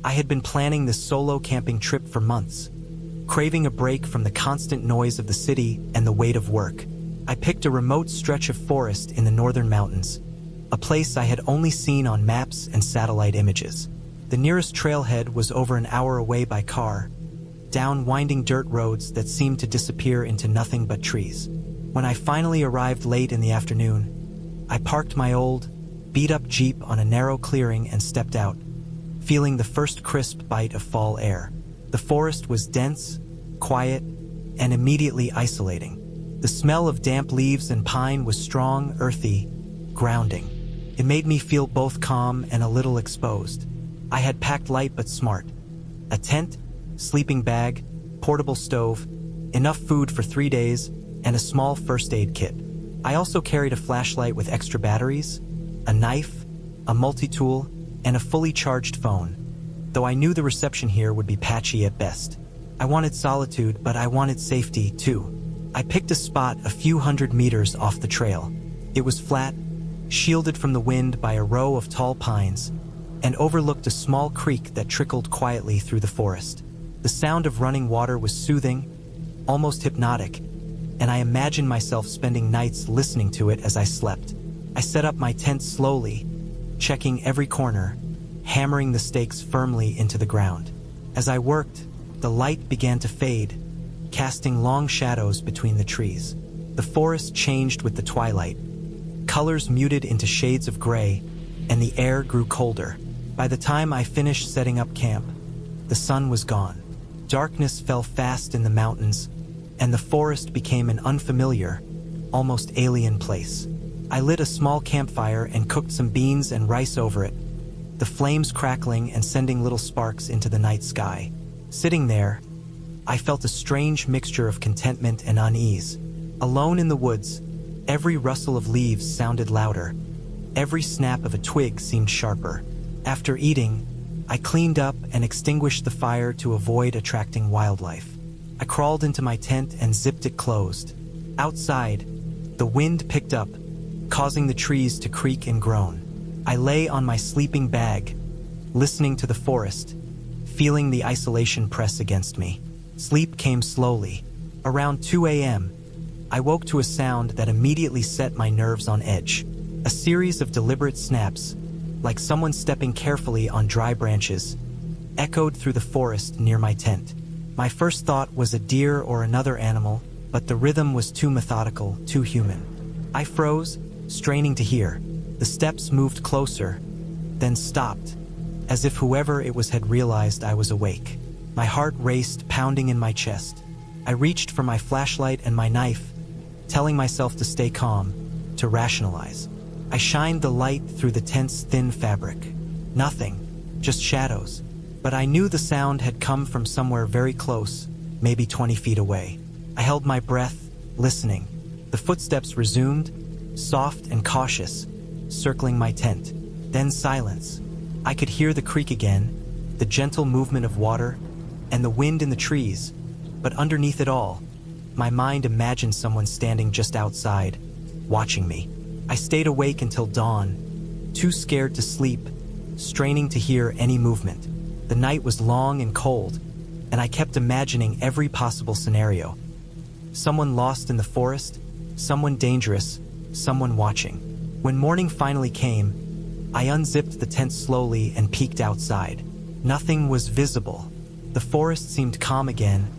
I had been planning this solo camping trip for months, craving a break from the constant noise of the city and the weight of work. I picked a remote stretch of forest in the northern mountains, a place I had only seen on maps and satellite images. The nearest trailhead was over an hour away by car, down winding dirt roads that seemed to disappear into nothing but trees. When I finally arrived late in the afternoon, I parked my old, beat-up Jeep on a narrow clearing and stepped out, feeling the first crisp bite of fall air. The forest was dense, quiet, and immediately isolating. The smell of damp leaves and pine was strong, earthy, grounding. It made me feel both calm and a little exposed. I had packed light but smart. A tent, sleeping bag, portable stove, enough food for 3 days, and a small first aid kit. I also carried a flashlight with extra batteries, a knife, a multi-tool, and a fully charged phone, though I knew the reception here would be patchy at best. I wanted solitude, but I wanted safety too. I picked a spot a few hundred meters off the trail. It was flat, shielded from the wind by a row of tall pines, and overlooked a small creek that trickled quietly through the forest. The sound of running water was soothing, almost hypnotic, and I imagined myself spending nights listening to it as I slept. I set up my tent slowly, checking every corner, hammering the stakes firmly into the ground. As I worked, the light began to fade, casting long shadows between the trees. The forest changed with the twilight. Colors muted into shades of gray, and the air grew colder. By the time I finished setting up camp, the sun was gone. Darkness fell fast in the mountains, and the forest became an unfamiliar, almost alien place. I lit a small campfire and cooked some beans and rice over it, the flames crackling and sending little sparks into the night sky. Sitting there, I felt a strange mixture of contentment and unease. Alone in the woods, every rustle of leaves sounded louder. Every snap of a twig seemed sharper. After eating, I cleaned up and extinguished the fire to avoid attracting wildlife. I crawled into my tent and zipped it closed. Outside, the wind picked up, causing the trees to creak and groan. I lay on my sleeping bag, listening to the forest, feeling the isolation press against me. Sleep came slowly. Around 2 a.m., I woke to a sound that immediately set my nerves on edge. A series of deliberate snaps, like someone stepping carefully on dry branches, echoed through the forest near my tent. My first thought was a deer or another animal, but the rhythm was too methodical, too human. I froze, straining to hear. The steps moved closer, then stopped, as if whoever it was had realized I was awake. My heart raced, pounding in my chest. I reached for my flashlight and my knife, telling myself to stay calm, to rationalize. I shined the light through the tent's thin fabric. Nothing, just shadows. But I knew the sound had come from somewhere very close, maybe 20 feet away. I held my breath, listening. The footsteps resumed, soft and cautious, circling my tent. Then silence. I could hear the creek again, the gentle movement of water, and the wind in the trees. But underneath it all, my mind imagined someone standing just outside, watching me. I stayed awake until dawn, too scared to sleep, straining to hear any movement. The night was long and cold, and I kept imagining every possible scenario. Someone lost in the forest, someone dangerous, someone watching. When morning finally came, I unzipped the tent slowly and peeked outside. Nothing was visible. The forest seemed calm again,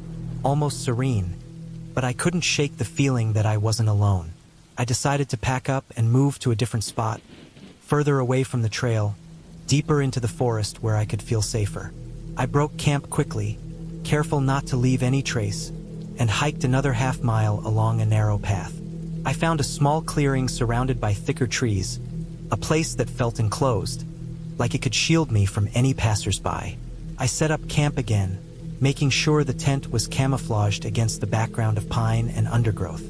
almost serene, but I couldn't shake the feeling that I wasn't alone. I decided to pack up and move to a different spot, further away from the trail, deeper into the forest where I could feel safer. I broke camp quickly, careful not to leave any trace, and hiked another half-mile along a narrow path. I found a small clearing surrounded by thicker trees, a place that felt enclosed, like it could shield me from any passers-by. I set up camp again, making sure the tent was camouflaged against the background of pine and undergrowth.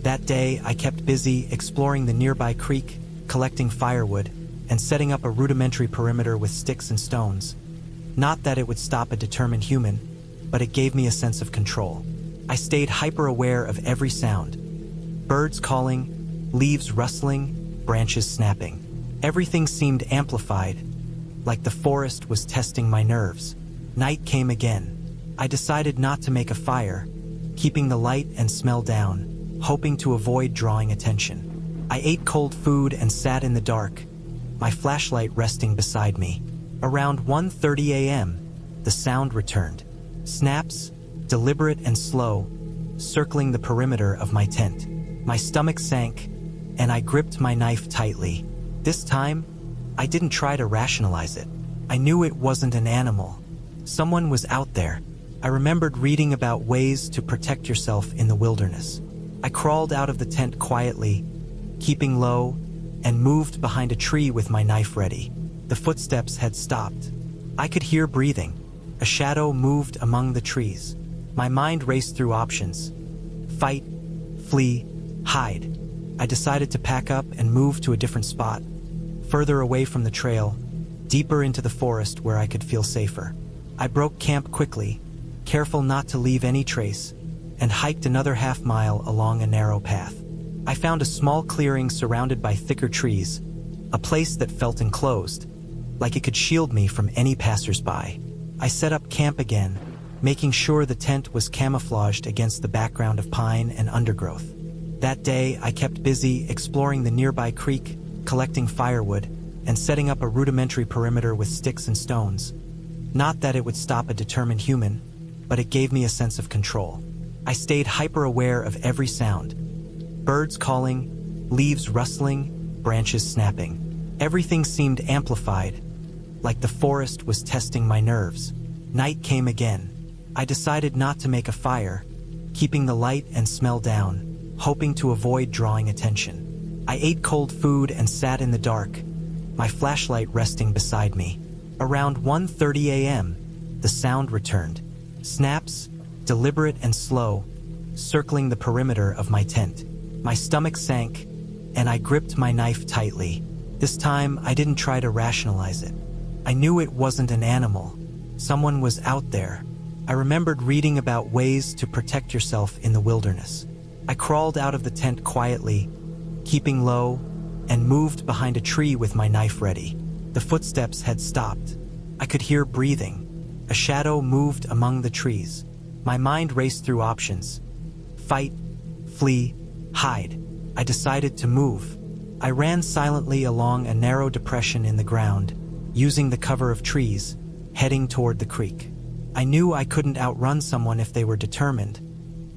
That day, I kept busy exploring the nearby creek, collecting firewood, and setting up a rudimentary perimeter with sticks and stones. Not that it would stop a determined human, but it gave me a sense of control. I stayed hyper-aware of every sound. Birds calling, leaves rustling, branches snapping. Everything seemed amplified, like the forest was testing my nerves. Night came again. I decided not to make a fire, keeping the light and smell down, hoping to avoid drawing attention. I ate cold food and sat in the dark, my flashlight resting beside me. Around 1:30 a.m., the sound returned. Snaps, deliberate and slow, circling the perimeter of my tent. My stomach sank, and I gripped my knife tightly. This time, I didn't try to rationalize it. I knew it wasn't an animal. Someone was out there. I remembered reading about ways to protect yourself in the wilderness. I crawled out of the tent quietly, keeping low, and moved behind a tree with my knife ready. The footsteps had stopped. I could hear breathing. A shadow moved among the trees. My mind raced through options. Fight, flee, hide. I decided to pack up and move to a different spot, further away from the trail, deeper into the forest where I could feel safer. I broke camp quickly, careful not to leave any trace, and hiked another half-mile along a narrow path. I found a small clearing surrounded by thicker trees, a place that felt enclosed, like it could shield me from any passers-by. I set up camp again, making sure the tent was camouflaged against the background of pine and undergrowth. That day, I kept busy exploring the nearby creek, collecting firewood, and setting up a rudimentary perimeter with sticks and stones. Not that it would stop a determined human, but it gave me a sense of control. I stayed hyper-aware of every sound. Birds calling, leaves rustling, branches snapping. Everything seemed amplified, like the forest was testing my nerves. Night came again. I decided not to make a fire, keeping the light and smell down, hoping to avoid drawing attention. I ate cold food and sat in the dark, my flashlight resting beside me. Around 1:30 a.m., the sound returned. Snaps, deliberate and slow, circling the perimeter of my tent. My stomach sank, and I gripped my knife tightly. This time, I didn't try to rationalize it. I knew it wasn't an animal. Someone was out there. I remembered reading about ways to protect yourself in the wilderness. I crawled out of the tent quietly, keeping low, and moved behind a tree with my knife ready. The footsteps had stopped. I could hear breathing. A shadow moved among the trees. My mind raced through options. Fight, flee, hide. I decided to move. I ran silently along a narrow depression in the ground, using the cover of trees, heading toward the creek. I knew I couldn't outrun someone if they were determined,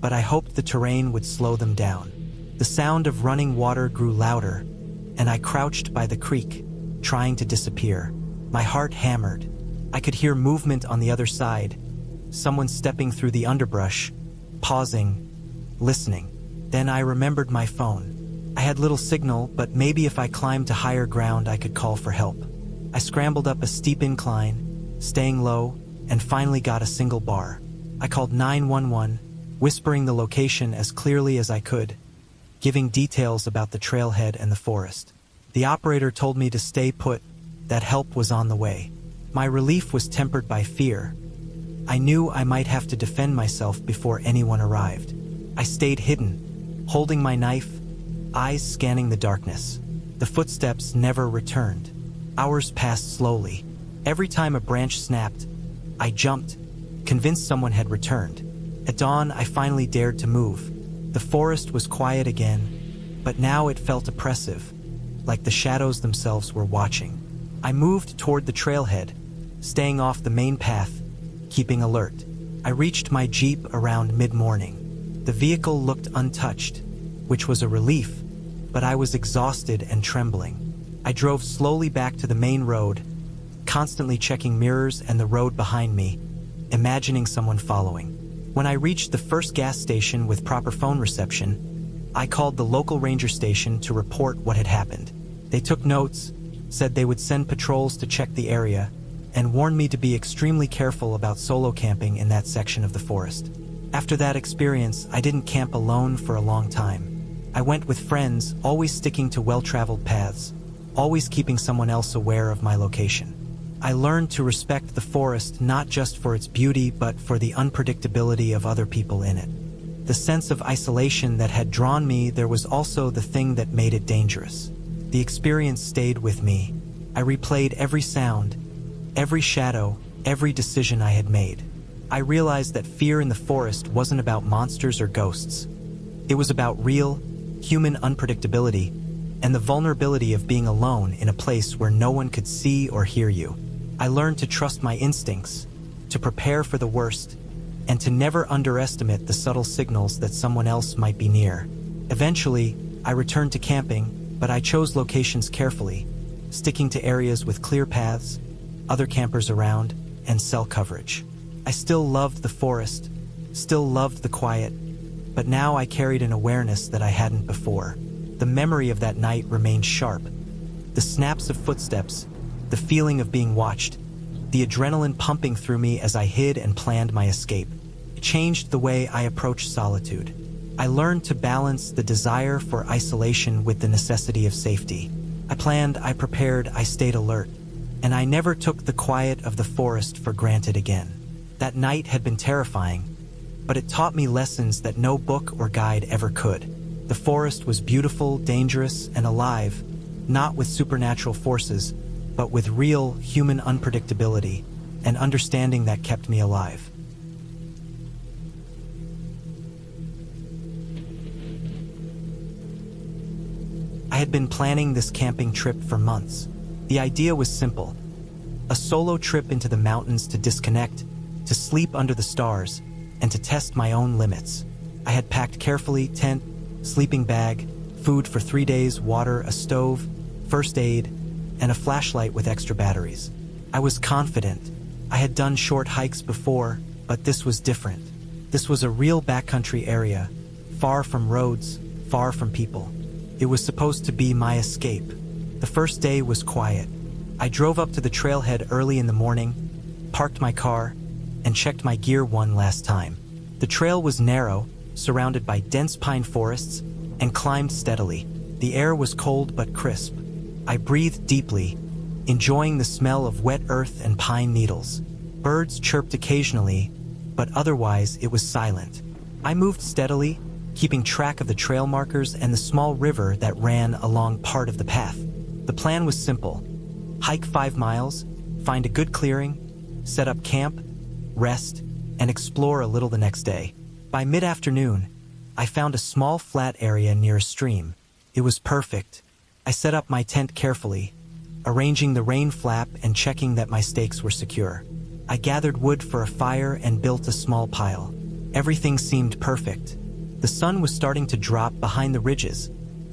but I hoped the terrain would slow them down. The sound of running water grew louder, and I crouched by the creek, trying to disappear. My heart hammered. I could hear movement on the other side, someone stepping through the underbrush, pausing, listening. Then I remembered my phone. I had little signal, but maybe if I climbed to higher ground I could call for help. I scrambled up a steep incline, staying low, and finally got a single bar. I called 911, whispering the location as clearly as I could, giving details about the trailhead and the forest. The operator told me to stay put, that help was on the way. My relief was tempered by fear. I knew I might have to defend myself before anyone arrived. I stayed hidden, holding my knife, eyes scanning the darkness. The footsteps never returned. Hours passed slowly. Every time a branch snapped, I jumped, convinced someone had returned. At dawn, I finally dared to move. The forest was quiet again, but now it felt oppressive, like the shadows themselves were watching. I moved toward the trailhead, staying off the main path, keeping alert. I reached my Jeep around mid-morning. The vehicle looked untouched, which was a relief, but I was exhausted and trembling. I drove slowly back to the main road, constantly checking mirrors and the road behind me, imagining someone following. When I reached the first gas station with proper phone reception, I called the local ranger station to report what had happened. They took notes, said they would send patrols to check the area, and warned me to be extremely careful about solo camping in that section of the forest. After that experience, I didn't camp alone for a long time. I went with friends, always sticking to well-traveled paths, always keeping someone else aware of my location. I learned to respect the forest not just for its beauty but for the unpredictability of other people in it. The sense of isolation that had drawn me, there was also the thing that made it dangerous. The experience stayed with me. I replayed every sound, every shadow, every decision I had made. I realized that fear in the forest wasn't about monsters or ghosts. It was about real, human unpredictability and the vulnerability of being alone in a place where no one could see or hear you. I learned to trust my instincts, to prepare for the worst, and to never underestimate the subtle signals that someone else might be near. Eventually, I returned to camping, but I chose locations carefully, sticking to areas with clear paths, other campers around, and cell coverage. I still loved the forest, still loved the quiet, but now I carried an awareness that I hadn't before. The memory of that night remained sharp. The snaps of footsteps, the feeling of being watched, the adrenaline pumping through me as I hid and planned my escape. It changed the way I approached solitude. I learned to balance the desire for isolation with the necessity of safety. I planned, I prepared, I stayed alert, and I never took the quiet of the forest for granted again. That night had been terrifying, but it taught me lessons that no book or guide ever could. The forest was beautiful, dangerous, and alive, not with supernatural forces, but with real human unpredictability and understanding that kept me alive. I had been planning this camping trip for months. The idea was simple: a solo trip into the mountains to disconnect, to sleep under the stars, and to test my own limits. I had packed carefully: tent, sleeping bag, food for 3 days, water, a stove, first aid, and a flashlight with extra batteries. I was confident. I had done short hikes before, but this was different. This was a real backcountry area, far from roads, far from people. It was supposed to be my escape. The first day was quiet. I drove up to the trailhead early in the morning, parked my car, and checked my gear one last time. The trail was narrow, surrounded by dense pine forests, and climbed steadily. The air was cold but crisp. I breathed deeply, enjoying the smell of wet earth and pine needles. Birds chirped occasionally, but otherwise it was silent. I moved steadily, keeping track of the trail markers and the small river that ran along part of the path. The plan was simple: hike 5 miles, find a good clearing, set up camp, rest, and explore a little the next day. By mid-afternoon, I found a small flat area near a stream. It was perfect. I set up my tent carefully, arranging the rain flap and checking that my stakes were secure. I gathered wood for a fire and built a small pile. Everything seemed perfect. The sun was starting to drop behind the ridges,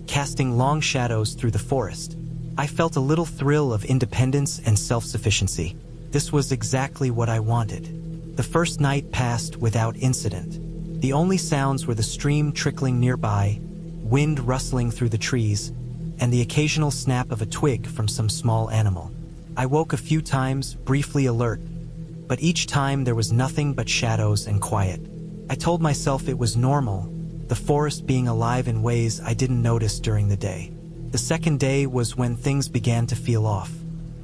casting long shadows through the forest. I felt a little thrill of independence and self-sufficiency. This was exactly what I wanted. The first night passed without incident. The only sounds were the stream trickling nearby, wind rustling through the trees, and the occasional snap of a twig from some small animal. I woke a few times, briefly alert, but each time there was nothing but shadows and quiet. I told myself it was normal, the forest being alive in ways I didn't notice during the day. The second day was when things began to feel off.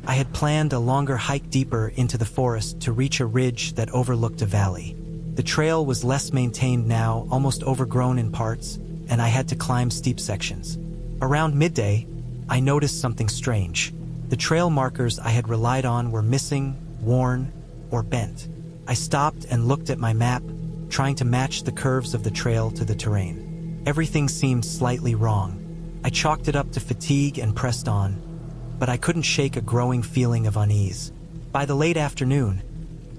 I had planned a longer hike deeper into the forest to reach a ridge that overlooked a valley. The trail was less maintained now, almost overgrown in parts, and I had to climb steep sections. Around midday, I noticed something strange. The trail markers I had relied on were missing, worn, or bent. I stopped and looked at my map, trying to match the curves of the trail to the terrain. Everything seemed slightly wrong. I chalked it up to fatigue and pressed on, but I couldn't shake a growing feeling of unease. By the late afternoon,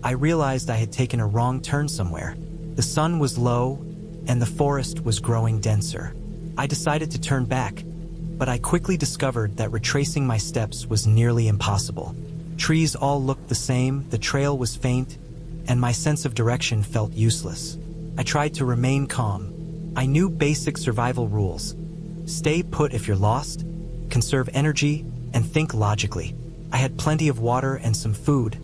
I realized I had taken a wrong turn somewhere. The sun was low, and the forest was growing denser. I decided to turn back, but I quickly discovered that retracing my steps was nearly impossible. Trees all looked the same, the trail was faint, and my sense of direction felt useless. I tried to remain calm. I knew basic survival rules: stay put if you're lost, conserve energy, and think logically. I had plenty of water and some food,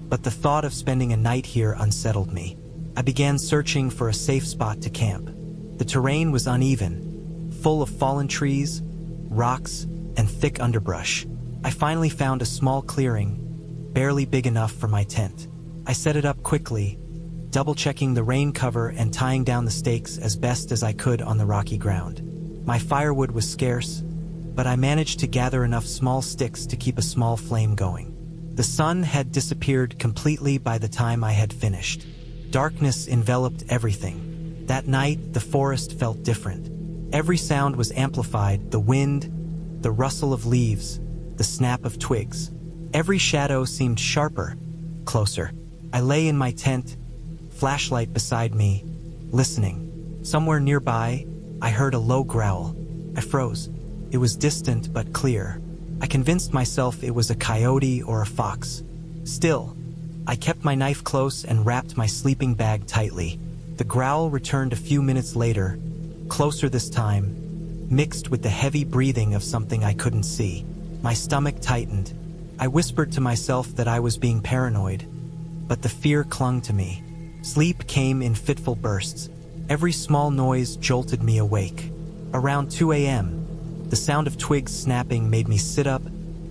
but the thought of spending a night here unsettled me. I began searching for a safe spot to camp. The terrain was uneven, full of fallen trees, rocks, and thick underbrush. I finally found a small clearing, barely big enough for my tent. I set it up quickly, double-checking the rain cover and tying down the stakes as best as I could on the rocky ground. My firewood was scarce, but I managed to gather enough small sticks to keep a small flame going. The sun had disappeared completely by the time I had finished. Darkness enveloped everything. That night, the forest felt different. Every sound was amplified: the wind, the rustle of leaves, the snap of twigs. Every shadow seemed sharper, closer. I lay in my tent, flashlight beside me, listening. Somewhere nearby, I heard a low growl. I froze. It was distant but clear. I convinced myself it was a coyote or a fox. Still, I kept my knife close and wrapped my sleeping bag tightly. The growl returned a few minutes later, closer this time, mixed with the heavy breathing of something I couldn't see. My stomach tightened. I whispered to myself that I was being paranoid, but the fear clung to me. Sleep came in fitful bursts. Every small noise jolted me awake. Around 2 a.m., the sound of twigs snapping made me sit up,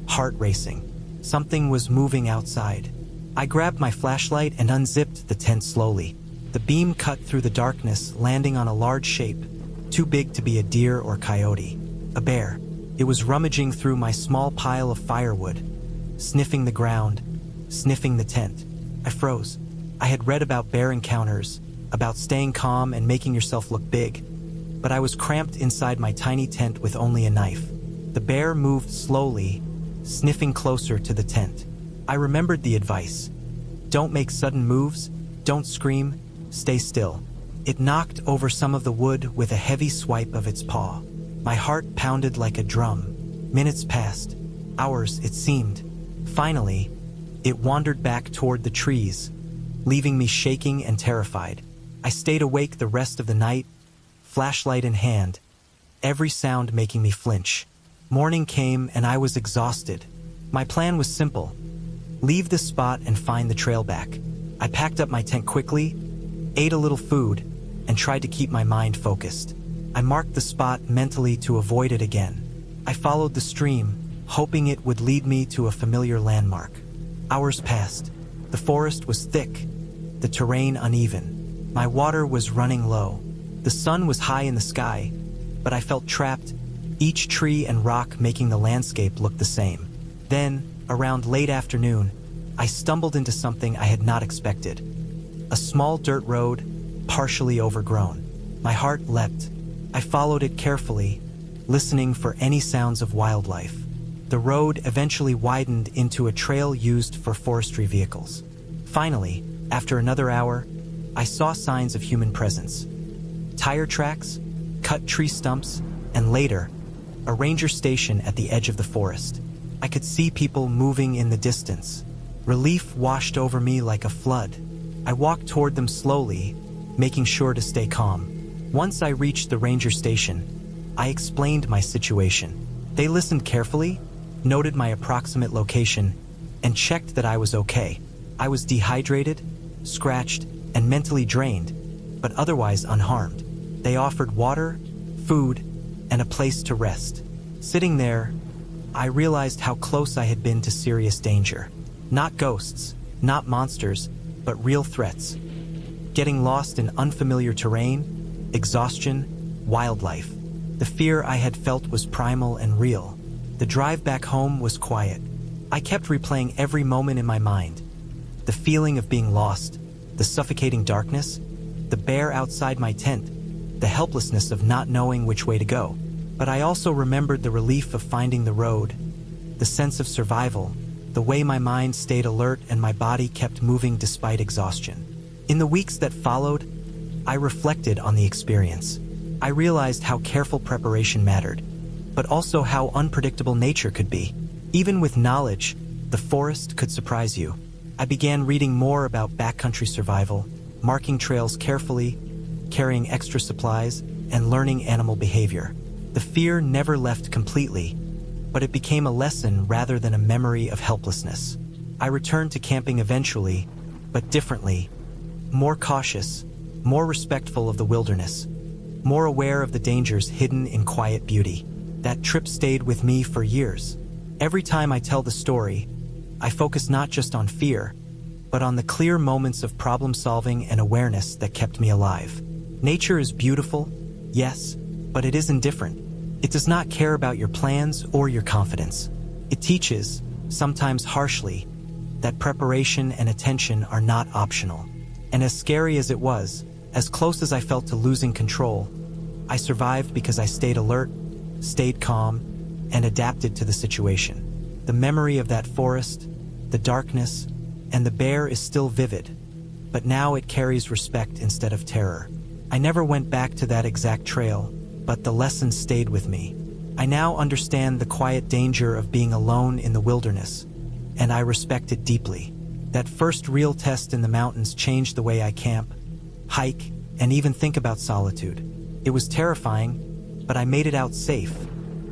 heart racing. Something was moving outside. I grabbed my flashlight and unzipped the tent slowly. The beam cut through the darkness, landing on a large shape, too big to be a deer or coyote. A bear. It was rummaging through my small pile of firewood, sniffing the ground, sniffing the tent. I froze. I had read about bear encounters, about staying calm and making yourself look big, but I was cramped inside my tiny tent with only a knife. The bear moved slowly, sniffing closer to the tent. I remembered the advice. Don't make sudden moves, don't scream, stay still. It knocked over some of the wood with a heavy swipe of its paw. My heart pounded like a drum. Minutes passed. Hours, it seemed. Finally, it wandered back toward the trees, leaving me shaking and terrified. I stayed awake the rest of the night, flashlight in hand, every sound making me flinch. Morning came and I was exhausted. My plan was simple: leave this spot and find the trail back. I packed up my tent quickly, ate a little food, and tried to keep my mind focused. I marked the spot mentally to avoid it again. I followed the stream, hoping it would lead me to a familiar landmark. Hours passed. The forest was thick, the terrain uneven. My water was running low. The sun was high in the sky, but I felt trapped, each tree and rock making the landscape look the same. Then, around late afternoon, I stumbled into something I had not expected. A small dirt road, partially overgrown. My heart leapt. I followed it carefully, listening for any sounds of wildlife. The road eventually widened into a trail used for forestry vehicles. Finally, after another hour, I saw signs of human presence. Tire tracks, cut tree stumps, and later, a ranger station at the edge of the forest. I could see people moving in the distance. Relief washed over me like a flood. I walked toward them slowly, making sure to stay calm. Once I reached the ranger station, I explained my situation. They listened carefully, noted my approximate location, and checked that I was okay. I was dehydrated, scratched, and mentally drained, but otherwise unharmed. They offered water, food, and a place to rest. Sitting there, I realized how close I had been to serious danger. Not ghosts, not monsters, but real threats. Getting lost in unfamiliar terrain, exhaustion, wildlife. The fear I had felt was primal and real. The drive back home was quiet. I kept replaying every moment in my mind. The feeling of being lost, the suffocating darkness, the bear outside my tent, the helplessness of not knowing which way to go. But I also remembered the relief of finding the road, the sense of survival, the way my mind stayed alert and my body kept moving despite exhaustion. In the weeks that followed, I reflected on the experience. I realized how careful preparation mattered, but also how unpredictable nature could be. Even with knowledge, the forest could surprise you. I began reading more about backcountry survival, marking trails carefully, carrying extra supplies, and learning animal behavior. The fear never left completely, but it became a lesson rather than a memory of helplessness. I returned to camping eventually, but differently, more cautious, more respectful of the wilderness, more aware of the dangers hidden in quiet beauty. That trip stayed with me for years. Every time I tell the story, I focus not just on fear, but on the clear moments of problem-solving and awareness that kept me alive. Nature is beautiful, yes, but it is indifferent. It does not care about your plans or your confidence. It teaches, sometimes harshly, that preparation and attention are not optional. And as scary as it was, as close as I felt to losing control, I survived because I stayed alert, stayed calm, and adapted to the situation. The memory of that forest, the darkness, and the bear is still vivid, but now it carries respect instead of terror. I never went back to that exact trail, but the lesson stayed with me. I now understand the quiet danger of being alone in the wilderness, and I respect it deeply. That first real test in the mountains changed the way I camp, hike, and even think about solitude. It was terrifying, but I made it out safe,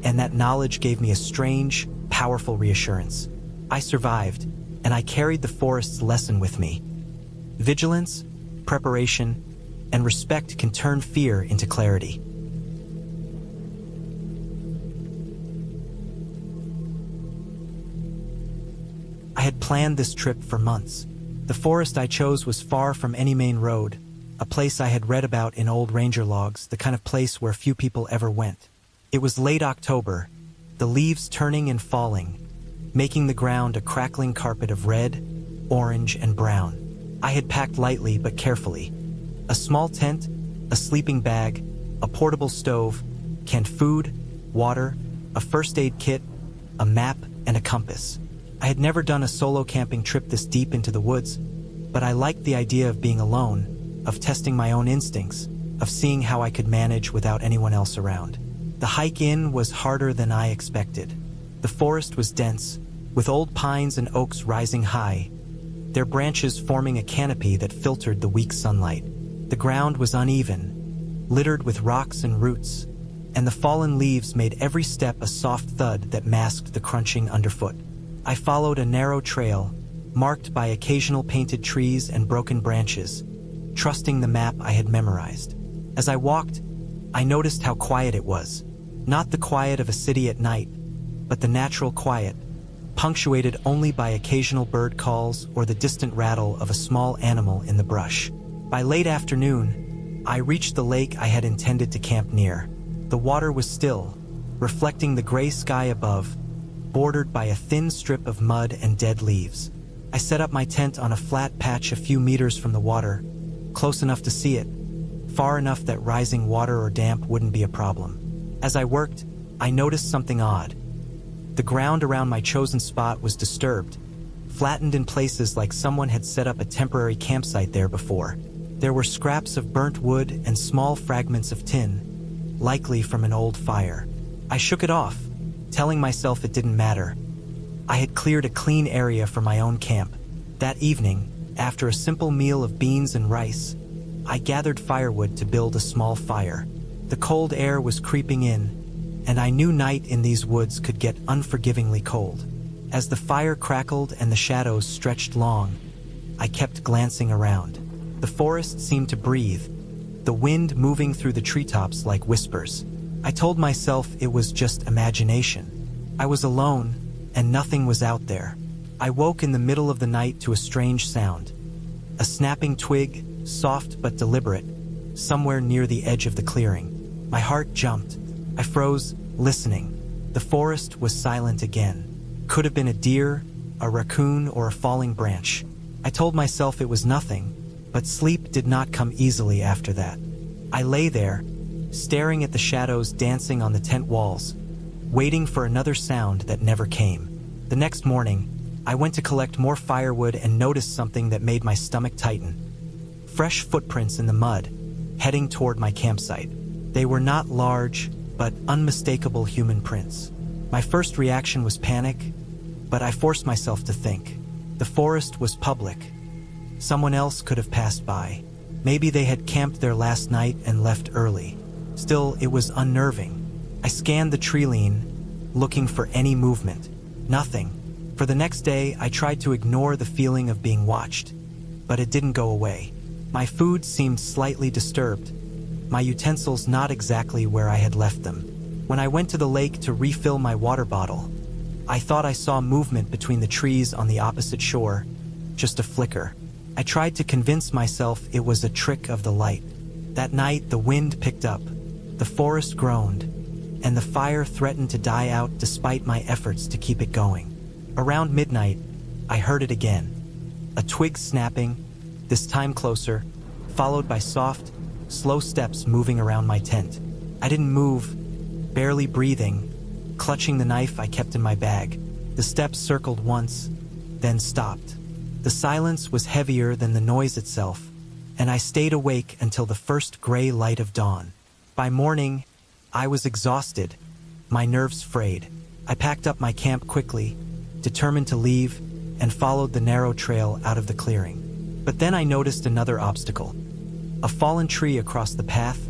and that knowledge gave me a strange, powerful reassurance. I survived, and I carried the forest's lesson with me. Vigilance, preparation, and respect can turn fear into clarity. I had planned this trip for months. The forest I chose was far from any main road, a place I had read about in old ranger logs, the kind of place where few people ever went. It was late October, the leaves turning and falling, making the ground a crackling carpet of red, orange, and brown. I had packed lightly but carefully. A small tent, a sleeping bag, a portable stove, canned food, water, a first aid kit, a map, and a compass. I had never done a solo camping trip this deep into the woods, but I liked the idea of being alone, of testing my own instincts, of seeing how I could manage without anyone else around. The hike in was harder than I expected. The forest was dense, with old pines and oaks rising high, their branches forming a canopy that filtered the weak sunlight. The ground was uneven, littered with rocks and roots, and the fallen leaves made every step a soft thud that masked the crunching underfoot. I followed a narrow trail, marked by occasional painted trees and broken branches, trusting the map I had memorized. As I walked, I noticed how quiet it was. Not the quiet of a city at night, but the natural quiet, punctuated only by occasional bird calls or the distant rattle of a small animal in the brush. By late afternoon, I reached the lake I had intended to camp near. The water was still, reflecting the gray sky above, bordered by a thin strip of mud and dead leaves. I set up my tent on a flat patch a few meters from the water, close enough to see it, far enough that rising water or damp wouldn't be a problem. As I worked, I noticed something odd. The ground around my chosen spot was disturbed, flattened in places like someone had set up a temporary campsite there before. There were scraps of burnt wood and small fragments of tin, likely from an old fire. I shook it off, telling myself it didn't matter. I had cleared a clean area for my own camp. That evening, after a simple meal of beans and rice, I gathered firewood to build a small fire. The cold air was creeping in, and I knew night in these woods could get unforgivingly cold. As the fire crackled and the shadows stretched long, I kept glancing around. The forest seemed to breathe, the wind moving through the treetops like whispers. I told myself it was just imagination. I was alone, and nothing was out there. I woke in the middle of the night to a strange sound. A snapping twig, soft but deliberate, somewhere near the edge of the clearing. My heart jumped. I froze, listening. The forest was silent again. Could have been a deer, a raccoon, or a falling branch. I told myself it was nothing, but sleep did not come easily after that. I lay there, staring at the shadows dancing on the tent walls, waiting for another sound that never came. The next morning, I went to collect more firewood and noticed something that made my stomach tighten. Fresh footprints in the mud, heading toward my campsite. They were not large, but unmistakable human prints. My first reaction was panic, but I forced myself to think. The forest was public. Someone else could have passed by. Maybe they had camped there last night and left early. Still, it was unnerving. I scanned the tree line, looking for any movement. Nothing. For the next day, I tried to ignore the feeling of being watched, but it didn't go away. My food seemed slightly disturbed, my utensils not exactly where I had left them. When I went to the lake to refill my water bottle, I thought I saw movement between the trees on the opposite shore, just a flicker. I tried to convince myself it was a trick of the light. That night, the wind picked up, the forest groaned, and the fire threatened to die out despite my efforts to keep it going. Around midnight, I heard it again. A twig snapping, this time closer, followed by soft, slow steps moving around my tent. I didn't move, barely breathing, clutching the knife I kept in my bag. The steps circled once, then stopped. The silence was heavier than the noise itself, and I stayed awake until the first gray light of dawn. By morning, I was exhausted, my nerves frayed. I packed up my camp quickly, determined to leave, and followed the narrow trail out of the clearing. But then I noticed another obstacle. A fallen tree across the path,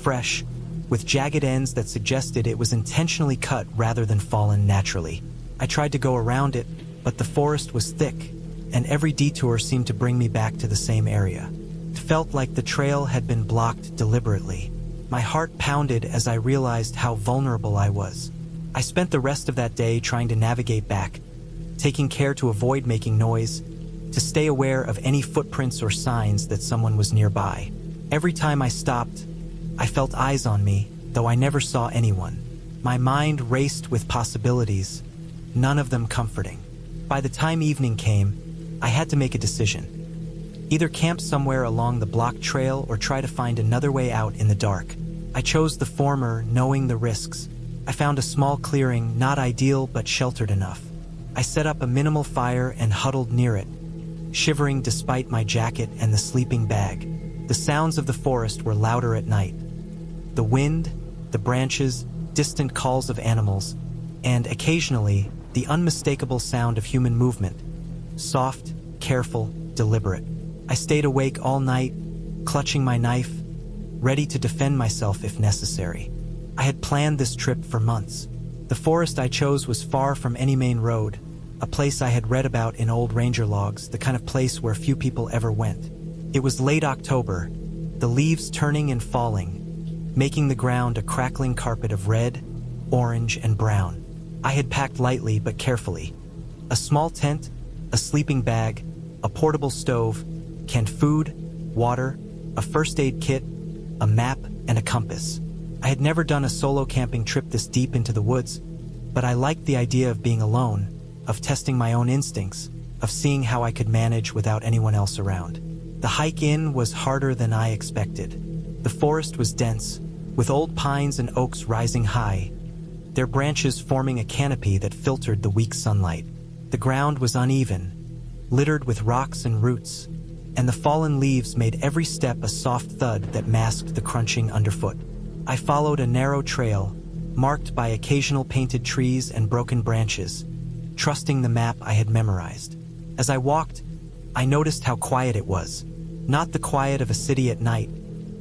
fresh, with jagged ends that suggested it was intentionally cut rather than fallen naturally. I tried to go around it, but the forest was thick, and every detour seemed to bring me back to the same area. It felt like the trail had been blocked deliberately. My heart pounded as I realized how vulnerable I was. I spent the rest of that day trying to navigate back, taking care to avoid making noise, to stay aware of any footprints or signs that someone was nearby. Every time I stopped, I felt eyes on me, though I never saw anyone. My mind raced with possibilities, none of them comforting. By the time evening came, I had to make a decision. Either camp somewhere along the blocked trail or try to find another way out in the dark. I chose the former, knowing the risks. I found a small clearing, not ideal but sheltered enough. I set up a minimal fire and huddled near it, shivering despite my jacket and the sleeping bag. The sounds of the forest were louder at night. The wind, the branches, distant calls of animals, and occasionally the unmistakable sound of human movement. Soft, careful, deliberate. I stayed awake all night, clutching my knife, ready to defend myself if necessary. I had planned this trip for months. The forest I chose was far from any main road, a place I had read about in old ranger logs, the kind of place where few people ever went. It was late October, the leaves turning and falling, making the ground a crackling carpet of red, orange, and brown. I had packed lightly but carefully. A small tent, a sleeping bag, a portable stove, canned food, water, a first aid kit, a map, and a compass. I had never done a solo camping trip this deep into the woods, but I liked the idea of being alone, of testing my own instincts, of seeing how I could manage without anyone else around. The hike in was harder than I expected. The forest was dense, with old pines and oaks rising high, their branches forming a canopy that filtered the weak sunlight. The ground was uneven, littered with rocks and roots, and the fallen leaves made every step a soft thud that masked the crunching underfoot. I followed a narrow trail, marked by occasional painted trees and broken branches, trusting the map I had memorized. As I walked, I noticed how quiet it was. Not the quiet of a city at night,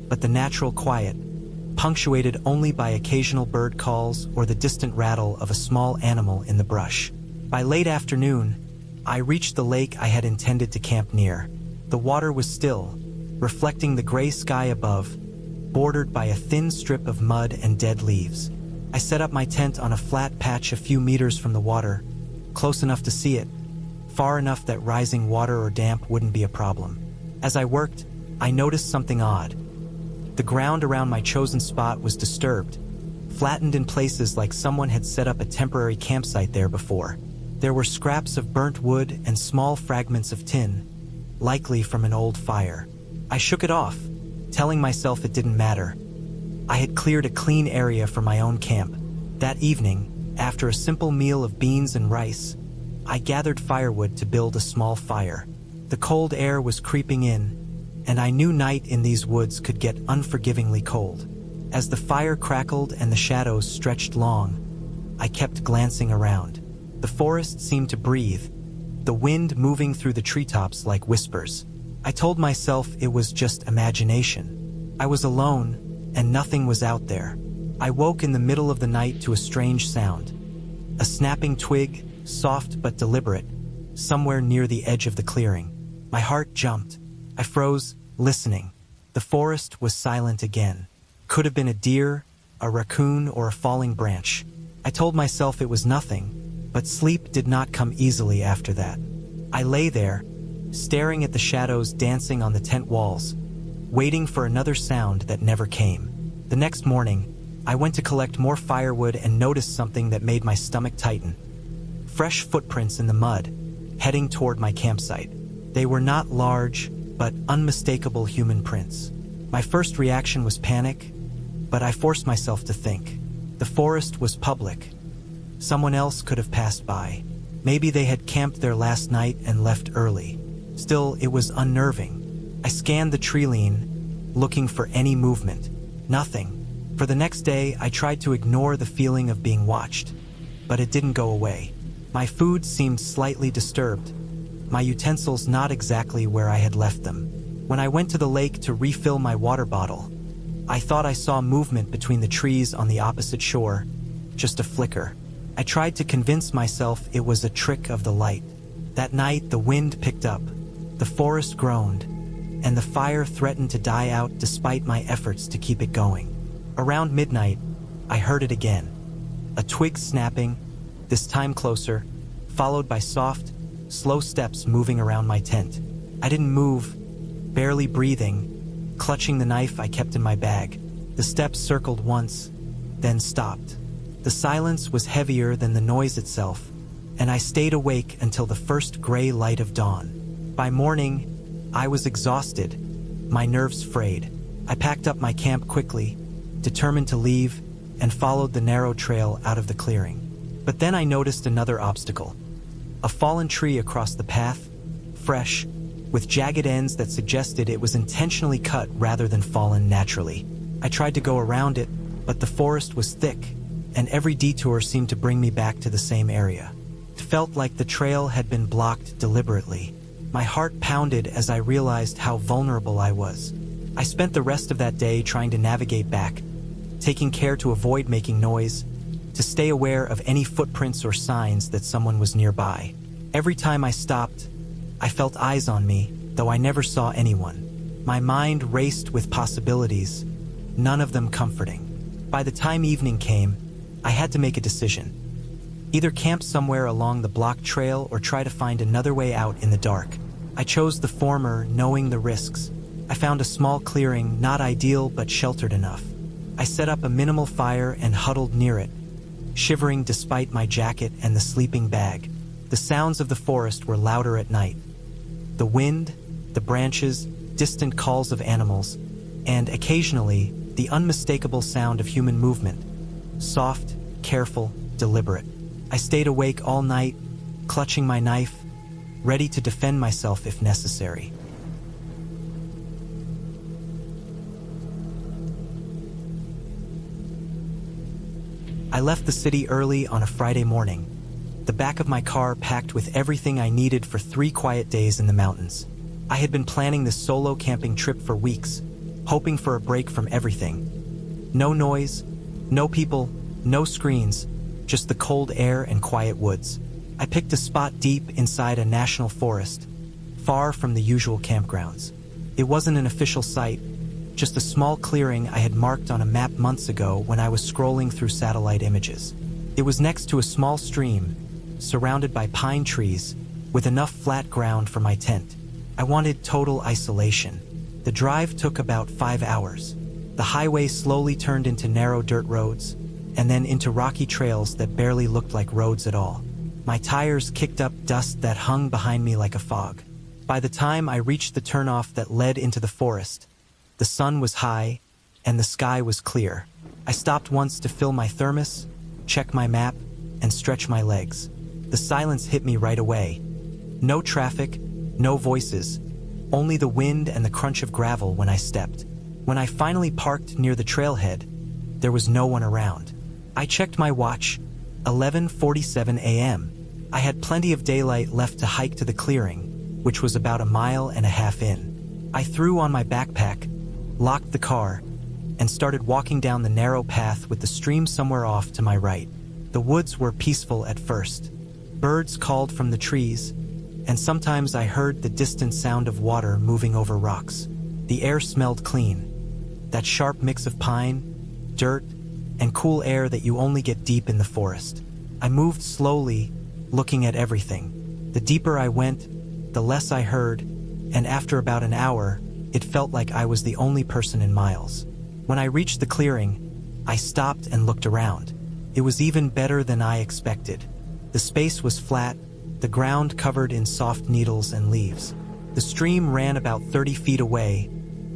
but the natural quiet, punctuated only by occasional bird calls or the distant rattle of a small animal in the brush. By late afternoon, I reached the lake I had intended to camp near. The water was still, reflecting the gray sky above, bordered by a thin strip of mud and dead leaves. I set up my tent on a flat patch a few meters from the water, close enough to see it, far enough that rising water or damp wouldn't be a problem. As I worked, I noticed something odd. The ground around my chosen spot was disturbed, flattened in places like someone had set up a temporary campsite there before. There were scraps of burnt wood and small fragments of tin, likely from an old fire. I shook it off, telling myself it didn't matter. I had cleared a clean area for my own camp. That evening, after a simple meal of beans and rice, I gathered firewood to build a small fire. The cold air was creeping in, and I knew night in these woods could get unforgivingly cold. As the fire crackled and the shadows stretched long, I kept glancing around. The forest seemed to breathe, the wind moving through the treetops like whispers. I told myself it was just imagination. I was alone, and nothing was out there. I woke in the middle of the night to a strange sound. A snapping twig, soft but deliberate, somewhere near the edge of the clearing. My heart jumped. I froze, listening. The forest was silent again. Could have been a deer, a raccoon, or a falling branch. I told myself it was nothing, but sleep did not come easily after that. I lay there, staring at the shadows dancing on the tent walls, waiting for another sound that never came. The next morning, I went to collect more firewood and noticed something that made my stomach tighten. Fresh footprints in the mud, heading toward my campsite. They were not large, but unmistakable human prints. My first reaction was panic, but I forced myself to think. The forest was public. Someone else could have passed by. Maybe they had camped there last night and left early. Still, it was unnerving. I scanned the tree line, looking for any movement. Nothing. For the next day, I tried to ignore the feeling of being watched, but it didn't go away. My food seemed slightly disturbed, my utensils not exactly where I had left them. When I went to the lake to refill my water bottle, I thought I saw movement between the trees on the opposite shore, just a flicker. I tried to convince myself it was a trick of the light. That night, the wind picked up, the forest groaned, and the fire threatened to die out despite my efforts to keep it going. Around midnight, I heard it again. A twig snapping, this time closer, followed by soft, slow steps moving around my tent. I didn't move, barely breathing, clutching the knife I kept in my bag. The steps circled once, then stopped. The silence was heavier than the noise itself, and I stayed awake until the first gray light of dawn. By morning, I was exhausted, my nerves frayed. I packed up my camp quickly, determined to leave, and followed the narrow trail out of the clearing. But then I noticed another obstacle. A fallen tree across the path, fresh, with jagged ends that suggested it was intentionally cut rather than fallen naturally. I tried to go around it, but the forest was thick, and every detour seemed to bring me back to the same area. It felt like the trail had been blocked deliberately. My heart pounded as I realized how vulnerable I was. I spent the rest of that day trying to navigate back, taking care to avoid making noise, to stay aware of any footprints or signs that someone was nearby. Every time I stopped, I felt eyes on me, though I never saw anyone. My mind raced with possibilities, none of them comforting. By the time evening came, I had to make a decision. Either camp somewhere along the blocked trail or try to find another way out in the dark. I chose the former, knowing the risks. I found a small clearing, not ideal but sheltered enough. I set up a minimal fire and huddled near it, shivering despite my jacket and the sleeping bag. The sounds of the forest were louder at night. The wind, the branches, distant calls of animals, and occasionally, the unmistakable sound of human movement. Soft, careful, deliberate. I stayed awake all night, clutching my knife, ready to defend myself if necessary. I left the city early on a Friday morning, the back of my car packed with everything I needed for 3 quiet days in the mountains. I had been planning this solo camping trip for weeks, hoping for a break from everything. No noise, no people, no screens, just the cold air and quiet woods. I picked a spot deep inside a national forest, far from the usual campgrounds. It wasn't an official site, just a small clearing I had marked on a map months ago when I was scrolling through satellite images. It was next to a small stream, surrounded by pine trees, with enough flat ground for my tent. I wanted total isolation. The drive took about 5 hours. The highway slowly turned into narrow dirt roads, and then into rocky trails that barely looked like roads at all. My tires kicked up dust that hung behind me like a fog. By the time I reached the turnoff that led into the forest, the sun was high, and the sky was clear. I stopped once to fill my thermos, check my map, and stretch my legs. The silence hit me right away. No traffic, no voices, only the wind and the crunch of gravel when I stepped. When I finally parked near the trailhead, there was no one around. I checked my watch, 11:47 a.m. I had plenty of daylight left to hike to the clearing, which was about 1.5 miles in. I threw on my backpack, locked the car, and started walking down the narrow path with the stream somewhere off to my right. The woods were peaceful at first. Birds called from the trees, and sometimes I heard the distant sound of water moving over rocks. The air smelled clean, that sharp mix of pine, dirt, and cool air that you only get deep in the forest. I moved slowly, looking at everything. The deeper I went, the less I heard, and after about an hour, it felt like I was the only person in miles. When I reached the clearing, I stopped and looked around. It was even better than I expected. The space was flat, the ground covered in soft needles and leaves. The stream ran about 30 feet away,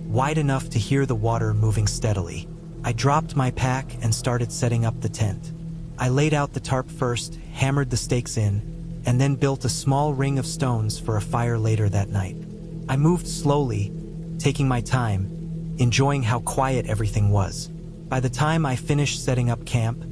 wide enough to hear the water moving steadily. I dropped my pack and started setting up the tent. I laid out the tarp first, hammered the stakes in, and then built a small ring of stones for a fire later that night. I moved slowly, taking my time, enjoying how quiet everything was. By the time I finished setting up camp,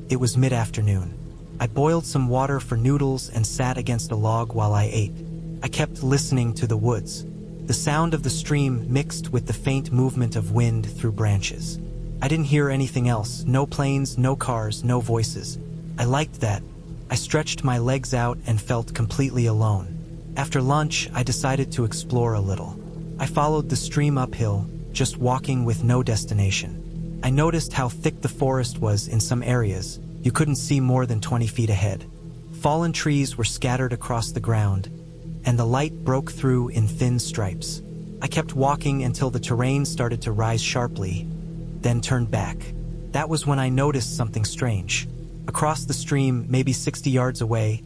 it was mid-afternoon. I boiled some water for noodles and sat against a log while I ate. I kept listening to the woods. The sound of the stream mixed with the faint movement of wind through branches. I didn't hear anything else, no planes, no cars, no voices. I liked that. I stretched my legs out and felt completely alone. After lunch, I decided to explore a little. I followed the stream uphill, just walking with no destination. I noticed how thick the forest was in some areas. You couldn't see more than 20 feet ahead. Fallen trees were scattered across the ground, and the light broke through in thin stripes. I kept walking until the terrain started to rise sharply, then turned back. That was when I noticed something strange. Across the stream, maybe 60 yards away,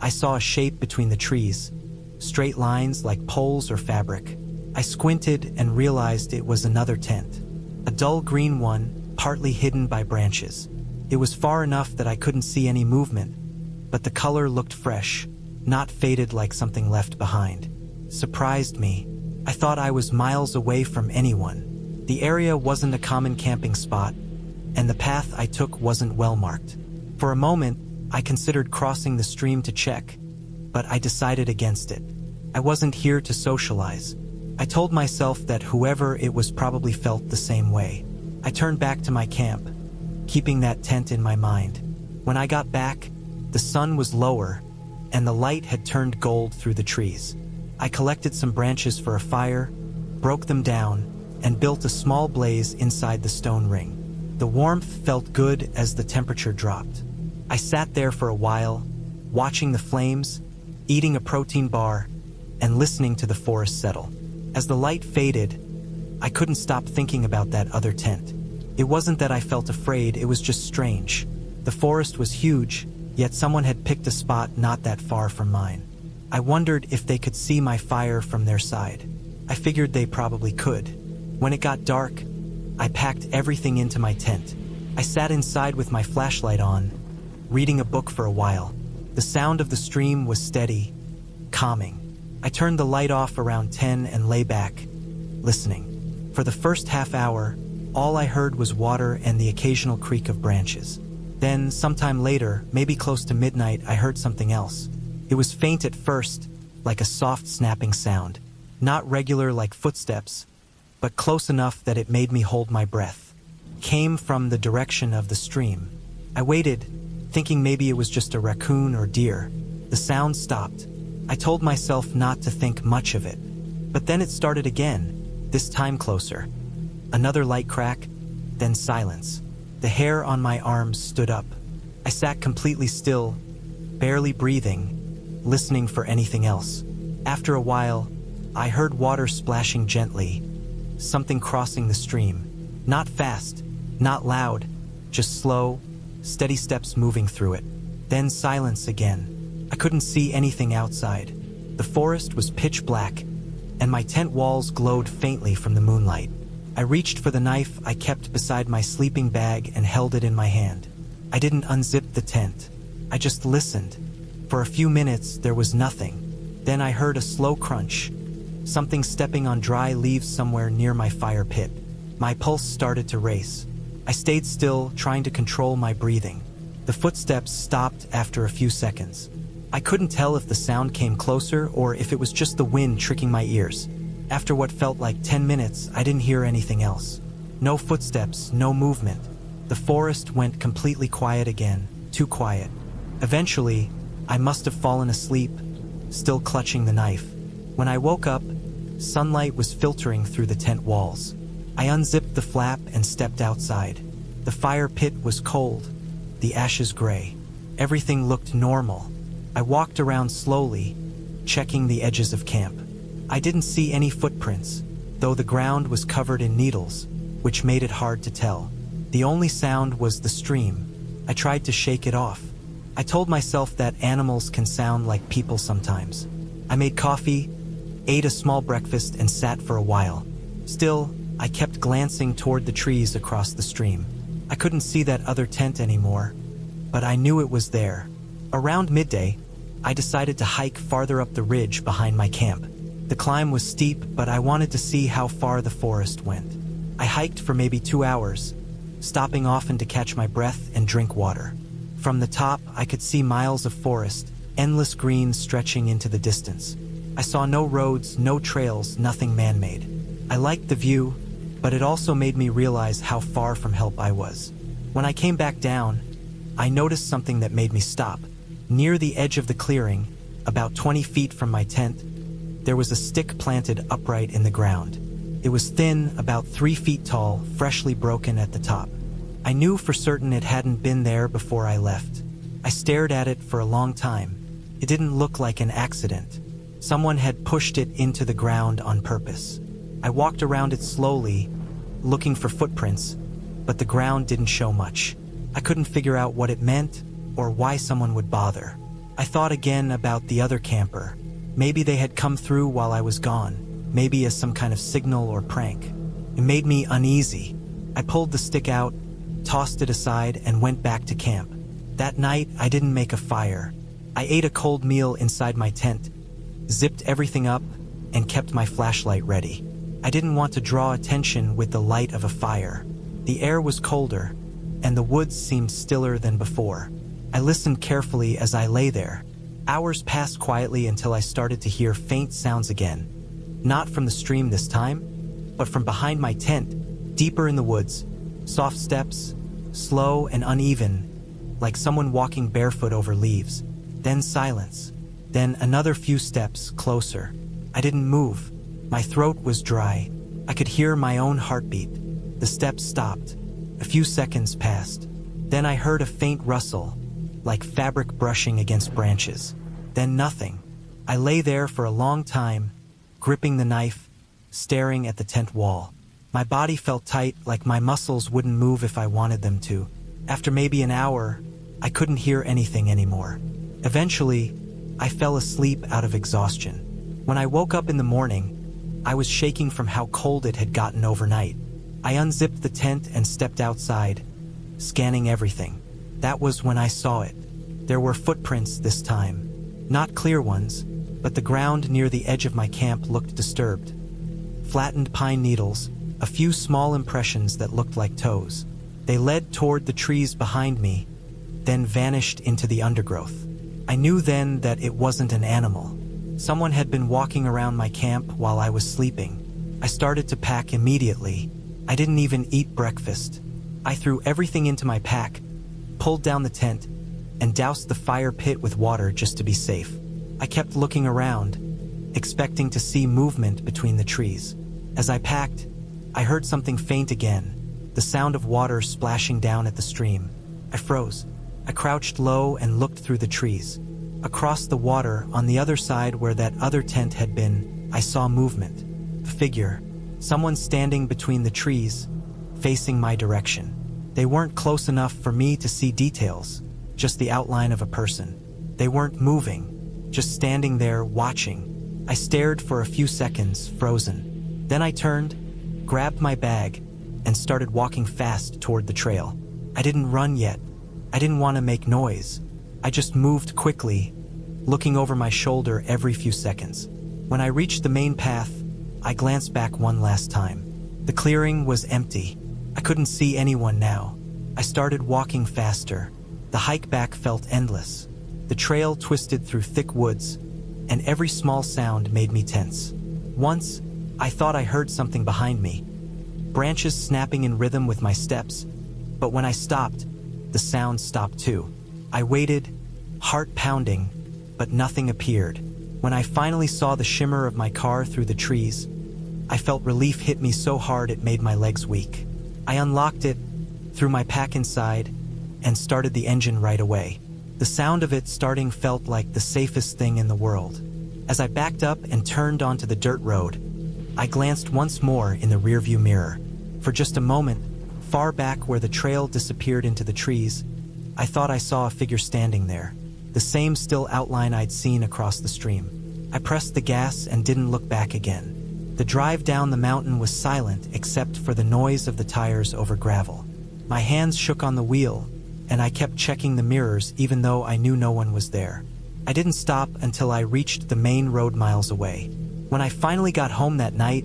I saw a shape between the trees, straight lines like poles or fabric. I squinted and realized it was another tent, a dull green one, partly hidden by branches. It was far enough that I couldn't see any movement, but the color looked fresh, not faded like something left behind. Surprised me. I thought I was miles away from anyone. The area wasn't a common camping spot, and the path I took wasn't well marked. For a moment, I considered crossing the stream to check, but I decided against it. I wasn't here to socialize. I told myself that whoever it was probably felt the same way. I turned back to my camp, keeping that tent in my mind. When I got back, the sun was lower, and the light had turned gold through the trees. I collected some branches for a fire, broke them down, and built a small blaze inside the stone ring. The warmth felt good as the temperature dropped. I sat there for a while, watching the flames, eating a protein bar, and listening to the forest settle. As the light faded, I couldn't stop thinking about that other tent. It wasn't that I felt afraid, it was just strange. The forest was huge, yet someone had picked a spot not that far from mine. I wondered if they could see my fire from their side. I figured they probably could. When it got dark, I packed everything into my tent. I sat inside with my flashlight on, reading a book for a while. The sound of the stream was steady, calming. I turned the light off around 10 and lay back, listening. For the first half hour, all I heard was water and the occasional creak of branches. Then, sometime later, maybe close to midnight, I heard something else. It was faint at first, like a soft snapping sound. Not regular like footsteps, but close enough that it made me hold my breath. Came from the direction of the stream. I waited, thinking maybe it was just a raccoon or deer. The sound stopped. I told myself not to think much of it. But then it started again, this time closer. Another light crack, then silence. The hair on my arms stood up. I sat completely still, barely breathing, listening for anything else. After a while, I heard water splashing gently, something crossing the stream. Not fast, not loud, just slow, steady steps moving through it. Then silence again. I couldn't see anything outside. The forest was pitch black, and my tent walls glowed faintly from the moonlight. I reached for the knife I kept beside my sleeping bag and held it in my hand. I didn't unzip the tent. I just listened. For a few minutes, there was nothing. Then I heard a slow crunch, something stepping on dry leaves somewhere near my fire pit. My pulse started to race. I stayed still, trying to control my breathing. The footsteps stopped after a few seconds. I couldn't tell if the sound came closer or if it was just the wind tricking my ears. After what felt like 10 minutes, I didn't hear anything else. No footsteps, no movement. The forest went completely quiet again, too quiet. Eventually, I must have fallen asleep, still clutching the knife. When I woke up, sunlight was filtering through the tent walls. I unzipped the flap and stepped outside. The fire pit was cold, the ashes gray. Everything looked normal. I walked around slowly, checking the edges of camp. I didn't see any footprints, though the ground was covered in needles, which made it hard to tell. The only sound was the stream. I tried to shake it off, I told myself that animals can sound like people sometimes. I made coffee, ate a small breakfast, and sat for a while. Still, I kept glancing toward the trees across the stream. I couldn't see that other tent anymore, but I knew it was there. Around midday, I decided to hike farther up the ridge behind my camp. The climb was steep, but I wanted to see how far the forest went. I hiked for maybe 2 hours, stopping often to catch my breath and drink water. From the top, I could see miles of forest, endless green stretching into the distance. I saw no roads, no trails, nothing man-made. I liked the view, but it also made me realize how far from help I was. When I came back down, I noticed something that made me stop. Near the edge of the clearing, about 20 feet from my tent, there was a stick planted upright in the ground. It was thin, about 3 feet tall, freshly broken at the top. I knew for certain it hadn't been there before I left. I stared at it for a long time. It didn't look like an accident. Someone had pushed it into the ground on purpose. I walked around it slowly, looking for footprints, but the ground didn't show much. I couldn't figure out what it meant or why someone would bother. I thought again about the other camper. Maybe they had come through while I was gone, maybe as some kind of signal or prank. It made me uneasy. I pulled the stick out, tossed it aside, and went back to camp. That night, I didn't make a fire. I ate a cold meal inside my tent, zipped everything up, and kept my flashlight ready. I didn't want to draw attention with the light of a fire. The air was colder, and the woods seemed stiller than before. I listened carefully as I lay there. Hours passed quietly until I started to hear faint sounds again. Not from the stream this time, but from behind my tent, deeper in the woods. Soft steps, slow and uneven, like someone walking barefoot over leaves. Then silence. Then another few steps closer. I didn't move. My throat was dry. I could hear my own heartbeat. The steps stopped. A few seconds passed. Then I heard a faint rustle, like fabric brushing against branches. Then nothing. I lay there for a long time, gripping the knife, staring at the tent wall. My body felt tight, like my muscles wouldn't move if I wanted them to. After maybe an hour, I couldn't hear anything anymore. Eventually, I fell asleep out of exhaustion. When I woke up in the morning, I was shaking from how cold it had gotten overnight. I unzipped the tent and stepped outside, scanning everything. That was when I saw it. There were footprints this time. Not clear ones, but the ground near the edge of my camp looked disturbed. Flattened pine needles, a few small impressions that looked like toes. They led toward the trees behind me, then vanished into the undergrowth. I knew then that it wasn't an animal. Someone had been walking around my camp while I was sleeping. I started to pack immediately. I didn't even eat breakfast. I threw everything into my pack, pulled down the tent, and doused the fire pit with water just to be safe. I kept looking around, expecting to see movement between the trees. As I packed, I heard something faint again, the sound of water splashing down at the stream. I froze. I crouched low and looked through the trees. Across the water, on the other side where that other tent had been, I saw movement. A figure. Someone standing between the trees, facing my direction. They weren't close enough for me to see details, just the outline of a person. They weren't moving, just standing there watching. I stared for a few seconds, frozen. Then I turned, grabbed my bag, and started walking fast toward the trail. I didn't run yet. I didn't want to make noise. I just moved quickly, looking over my shoulder every few seconds. When I reached the main path, I glanced back one last time. The clearing was empty. I couldn't see anyone now. I started walking faster. The hike back felt endless. The trail twisted through thick woods, and every small sound made me tense. Once, I thought I heard something behind me, branches snapping in rhythm with my steps, but when I stopped, the sound stopped too. I waited, heart pounding, but nothing appeared. When I finally saw the shimmer of my car through the trees, I felt relief hit me so hard it made my legs weak. I unlocked it, threw my pack inside, and started the engine right away. The sound of it starting felt like the safest thing in the world. As I backed up and turned onto the dirt road, I glanced once more in the rearview mirror. For just a moment, far back where the trail disappeared into the trees, I thought I saw a figure standing there, the same still outline I'd seen across the stream. I pressed the gas and didn't look back again. The drive down the mountain was silent except for the noise of the tires over gravel. My hands shook on the wheel, and I kept checking the mirrors even though I knew no one was there. I didn't stop until I reached the main road miles away. When I finally got home that night,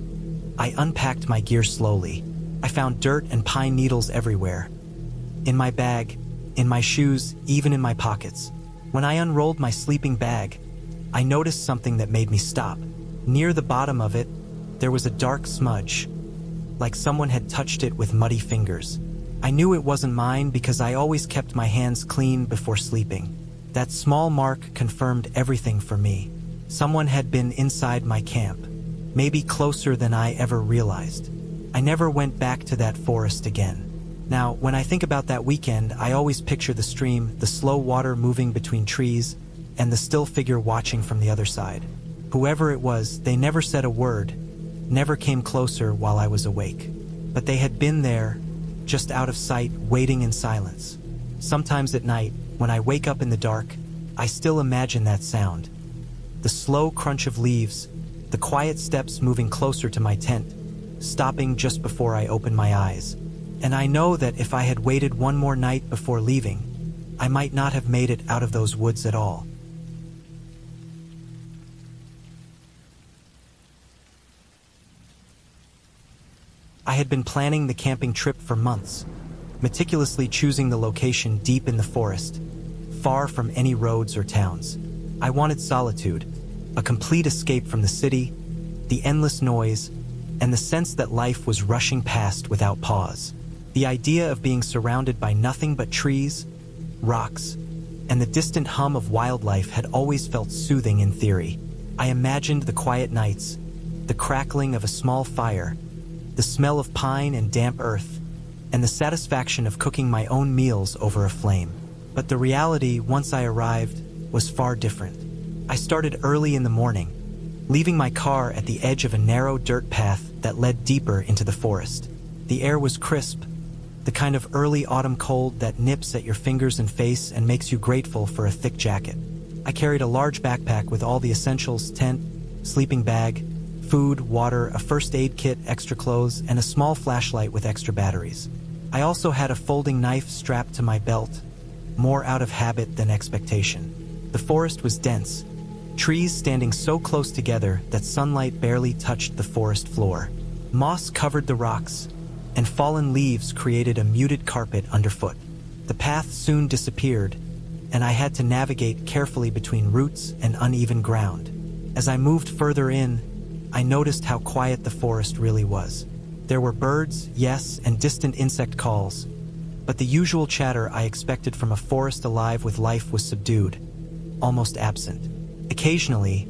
I unpacked my gear slowly. I found dirt and pine needles everywhere. In my bag, in my shoes, even in my pockets. When I unrolled my sleeping bag, I noticed something that made me stop. Near the bottom of it, there was a dark smudge, like someone had touched it with muddy fingers. I knew it wasn't mine because I always kept my hands clean before sleeping. That small mark confirmed everything for me. Someone had been inside my camp, maybe closer than I ever realized. I never went back to that forest again. Now, when I think about that weekend, I always picture the stream, the slow water moving between trees, and the still figure watching from the other side. Whoever it was, they never said a word, never came closer while I was awake. But they had been there, just out of sight, waiting in silence. Sometimes at night, when I wake up in the dark, I still imagine that sound. The slow crunch of leaves, the quiet steps moving closer to my tent, stopping just before I open my eyes. And I know that if I had waited one more night before leaving, I might not have made it out of those woods at all. I had been planning the camping trip for months, meticulously choosing the location deep in the forest, far from any roads or towns. I wanted solitude, a complete escape from the city, the endless noise, and the sense that life was rushing past without pause. The idea of being surrounded by nothing but trees, rocks, and the distant hum of wildlife had always felt soothing in theory. I imagined the quiet nights, the crackling of a small fire, the smell of pine and damp earth, and the satisfaction of cooking my own meals over a flame. But the reality, once I arrived, was far different. I started early in the morning, leaving my car at the edge of a narrow dirt path that led deeper into the forest. The air was crisp, the kind of early autumn cold that nips at your fingers and face and makes you grateful for a thick jacket. I carried a large backpack with all the essentials: tent, sleeping bag, food, water, a first aid kit, extra clothes, and a small flashlight with extra batteries. I also had a folding knife strapped to my belt, more out of habit than expectation. The forest was dense, trees standing so close together that sunlight barely touched the forest floor. Moss covered the rocks, and fallen leaves created a muted carpet underfoot. The path soon disappeared, and I had to navigate carefully between roots and uneven ground. As I moved further in, I noticed how quiet the forest really was. There were birds, yes, and distant insect calls, but the usual chatter I expected from a forest alive with life was subdued, almost absent. Occasionally,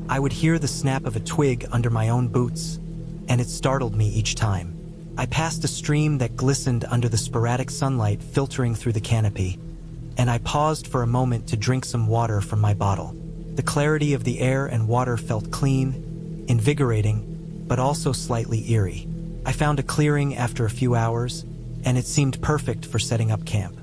I would hear the snap of a twig under my own boots, and it startled me each time. I passed a stream that glistened under the sporadic sunlight filtering through the canopy, and I paused for a moment to drink some water from my bottle. The clarity of the air and water felt clean, invigorating, but also slightly eerie. I found a clearing after a few hours, and it seemed perfect for setting up camp.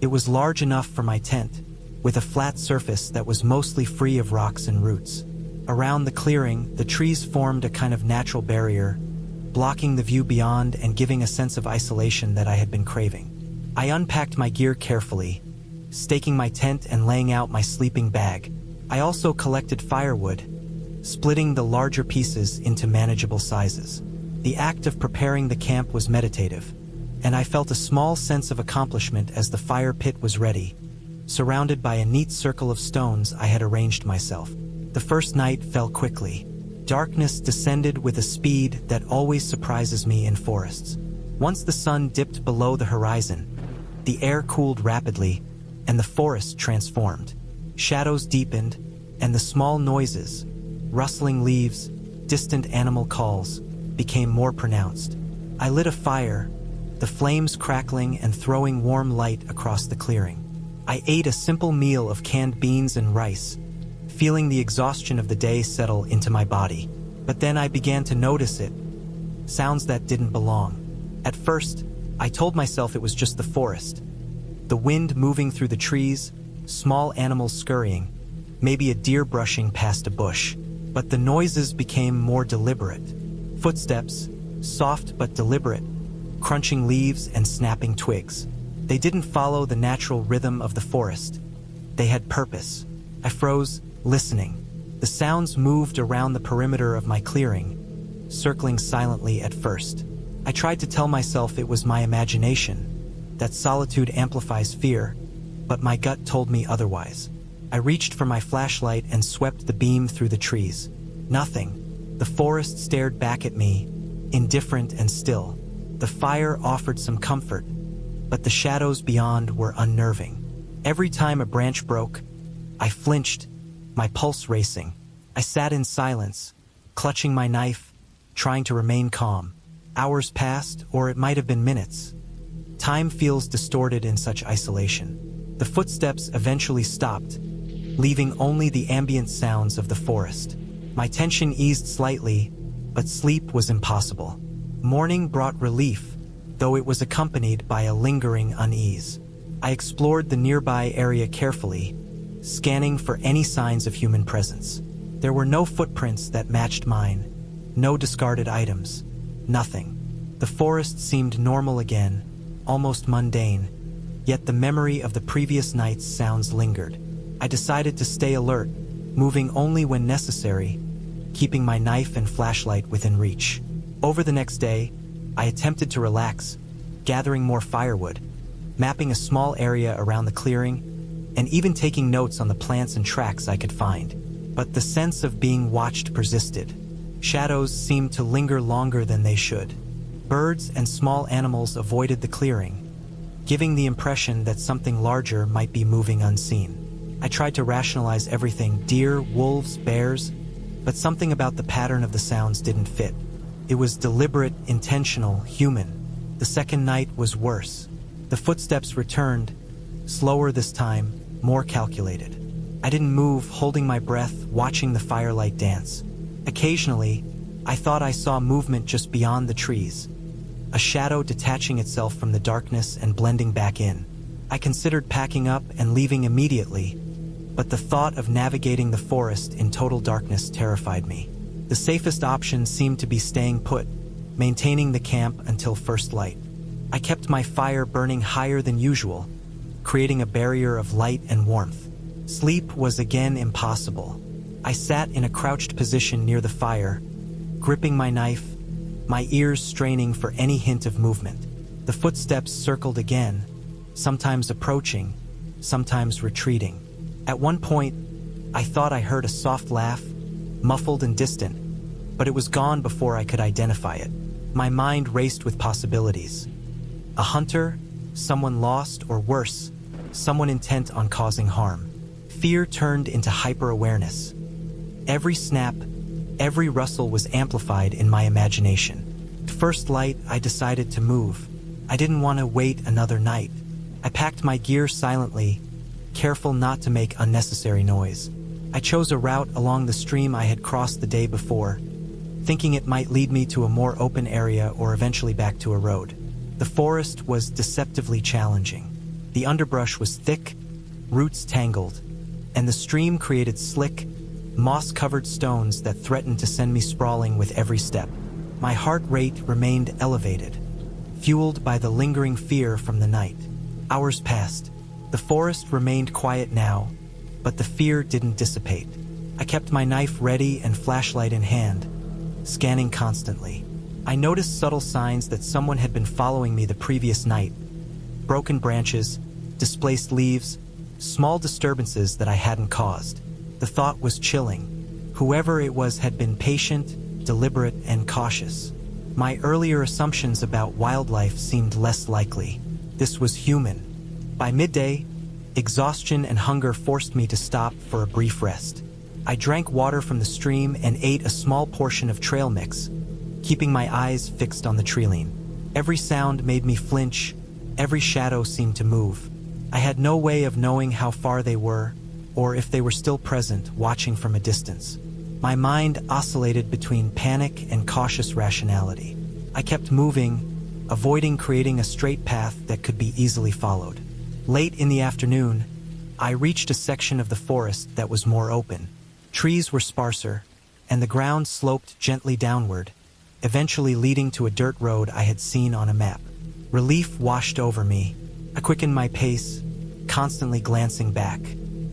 It was large enough for my tent, with a flat surface that was mostly free of rocks and roots. Around the clearing, the trees formed a kind of natural barrier, blocking the view beyond and giving a sense of isolation that I had been craving. I unpacked my gear carefully, staking my tent and laying out my sleeping bag. I also collected firewood, splitting the larger pieces into manageable sizes. The act of preparing the camp was meditative, and I felt a small sense of accomplishment as the fire pit was ready, surrounded by a neat circle of stones I had arranged myself. The first night fell quickly. Darkness descended with a speed that always surprises me in forests. Once the sun dipped below the horizon, the air cooled rapidly, and the forest transformed. Shadows deepened, and the small noises, rustling leaves, distant animal calls, became more pronounced. I lit a fire, the flames crackling and throwing warm light across the clearing. I ate a simple meal of canned beans and rice, feeling the exhaustion of the day settle into my body. But then I began to notice it, sounds that didn't belong. At first, I told myself it was just the forest, The wind moving through the trees, small animals scurrying, maybe a deer brushing past a bush. But the noises became more deliberate. Footsteps, soft but deliberate, crunching leaves and snapping twigs. They didn't follow the natural rhythm of the forest. They had purpose. I froze, listening. The sounds moved around the perimeter of my clearing, circling silently at first. I tried to tell myself it was my imagination, that solitude amplifies fear, but my gut told me otherwise. I reached for my flashlight and swept the beam through the trees. Nothing. The forest stared back at me, indifferent and still. The fire offered some comfort, but the shadows beyond were unnerving. Every time a branch broke, I flinched, my pulse racing. I sat in silence, clutching my knife, trying to remain calm. Hours passed, or it might have been minutes. Time feels distorted in such isolation. The footsteps eventually stopped, leaving only the ambient sounds of the forest. My tension eased slightly, but sleep was impossible. Morning brought relief, though it was accompanied by a lingering unease. I explored the nearby area carefully, scanning for any signs of human presence. There were no footprints that matched mine, no discarded items, nothing. The forest seemed normal again, almost mundane, yet the memory of the previous night's sounds lingered. I decided to stay alert, moving only when necessary, keeping my knife and flashlight within reach. Over the next day, I attempted to relax, gathering more firewood, mapping a small area around the clearing, and even taking notes on the plants and tracks I could find. But the sense of being watched persisted. Shadows seemed to linger longer than they should. Birds and small animals avoided the clearing, giving the impression that something larger might be moving unseen. I tried to rationalize everything: deer, wolves, bears, but something about the pattern of the sounds didn't fit. It was deliberate, intentional, human. The second night was worse. The footsteps returned, slower this time, more calculated. I didn't move, holding my breath, watching the firelight dance. Occasionally, I thought I saw movement just beyond the trees, a shadow detaching itself from the darkness and blending back in. I considered packing up and leaving immediately, but the thought of navigating the forest in total darkness terrified me. The safest option seemed to be staying put, maintaining the camp until first light. I kept my fire burning higher than usual, creating a barrier of light and warmth. Sleep was again impossible. I sat in a crouched position near the fire, gripping my knife, my ears straining for any hint of movement. The footsteps circled again, sometimes approaching, sometimes retreating. At one point, I thought I heard a soft laugh, muffled and distant, but it was gone before I could identify it. My mind raced with possibilities. A hunter, someone lost, or worse, someone intent on causing harm. Fear turned into hyper-awareness. Every snap, every rustle was amplified in my imagination. At first light, I decided to move. I didn't want to wait another night. I packed my gear silently, careful not to make unnecessary noise. I chose a route along the stream I had crossed the day before, thinking it might lead me to a more open area or eventually back to a road. The forest was deceptively challenging. The underbrush was thick, roots tangled, and the stream created slick, moss-covered stones that threatened to send me sprawling with every step. My heart rate remained elevated, fueled by the lingering fear from the night. Hours passed. The forest remained quiet now, but the fear didn't dissipate. I kept my knife ready and flashlight in hand, scanning constantly. I noticed subtle signs that someone had been following me the previous night. Broken branches, displaced leaves, small disturbances that I hadn't caused. The thought was chilling. Whoever it was had been patient, deliberate, and cautious. My earlier assumptions about wildlife seemed less likely. This was human. By midday, exhaustion and hunger forced me to stop for a brief rest. I drank water from the stream and ate a small portion of trail mix, keeping my eyes fixed on the treeline. Every sound made me flinch, every shadow seemed to move. I had no way of knowing how far they were, or if they were still present, watching from a distance. My mind oscillated between panic and cautious rationality. I kept moving, avoiding creating a straight path that could be easily followed. Late in the afternoon, I reached a section of the forest that was more open. Trees were sparser, and the ground sloped gently downward, eventually leading to a dirt road I had seen on a map. Relief washed over me. I quickened my pace, constantly glancing back.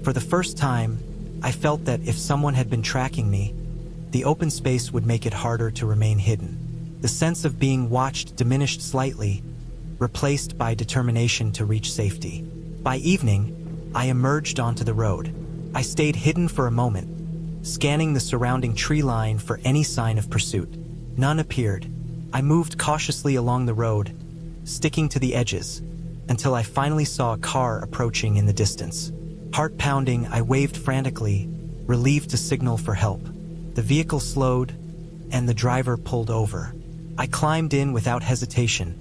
For the first time, I felt that if someone had been tracking me, the open space would make it harder to remain hidden. The sense of being watched diminished slightly, replaced by determination to reach safety. By evening, I emerged onto the road. I stayed hidden for a moment, scanning the surrounding tree line for any sign of pursuit. None appeared. I moved cautiously along the road, sticking to the edges, until I finally saw a car approaching in the distance. Heart pounding, I waved frantically, relieved to signal for help. The vehicle slowed, and the driver pulled over. I climbed in without hesitation,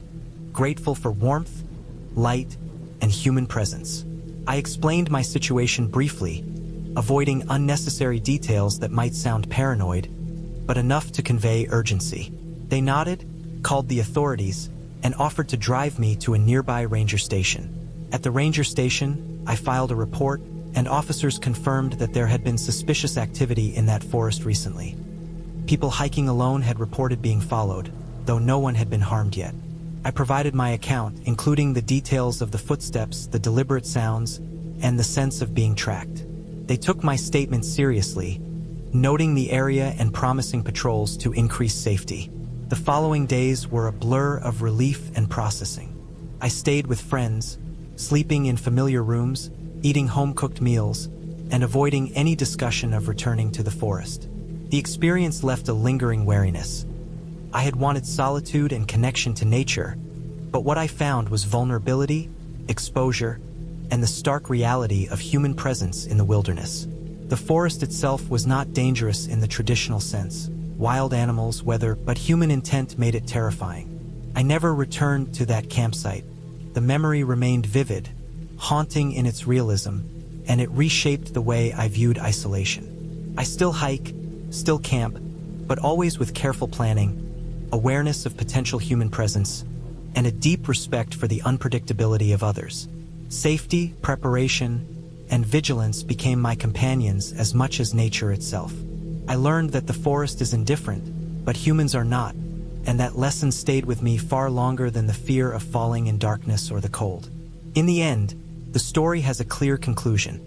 grateful for warmth, light, and human presence. I explained my situation briefly, avoiding unnecessary details that might sound paranoid, but enough to convey urgency. They nodded, called the authorities, and offered to drive me to a nearby ranger station. At the ranger station, I filed a report, and officers confirmed that there had been suspicious activity in that forest recently. People hiking alone had reported being followed, though no one had been harmed yet. I provided my account, including the details of the footsteps, the deliberate sounds, and the sense of being tracked. They took my statement seriously, noting the area and promising patrols to increase safety. The following days were a blur of relief and processing. I stayed with friends, sleeping in familiar rooms, eating home-cooked meals, and avoiding any discussion of returning to the forest. The experience left a lingering wariness. I had wanted solitude and connection to nature, but what I found was vulnerability, exposure, and the stark reality of human presence in the wilderness. The forest itself was not dangerous in the traditional sense. Wild animals, weather, but human intent made it terrifying. I never returned to that campsite. The memory remained vivid, haunting in its realism, and it reshaped the way I viewed isolation. I still hike, still camp, but always with careful planning, awareness of potential human presence, and a deep respect for the unpredictability of others. Safety, preparation, and vigilance became my companions as much as nature itself. I learned that the forest is indifferent, but humans are not, and that lesson stayed with me far longer than the fear of falling in darkness or the cold. In the end, the story has a clear conclusion.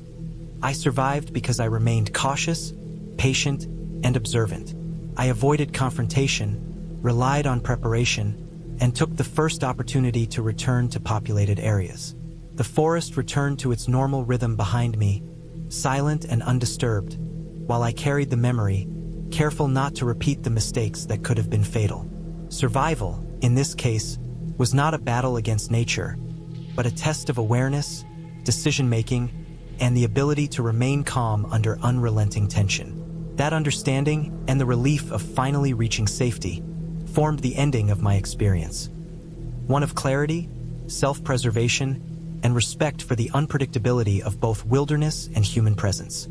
I survived because I remained cautious, patient, and observant. I avoided confrontation, relied on preparation, and took the first opportunity to return to populated areas. The forest returned to its normal rhythm behind me, silent and undisturbed, while I carried the memory, careful not to repeat the mistakes that could have been fatal. Survival, in this case, was not a battle against nature, but a test of awareness, decision-making, and the ability to remain calm under unrelenting tension. That understanding and the relief of finally reaching safety formed the ending of my experience. One of clarity, self-preservation, and respect for the unpredictability of both wilderness and human presence.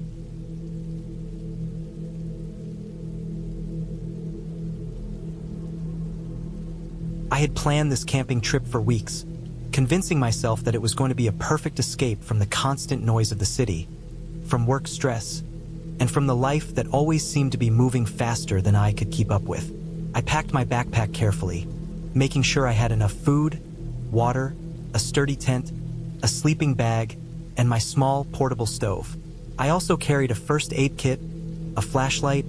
I had planned this camping trip for weeks, convincing myself that it was going to be a perfect escape from the constant noise of the city, from work stress, and from the life that always seemed to be moving faster than I could keep up with. I packed my backpack carefully, making sure I had enough food, water, a sturdy tent, a sleeping bag, and my small portable stove. I also carried a first aid kit, a flashlight,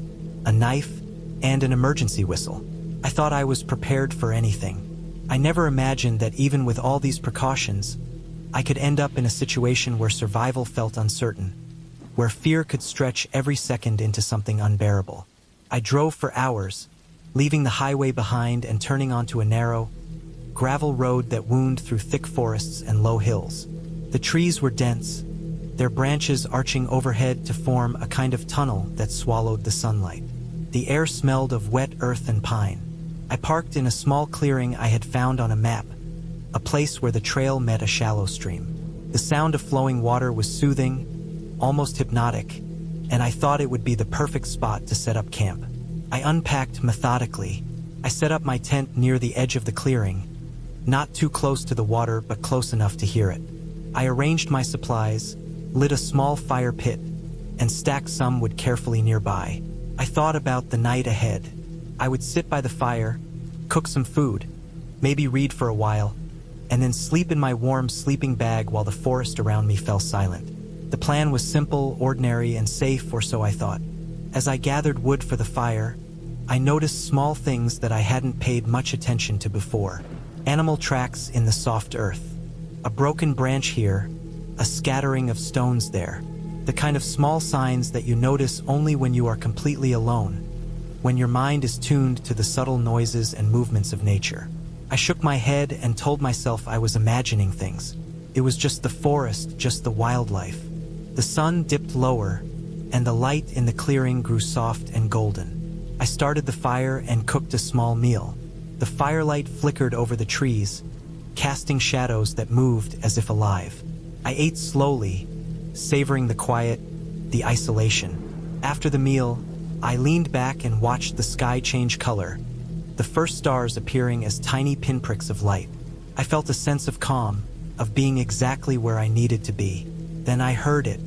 a knife, and an emergency whistle. I thought I was prepared for anything. I never imagined that even with all these precautions, I could end up in a situation where survival felt uncertain, where fear could stretch every second into something unbearable. I drove for hours, leaving the highway behind and turning onto a narrow, gravel road that wound through thick forests and low hills. The trees were dense, their branches arching overhead to form a kind of tunnel that swallowed the sunlight. The air smelled of wet earth and pine. I parked in a small clearing I had found on a map, a place where the trail met a shallow stream. The sound of flowing water was soothing, almost hypnotic, and I thought it would be the perfect spot to set up camp. I unpacked methodically. I set up my tent near the edge of the clearing, not too close to the water but close enough to hear it. I arranged my supplies, lit a small fire pit, and stacked some wood carefully nearby. I thought about the night ahead. I would sit by the fire, cook some food, maybe read for a while, and then sleep in my warm sleeping bag while the forest around me fell silent. The plan was simple, ordinary, and safe, or so I thought. As I gathered wood for the fire, I noticed small things that I hadn't paid much attention to before. Animal tracks in the soft earth. A broken branch here, a scattering of stones there. The kind of small signs that you notice only when you are completely alone, when your mind is tuned to the subtle noises and movements of nature. I shook my head and told myself I was imagining things. It was just the forest, just the wildlife. The sun dipped lower, and the light in the clearing grew soft and golden. I started the fire and cooked a small meal. The firelight flickered over the trees, casting shadows that moved as if alive. I ate slowly, savoring the quiet, the isolation. After the meal, I leaned back and watched the sky change color, the first stars appearing as tiny pinpricks of light. I felt a sense of calm, of being exactly where I needed to be. Then I heard it,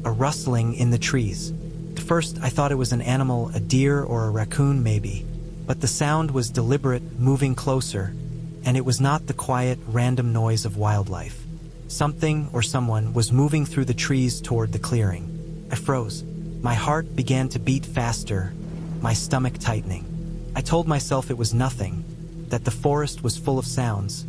a rustling in the trees. At first, I thought it was an animal, a deer or a raccoon maybe, but the sound was deliberate, moving closer, and it was not the quiet, random noise of wildlife. Something or someone was moving through the trees toward the clearing. I froze. My heart began to beat faster, my stomach tightening. I told myself it was nothing, that the forest was full of sounds,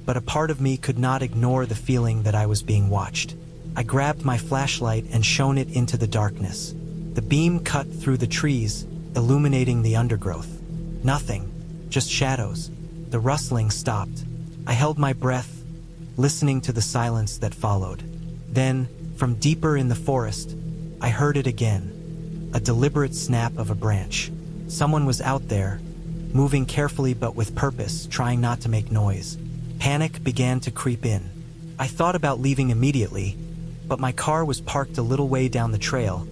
but a part of me could not ignore the feeling that I was being watched. I grabbed my flashlight and shone it into the darkness. The beam cut through the trees, illuminating the undergrowth. Nothing, just shadows. The rustling stopped. I held my breath, listening to the silence that followed. Then, from deeper in the forest, I heard it again, a deliberate snap of a branch. Someone was out there, moving carefully but with purpose, trying not to make noise. Panic began to creep in. I thought about leaving immediately, but my car was parked a little way down the trail,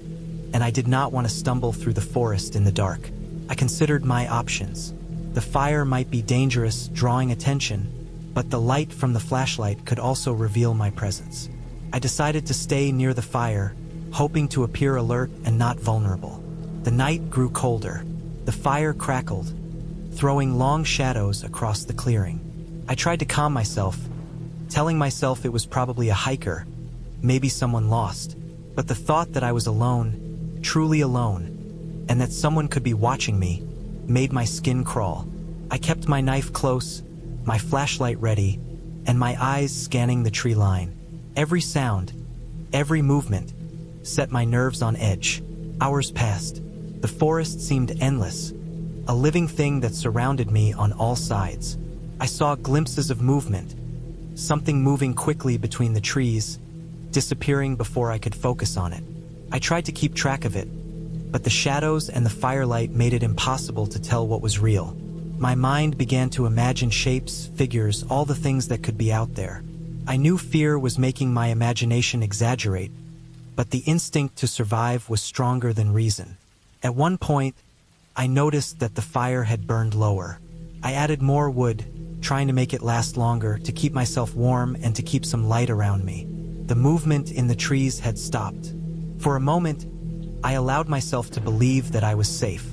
and I did not want to stumble through the forest in the dark. I considered my options. The fire might be dangerous, drawing attention, but the light from the flashlight could also reveal my presence. I decided to stay near the fire, hoping to appear alert and not vulnerable. The night grew colder. The fire crackled, throwing long shadows across the clearing. I tried to calm myself, telling myself it was probably a hiker, maybe someone lost. But the thought that I was alone, truly alone, and that someone could be watching me, made my skin crawl. I kept my knife close, my flashlight ready, and my eyes scanning the tree line. Every sound, every movement, set my nerves on edge. Hours passed. The forest seemed endless, a living thing that surrounded me on all sides. I saw glimpses of movement, something moving quickly between the trees, disappearing before I could focus on it. I tried to keep track of it, but the shadows and the firelight made it impossible to tell what was real. My mind began to imagine shapes, figures, all the things that could be out there. I knew fear was making my imagination exaggerate, but the instinct to survive was stronger than reason. At one point, I noticed that the fire had burned lower. I added more wood, trying to make it last longer, to keep myself warm and to keep some light around me. The movement in the trees had stopped. For a moment, I allowed myself to believe that I was safe,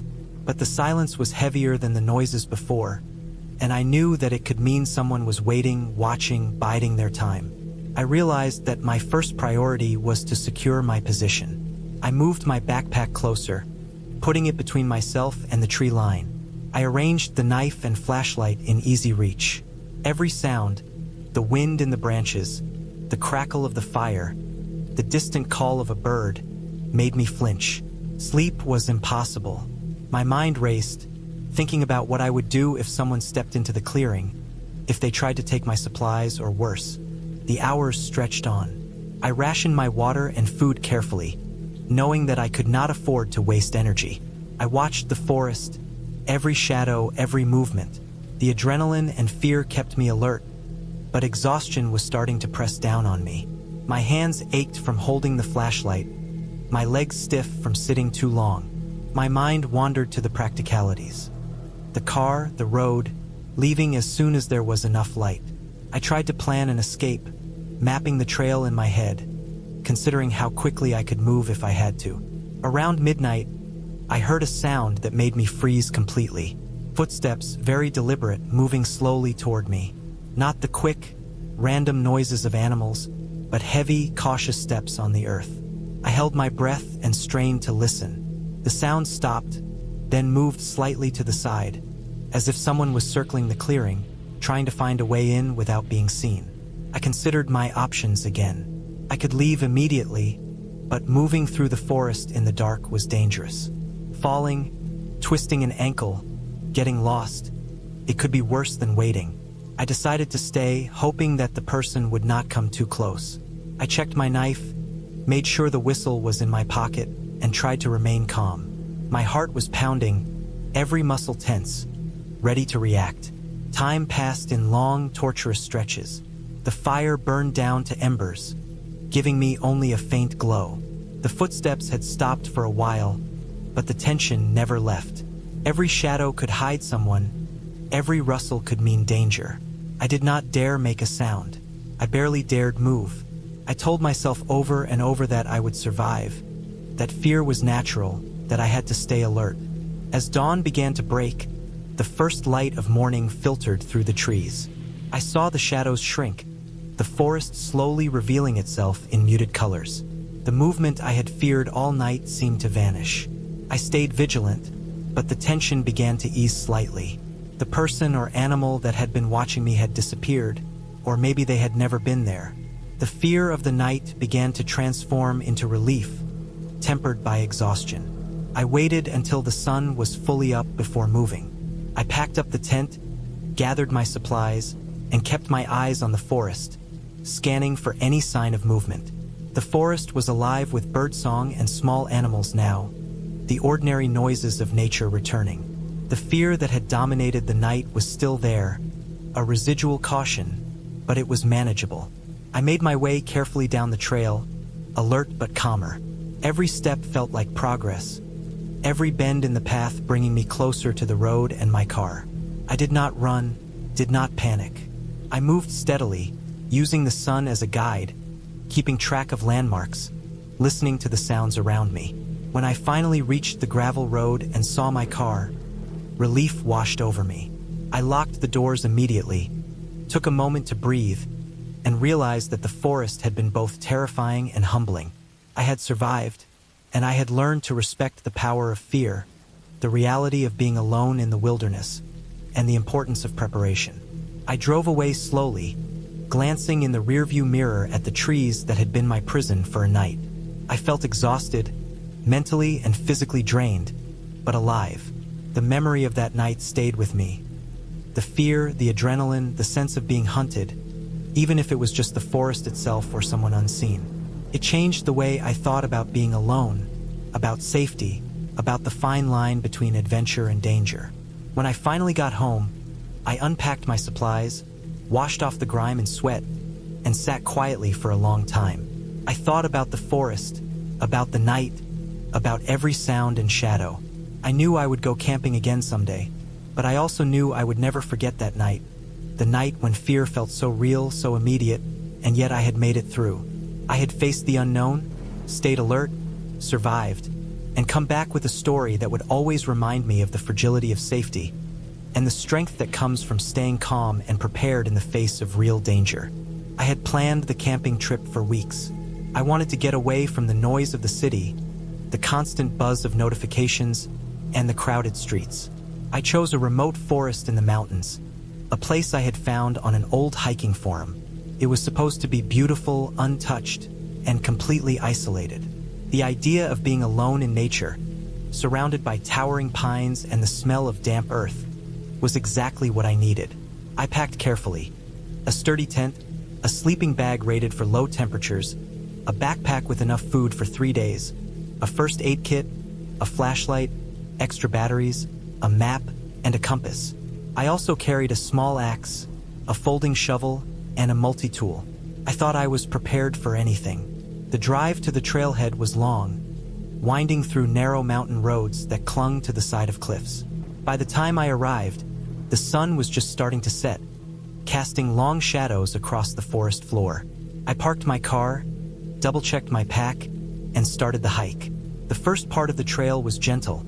but the silence was heavier than the noises before, and I knew that it could mean someone was waiting, watching, biding their time. I realized that my first priority was to secure my position. I moved my backpack closer, putting it between myself and the tree line. I arranged the knife and flashlight in easy reach. Every sound, the wind in the branches, the crackle of the fire, the distant call of a bird, made me flinch. Sleep was impossible. My mind raced, thinking about what I would do if someone stepped into the clearing, if they tried to take my supplies, or worse. The hours stretched on. I rationed my water and food carefully, knowing that I could not afford to waste energy. I watched the forest, every shadow, every movement. The adrenaline and fear kept me alert, but exhaustion was starting to press down on me. My hands ached from holding the flashlight, my legs stiff from sitting too long. My mind wandered to the practicalities. The car, the road, leaving as soon as there was enough light. I tried to plan an escape, mapping the trail in my head, considering how quickly I could move if I had to. Around midnight, I heard a sound that made me freeze completely. Footsteps, very deliberate, moving slowly toward me. Not the quick, random noises of animals, but heavy, cautious steps on the earth. I held my breath and strained to listen. The sound stopped, then moved slightly to the side, as if someone was circling the clearing, trying to find a way in without being seen. I considered my options again. I could leave immediately, but moving through the forest in the dark was dangerous. Falling, twisting an ankle, getting lost, it could be worse than waiting. I decided to stay, hoping that the person would not come too close. I checked my knife, made sure the whistle was in my pocket, and tried to remain calm. My heart was pounding, every muscle tense, ready to react. Time passed in long, torturous stretches. The fire burned down to embers, giving me only a faint glow. The footsteps had stopped for a while, but the tension never left. Every shadow could hide someone, every rustle could mean danger. I did not dare make a sound. I barely dared move. I told myself over and over that I would survive, that fear was natural, that I had to stay alert. As dawn began to break, the first light of morning filtered through the trees. I saw the shadows shrink, the forest slowly revealing itself in muted colors. The movement I had feared all night seemed to vanish. I stayed vigilant, but the tension began to ease slightly. The person or animal that had been watching me had disappeared, or maybe they had never been there. The fear of the night began to transform into relief, tempered by exhaustion. I waited until the sun was fully up before moving. I packed up the tent, gathered my supplies, and kept my eyes on the forest, scanning for any sign of movement. The forest was alive with birdsong and small animals now, the ordinary noises of nature returning. The fear that had dominated the night was still there, a residual caution, but it was manageable. I made my way carefully down the trail, alert but calmer. Every step felt like progress, every bend in the path bringing me closer to the road and my car. I did not run, did not panic. I moved steadily, using the sun as a guide, keeping track of landmarks, listening to the sounds around me. When I finally reached the gravel road and saw my car, relief washed over me. I locked the doors immediately, took a moment to breathe, and realized that the forest had been both terrifying and humbling. I had survived, and I had learned to respect the power of fear, the reality of being alone in the wilderness, and the importance of preparation. I drove away slowly, glancing in the rearview mirror at the trees that had been my prison for a night. I felt exhausted, mentally and physically drained, but alive. The memory of that night stayed with me. The fear, the adrenaline, the sense of being hunted, even if it was just the forest itself or someone unseen. It changed the way I thought about being alone, about safety, about the fine line between adventure and danger. When I finally got home, I unpacked my supplies, washed off the grime and sweat, and sat quietly for a long time. I thought about the forest, about the night, about every sound and shadow. I knew I would go camping again someday, but I also knew I would never forget that night, the night when fear felt so real, so immediate, and yet I had made it through. I had faced the unknown, stayed alert, survived, and come back with a story that would always remind me of the fragility of safety and the strength that comes from staying calm and prepared in the face of real danger. I had planned the camping trip for weeks. I wanted to get away from the noise of the city, the constant buzz of notifications, and the crowded streets. I chose a remote forest in the mountains, a place I had found on an old hiking forum. It was supposed to be beautiful, untouched, and completely isolated. The idea of being alone in nature, surrounded by towering pines and the smell of damp earth, was exactly what I needed. I packed carefully: a sturdy tent, a sleeping bag rated for low temperatures, a backpack with enough food for 3 days, a first aid kit, a flashlight, extra batteries, a map, and a compass. I also carried a small axe, a folding shovel, and a multi-tool. I thought I was prepared for anything. The drive to the trailhead was long, winding through narrow mountain roads that clung to the side of cliffs. By the time I arrived, the sun was just starting to set, casting long shadows across the forest floor. I parked my car, double-checked my pack, and started the hike. The first part of the trail was gentle,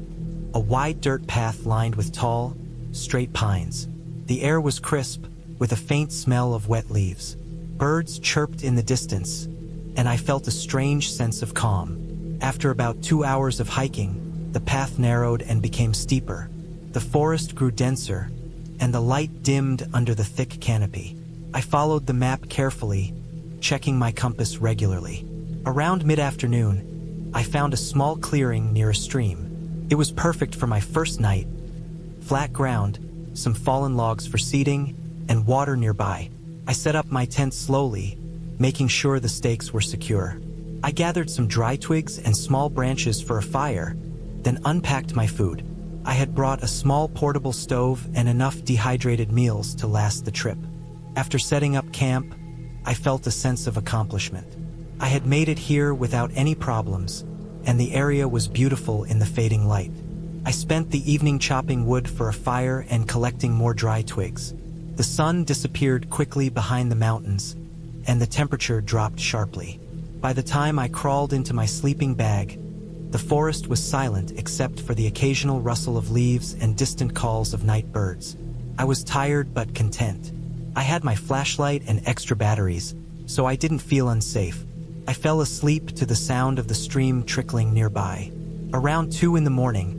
a wide dirt path lined with tall, straight pines. The air was crisp, with a faint smell of wet leaves. Birds chirped in the distance, and I felt a strange sense of calm. After about 2 hours of hiking, the path narrowed and became steeper. The forest grew denser, and the light dimmed under the thick canopy. I followed the map carefully, checking my compass regularly. Around mid-afternoon, I found a small clearing near a stream. It was perfect for my first night. Flat ground, some fallen logs for seating, and water nearby. I set up my tent slowly, making sure the stakes were secure. I gathered some dry twigs and small branches for a fire, then unpacked my food. I had brought a small portable stove and enough dehydrated meals to last the trip. After setting up camp, I felt a sense of accomplishment. I had made it here without any problems, and the area was beautiful in the fading light. I spent the evening chopping wood for a fire and collecting more dry twigs. The sun disappeared quickly behind the mountains, and the temperature dropped sharply. By the time I crawled into my sleeping bag, the forest was silent except for the occasional rustle of leaves and distant calls of night birds. I was tired but content. I had my flashlight and extra batteries, so I didn't feel unsafe. I fell asleep to the sound of the stream trickling nearby. Around 2 in the morning,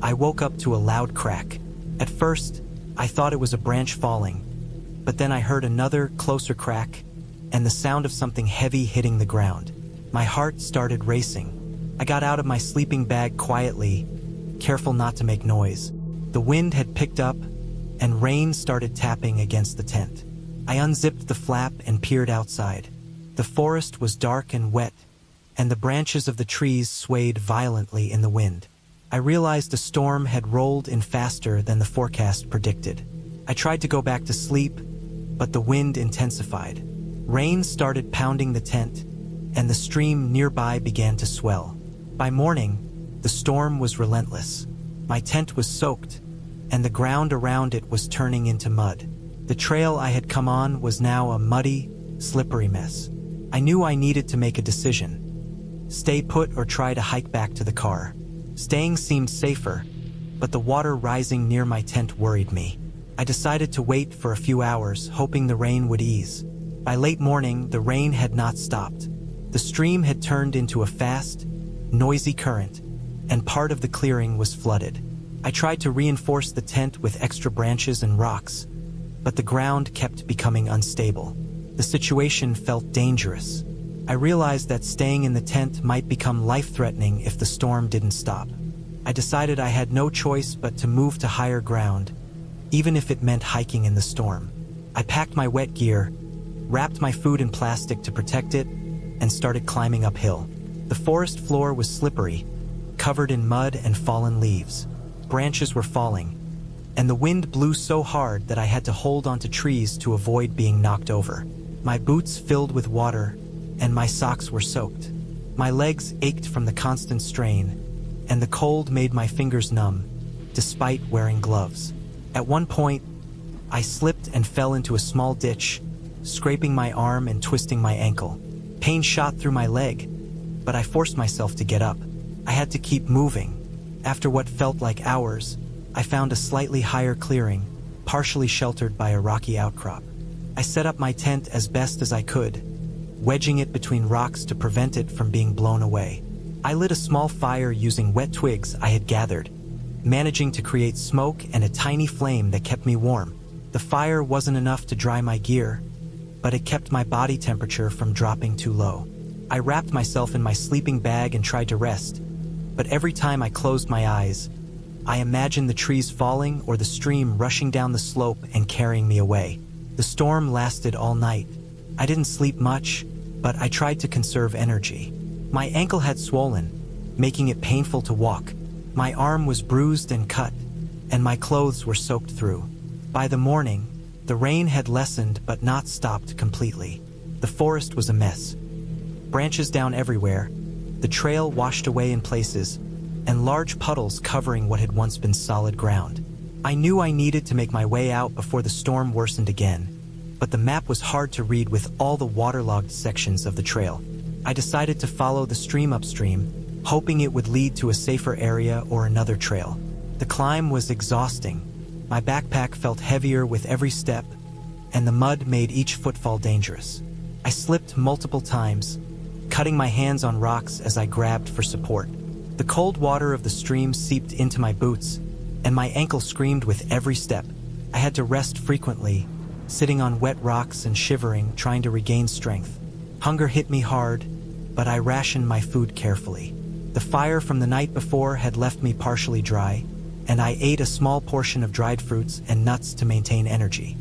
I woke up to a loud crack. At first, I thought it was a branch falling, but then I heard another, closer crack, and the sound of something heavy hitting the ground. My heart started racing. I got out of my sleeping bag quietly, careful not to make noise. The wind had picked up, and rain started tapping against the tent. I unzipped the flap and peered outside. The forest was dark and wet, and the branches of the trees swayed violently in the wind. I realized a storm had rolled in faster than the forecast predicted. I tried to go back to sleep, but the wind intensified. Rain started pounding the tent, and the stream nearby began to swell. By morning, the storm was relentless. My tent was soaked, and the ground around it was turning into mud. The trail I had come on was now a muddy, slippery mess. I knew I needed to make a decision: stay put or try to hike back to the car. Staying seemed safer, but the water rising near my tent worried me. I decided to wait for a few hours, hoping the rain would ease. By late morning, the rain had not stopped. The stream had turned into a fast, noisy current, and part of the clearing was flooded. I tried to reinforce the tent with extra branches and rocks, but the ground kept becoming unstable. The situation felt dangerous. I realized that staying in the tent might become life-threatening if the storm didn't stop. I decided I had no choice but to move to higher ground, even if it meant hiking in the storm. I packed my wet gear, wrapped my food in plastic to protect it, and started climbing uphill. The forest floor was slippery, covered in mud and fallen leaves. Branches were falling, and the wind blew so hard that I had to hold onto trees to avoid being knocked over. My boots filled with water, and my socks were soaked. My legs ached from the constant strain, and the cold made my fingers numb, despite wearing gloves. At one point, I slipped and fell into a small ditch, scraping my arm and twisting my ankle. Pain shot through my leg, but I forced myself to get up. I had to keep moving. After what felt like hours, I found a slightly higher clearing, partially sheltered by a rocky outcrop. I set up my tent as best as I could, wedging it between rocks to prevent it from being blown away. I lit a small fire using wet twigs I had gathered, managing to create smoke and a tiny flame that kept me warm. The fire wasn't enough to dry my gear, but it kept my body temperature from dropping too low. I wrapped myself in my sleeping bag and tried to rest, but every time I closed my eyes, I imagined the trees falling or the stream rushing down the slope and carrying me away. The storm lasted all night. I didn't sleep much, but I tried to conserve energy. My ankle had swollen, making it painful to walk. My arm was bruised and cut, and my clothes were soaked through. By the morning, the rain had lessened but not stopped completely. The forest was a mess. Branches down everywhere, the trail washed away in places, and large puddles covering what had once been solid ground. I knew I needed to make my way out before the storm worsened again, but the map was hard to read with all the waterlogged sections of the trail. I decided to follow the stream upstream, hoping it would lead to a safer area or another trail. The climb was exhausting. My backpack felt heavier with every step, and the mud made each footfall dangerous. I slipped multiple times, cutting my hands on rocks as I grabbed for support. The cold water of the stream seeped into my boots, and my ankle screamed with every step. I had to rest frequently, sitting on wet rocks and shivering, trying to regain strength. Hunger hit me hard, but I rationed my food carefully. The fire from the night before had left me partially dry, and I ate a small portion of dried fruits and nuts to maintain energy.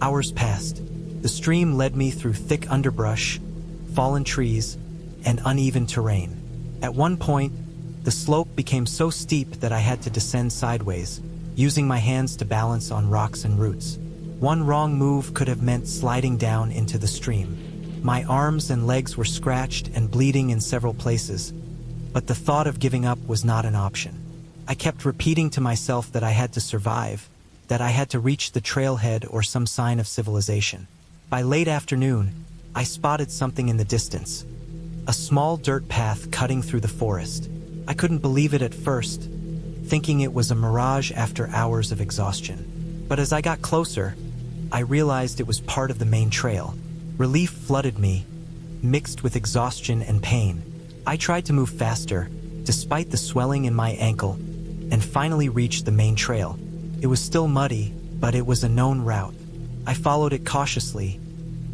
Hours passed. The stream led me through thick underbrush, fallen trees, and uneven terrain. At one point, the slope became so steep that I had to descend sideways, using my hands to balance on rocks and roots. One wrong move could have meant sliding down into the stream. My arms and legs were scratched and bleeding in several places, but the thought of giving up was not an option. I kept repeating to myself that I had to survive, that I had to reach the trailhead or some sign of civilization. By late afternoon, I spotted something in the distance, a small dirt path cutting through the forest. I couldn't believe it at first, thinking it was a mirage after hours of exhaustion. But as I got closer, I realized it was part of the main trail. Relief flooded me, mixed with exhaustion and pain. I tried to move faster, despite the swelling in my ankle, and finally reached the main trail. It was still muddy, but it was a known route. I followed it cautiously,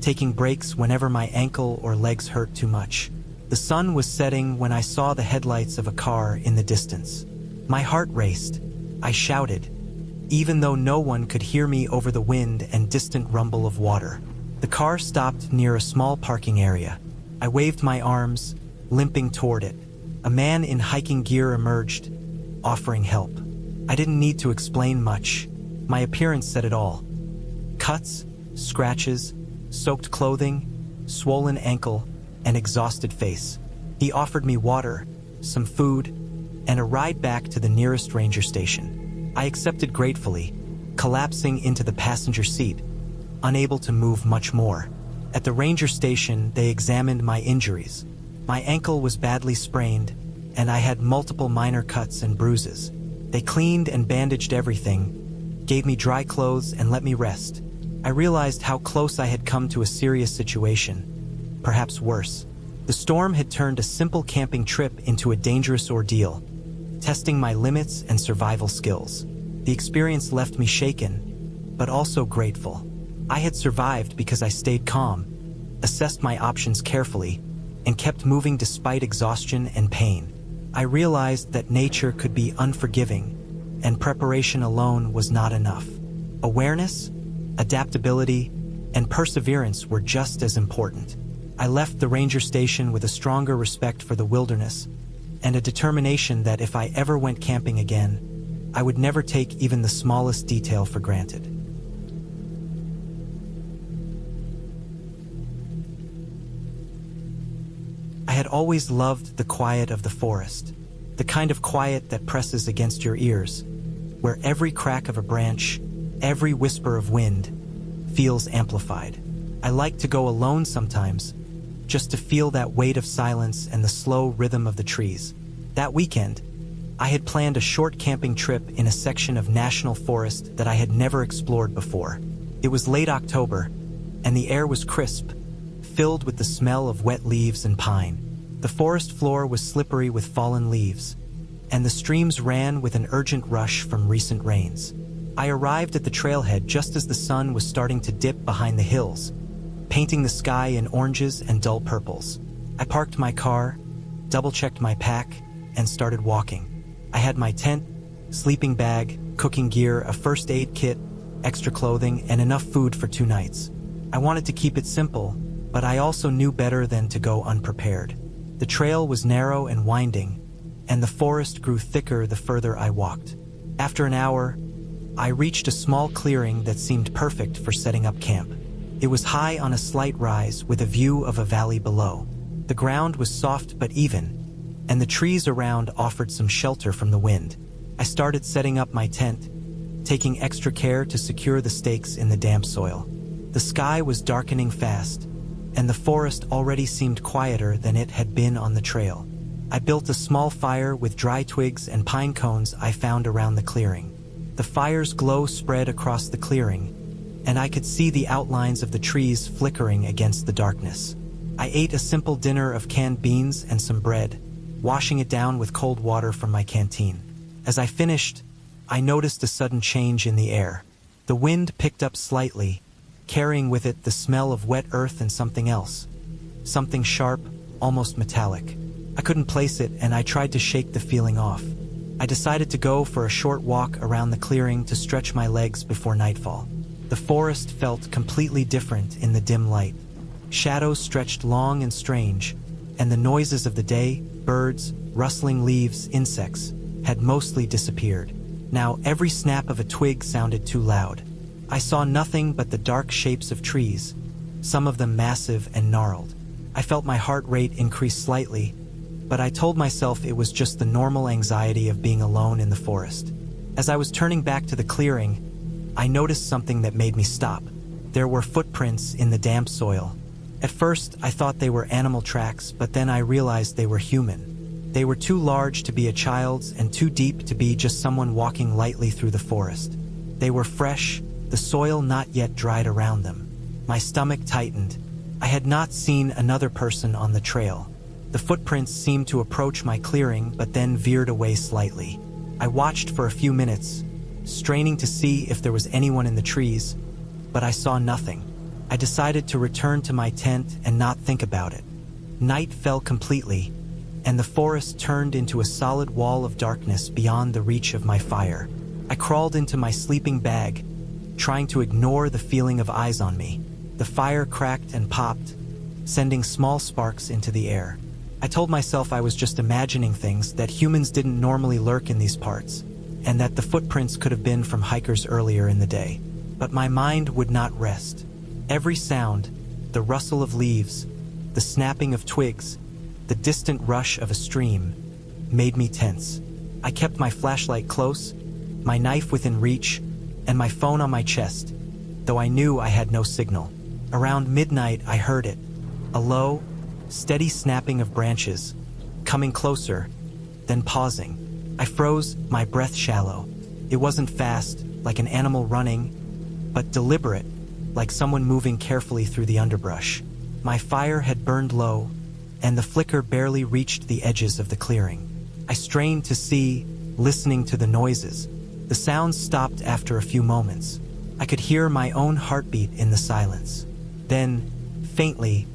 taking breaks whenever my ankle or legs hurt too much. The sun was setting when I saw the headlights of a car in the distance. My heart raced. I shouted, even though no one could hear me over the wind and distant rumble of water. The car stopped near a small parking area. I waved my arms, limping toward it. A man in hiking gear emerged, offering help. I didn't need to explain much. My appearance said it all. Cuts, scratches, soaked clothing, swollen ankle, and exhausted face. He offered me water, some food, and a ride back to the nearest ranger station. I accepted gratefully, collapsing into the passenger seat, unable to move much more. At the ranger station, they examined my injuries. My ankle was badly sprained, and I had multiple minor cuts and bruises. They cleaned and bandaged everything, gave me dry clothes, and let me rest. I realized how close I had come to a serious situation, perhaps worse. The storm had turned a simple camping trip into a dangerous ordeal, testing my limits and survival skills. The experience left me shaken, but also grateful. I had survived because I stayed calm, assessed my options carefully, and kept moving despite exhaustion and pain. I realized that nature could be unforgiving, and preparation alone was not enough. Awareness, adaptability, and perseverance were just as important. I left the ranger station with a stronger respect for the wilderness and a determination that if I ever went camping again, I would never take even the smallest detail for granted. I had always loved the quiet of the forest, the kind of quiet that presses against your ears, where every crack of a branch, every whisper of wind, feels amplified. I like to go alone sometimes, just to feel that weight of silence and the slow rhythm of the trees. That weekend, I had planned a short camping trip in a section of national forest that I had never explored before. It was late October, and the air was crisp, filled with the smell of wet leaves and pine. The forest floor was slippery with fallen leaves, and the streams ran with an urgent rush from recent rains. I arrived at the trailhead just as the sun was starting to dip behind the hills, painting the sky in oranges and dull purples. I parked my car, double-checked my pack, and started walking. I had my tent, sleeping bag, cooking gear, a first aid kit, extra clothing, and enough food for 2 nights. I wanted to keep it simple, but I also knew better than to go unprepared. The trail was narrow and winding, and the forest grew thicker the further I walked. After an hour, I reached a small clearing that seemed perfect for setting up camp. It was high on a slight rise with a view of a valley below. The ground was soft but even, and the trees around offered some shelter from the wind. I started setting up my tent, taking extra care to secure the stakes in the damp soil. The sky was darkening fast, and the forest already seemed quieter than it had been on the trail. I built a small fire with dry twigs and pine cones I found around the clearing. The fire's glow spread across the clearing, and I could see the outlines of the trees flickering against the darkness. I ate a simple dinner of canned beans and some bread, washing it down with cold water from my canteen. As I finished, I noticed a sudden change in the air. The wind picked up slightly, carrying with it the smell of wet earth and something else. Something sharp, almost metallic. I couldn't place it, and I tried to shake the feeling off. I decided to go for a short walk around the clearing to stretch my legs before nightfall. The forest felt completely different in the dim light. Shadows stretched long and strange, and the noises of the day, birds, rustling leaves, insects, had mostly disappeared. Now every snap of a twig sounded too loud. I saw nothing but the dark shapes of trees, some of them massive and gnarled. I felt my heart rate increase slightly, but I told myself it was just the normal anxiety of being alone in the forest. As I was turning back to the clearing, I noticed something that made me stop. There were footprints in the damp soil. At first, I thought they were animal tracks, but then I realized they were human. They were too large to be a child's and too deep to be just someone walking lightly through the forest. They were fresh, the soil not yet dried around them. My stomach tightened. I had not seen another person on the trail. The footprints seemed to approach my clearing, but then veered away slightly. I watched for a few minutes, straining to see if there was anyone in the trees, but I saw nothing. I decided to return to my tent and not think about it. Night fell completely, and the forest turned into a solid wall of darkness beyond the reach of my fire. I crawled into my sleeping bag, trying to ignore the feeling of eyes on me. The fire cracked and popped, sending small sparks into the air. I told myself I was just imagining things, that humans didn't normally lurk in these parts, and that the footprints could have been from hikers earlier in the day. But my mind would not rest. Every sound, the rustle of leaves, the snapping of twigs, the distant rush of a stream, made me tense. I kept my flashlight close, my knife within reach, and my phone on my chest, though I knew I had no signal. Around midnight, I heard it, a low, steady snapping of branches, coming closer, then pausing. I froze, my breath shallow. It wasn't fast, like an animal running, but deliberate, like someone moving carefully through the underbrush. My fire had burned low, and the flicker barely reached the edges of the clearing. I strained to see, listening to the noises. The sounds stopped after a few moments. I could hear my own heartbeat in the silence. Then, faintly,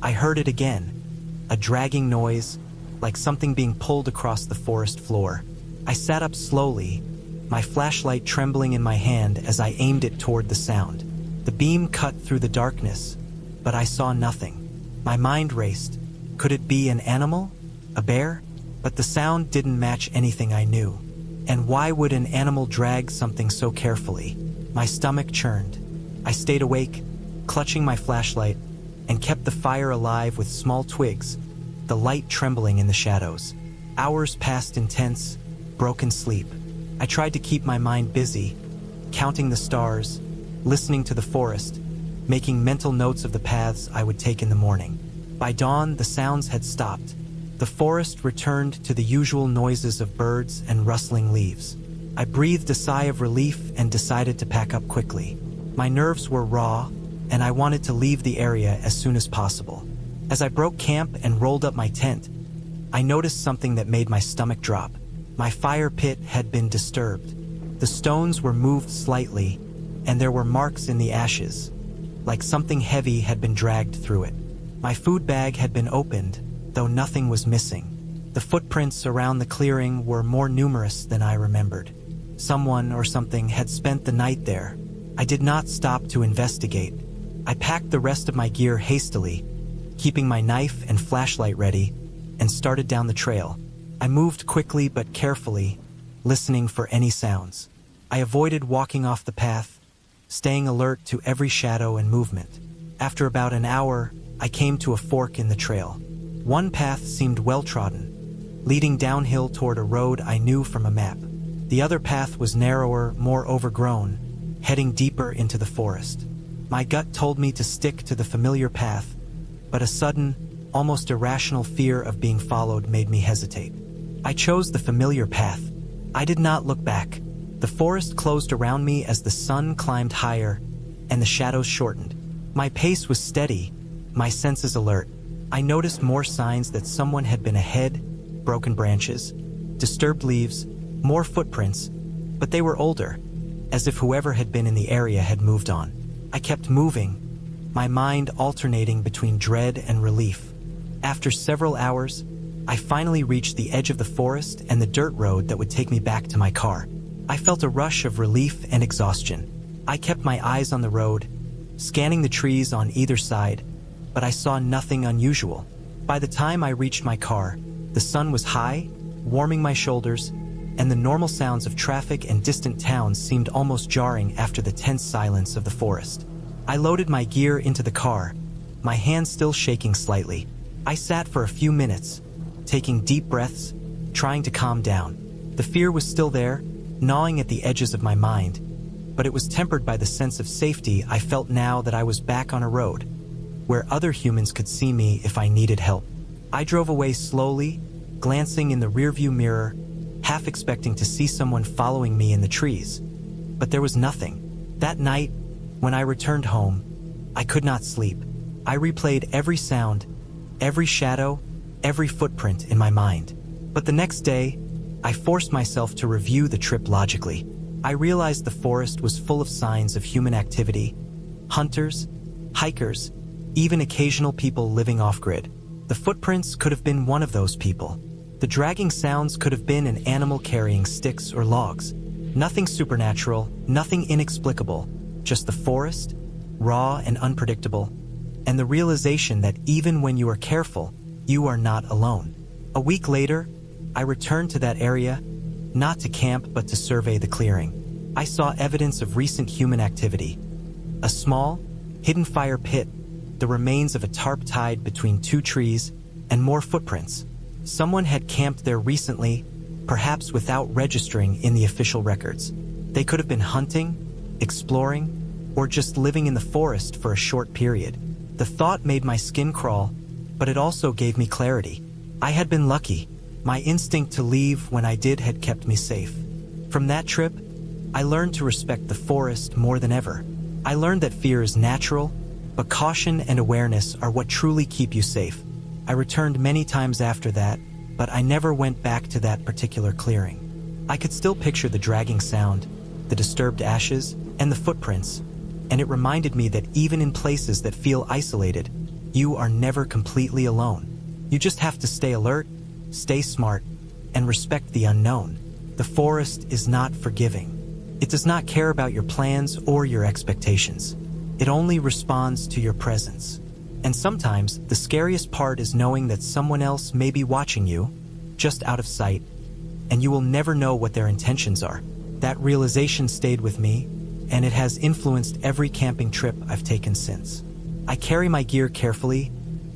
I heard it again, a dragging noise, like something being pulled across the forest floor. I sat up slowly, my flashlight trembling in my hand as I aimed it toward the sound. The beam cut through the darkness, but I saw nothing. My mind raced. Could it be an animal? A bear? But the sound didn't match anything I knew. And why would an animal drag something so carefully? My stomach churned. I stayed awake, clutching my flashlight, and kept the fire alive with small twigs, the light trembling in the shadows. Hours passed in tense, broken sleep. I tried to keep my mind busy, counting the stars, listening to the forest, making mental notes of the paths I would take in the morning. By dawn, the sounds had stopped. The forest returned to the usual noises of birds and rustling leaves. I breathed a sigh of relief and decided to pack up quickly. My nerves were raw, and I wanted to leave the area as soon as possible. As I broke camp and rolled up my tent, I noticed something that made my stomach drop. My fire pit had been disturbed. The stones were moved slightly, and there were marks in the ashes, like something heavy had been dragged through it. My food bag had been opened, though nothing was missing. The footprints around the clearing were more numerous than I remembered. Someone or something had spent the night there. I did not stop to investigate. I packed the rest of my gear hastily, keeping my knife and flashlight ready, and started down the trail. I moved quickly but carefully, listening for any sounds. I avoided walking off the path, staying alert to every shadow and movement. After about an hour, I came to a fork in the trail. One path seemed well-trodden, leading downhill toward a road I knew from a map. The other path was narrower, more overgrown, heading deeper into the forest. My gut told me to stick to the familiar path, but a sudden, almost irrational fear of being followed made me hesitate. I chose the familiar path. I did not look back. The forest closed around me as the sun climbed higher and the shadows shortened. My pace was steady, my senses alert. I noticed more signs that someone had been ahead: broken branches, disturbed leaves, more footprints, but they were older, as if whoever had been in the area had moved on. I kept moving, my mind alternating between dread and relief. After several hours, I finally reached the edge of the forest and the dirt road that would take me back to my car. I felt a rush of relief and exhaustion. I kept my eyes on the road, scanning the trees on either side, but I saw nothing unusual. By the time I reached my car, the sun was high, warming my shoulders, and the normal sounds of traffic and distant towns seemed almost jarring after the tense silence of the forest. I loaded my gear into the car, my hands still shaking slightly. I sat for a few minutes, taking deep breaths, trying to calm down. The fear was still there, gnawing at the edges of my mind, but it was tempered by the sense of safety I felt now that I was back on a road, where other humans could see me if I needed help. I drove away slowly, glancing in the rearview mirror, half expecting to see someone following me in the trees. But there was nothing. That night, when I returned home, I could not sleep. I replayed every sound, every shadow, every footprint in my mind. But the next day, I forced myself to review the trip logically. I realized the forest was full of signs of human activity: hunters, hikers, even occasional people living off-grid. The footprints could have been one of those people. The dragging sounds could have been an animal carrying sticks or logs. Nothing supernatural, nothing inexplicable, just the forest, raw and unpredictable, and the realization that even when you are careful, you are not alone. A week later, I returned to that area, not to camp but to survey the clearing. I saw evidence of recent human activity. A small, hidden fire pit, the remains of a tarp tied between two trees, and more footprints. Someone had camped there recently, perhaps without registering in the official records. They could have been hunting, exploring, or just living in the forest for a short period. The thought made my skin crawl, but it also gave me clarity. I had been lucky. My instinct to leave when I did had kept me safe. From that trip, I learned to respect the forest more than ever. I learned that fear is natural, but caution and awareness are what truly keep you safe. I returned many times after that, but I never went back to that particular clearing. I could still picture the dragging sound, the disturbed ashes, and the footprints, and it reminded me that even in places that feel isolated, you are never completely alone. You just have to stay alert, stay smart, and respect the unknown. The forest is not forgiving. It does not care about your plans or your expectations. It only responds to your presence. And sometimes, the scariest part is knowing that someone else may be watching you, just out of sight, and you will never know what their intentions are. That realization stayed with me, and it has influenced every camping trip I've taken since. I carry my gear carefully,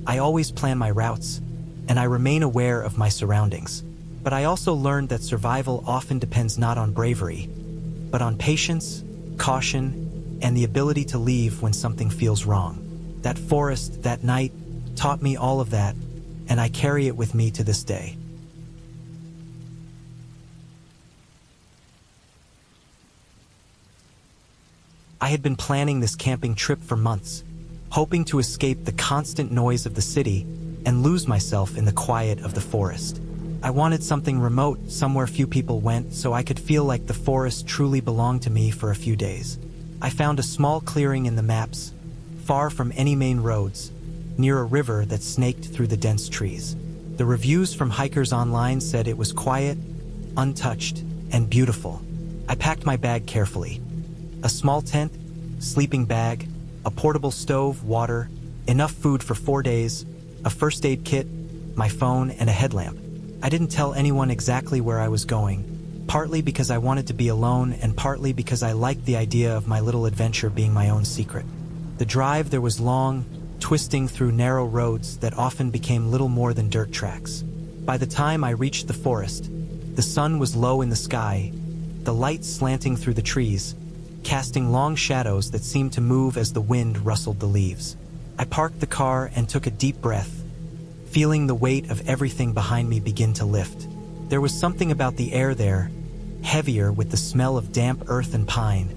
I always plan my routes, and I remain aware of my surroundings. But I also learned that survival often depends not on bravery, but on patience, caution, and the ability to leave when something feels wrong. That forest, that night, taught me all of that, and I carry it with me to this day. I had been planning this camping trip for months, hoping to escape the constant noise of the city and lose myself in the quiet of the forest. I wanted something remote, somewhere few people went, so I could feel like the forest truly belonged to me for a few days. I found a small clearing in the maps, far from any main roads, near a river that snaked through the dense trees. The reviews from hikers online said it was quiet, untouched, and beautiful. I packed my bag carefully. A small tent, sleeping bag, a portable stove, water, enough food for 4 days, a first aid kit, my phone, and a headlamp. I didn't tell anyone exactly where I was going, partly because I wanted to be alone and partly because I liked the idea of my little adventure being my own secret. The drive there was long, twisting through narrow roads that often became little more than dirt tracks. By the time I reached the forest, the sun was low in the sky, the light slanting through the trees, casting long shadows that seemed to move as the wind rustled the leaves. I parked the car and took a deep breath, feeling the weight of everything behind me begin to lift. There was something about the air there, heavier with the smell of damp earth and pine,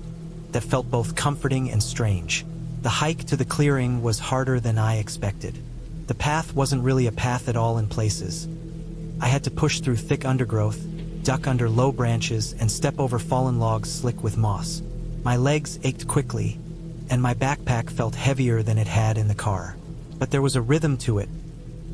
that felt both comforting and strange. The hike to the clearing was harder than I expected. The path wasn't really a path at all in places. I had to push through thick undergrowth, duck under low branches, and step over fallen logs slick with moss. My legs ached quickly, and my backpack felt heavier than it had in the car. But there was a rhythm to it,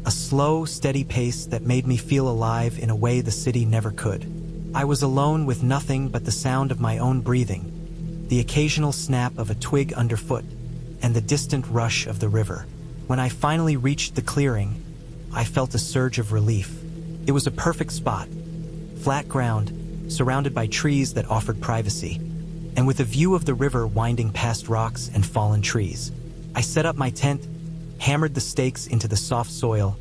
a slow, steady pace that made me feel alive in a way the city never could. I was alone with nothing but the sound of my own breathing, the occasional snap of a twig underfoot, and the distant rush of the river. When I finally reached the clearing, I felt a surge of relief. It was a perfect spot, flat ground, surrounded by trees that offered privacy, and with a view of the river winding past rocks and fallen trees. I set up my tent, hammered the stakes into the soft soil,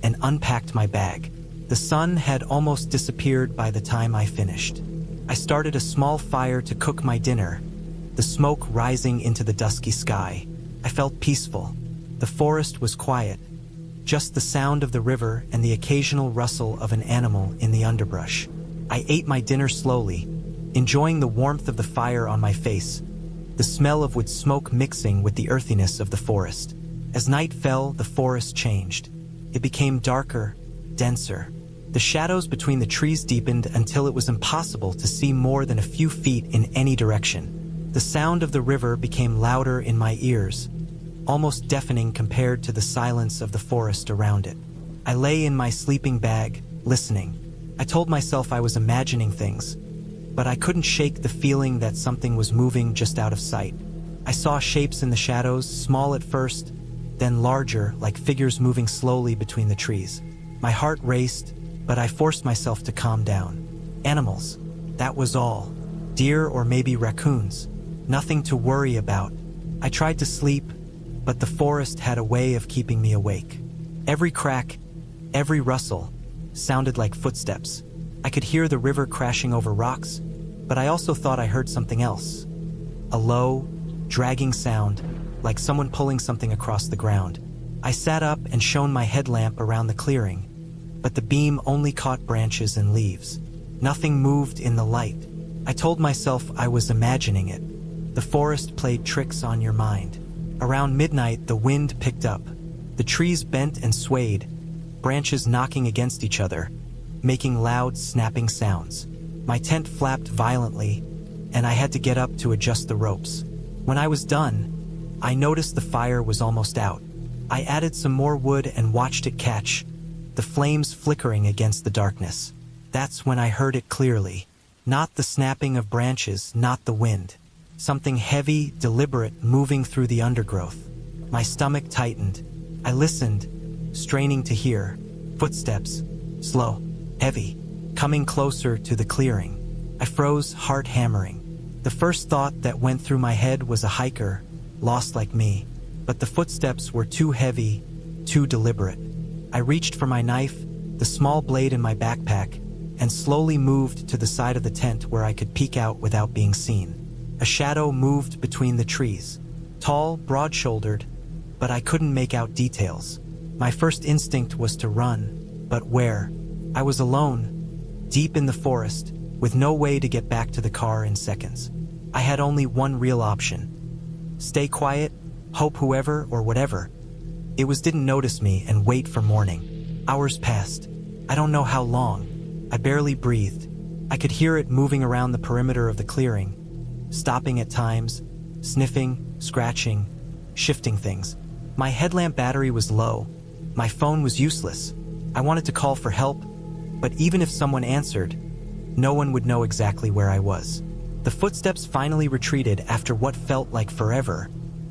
and unpacked my bag. The sun had almost disappeared by the time I finished. I started a small fire to cook my dinner, the smoke rising into the dusky sky. I felt peaceful. The forest was quiet, just the sound of the river and the occasional rustle of an animal in the underbrush. I ate my dinner slowly, enjoying the warmth of the fire on my face, the smell of wood smoke mixing with the earthiness of the forest. As night fell, the forest changed. It became darker, denser. The shadows between the trees deepened until it was impossible to see more than a few feet in any direction. The sound of the river became louder in my ears, almost deafening compared to the silence of the forest around it. I lay in my sleeping bag, listening. I told myself I was imagining things, but I couldn't shake the feeling that something was moving just out of sight. I saw shapes in the shadows, small at first, then larger, like figures moving slowly between the trees. My heart raced, but I forced myself to calm down. Animals, that was all. Deer or maybe raccoons. Nothing to worry about. I tried to sleep, but the forest had a way of keeping me awake. Every crack, every rustle, sounded like footsteps. I could hear the river crashing over rocks, but I also thought I heard something else. A low, dragging sound, like someone pulling something across the ground. I sat up and shone my headlamp around the clearing, but the beam only caught branches and leaves. Nothing moved in the light. I told myself I was imagining it. The forest played tricks on your mind. Around midnight, the wind picked up. The trees bent and swayed, branches knocking against each other, making loud, snapping sounds. My tent flapped violently, and I had to get up to adjust the ropes. When I was done, I noticed the fire was almost out. I added some more wood and watched it catch, the flames flickering against the darkness. That's when I heard it clearly. Not the snapping of branches, not the wind. Something heavy, deliberate, moving through the undergrowth. My stomach tightened. I listened, straining to hear. Footsteps, slow, heavy, coming closer to the clearing. I froze, heart hammering. The first thought that went through my head was a hiker, lost like me. But the footsteps were too heavy, too deliberate. I reached for my knife, the small blade in my backpack, and slowly moved to the side of the tent where I could peek out without being seen. A shadow moved between the trees, tall, broad-shouldered, but I couldn't make out details. My first instinct was to run, but where? I was alone, deep in the forest, with no way to get back to the car in seconds. I had only one real option. Stay quiet, hope whoever or whatever it was didn't notice me, and wait for morning. Hours passed. I don't know how long. I barely breathed. I could hear it moving around the perimeter of the clearing, stopping at times, sniffing, scratching, shifting things. My headlamp battery was low. My phone was useless. I wanted to call for help, but even if someone answered, no one would know exactly where I was. The footsteps finally retreated after what felt like forever,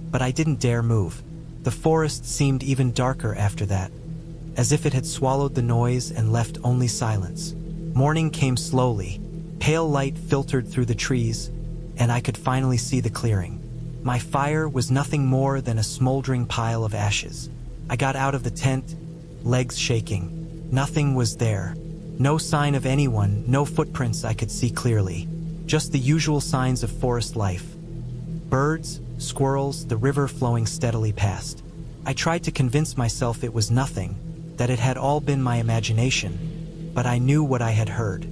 but I didn't dare move. The forest seemed even darker after that, as if it had swallowed the noise and left only silence. Morning came slowly. Pale light filtered through the trees, and I could finally see the clearing. My fire was nothing more than a smoldering pile of ashes. I got out of the tent, legs shaking. Nothing was there. No sign of anyone, no footprints I could see clearly. Just the usual signs of forest life. Birds, squirrels, the river flowing steadily past. I tried to convince myself it was nothing, that it had all been my imagination, but I knew what I had heard.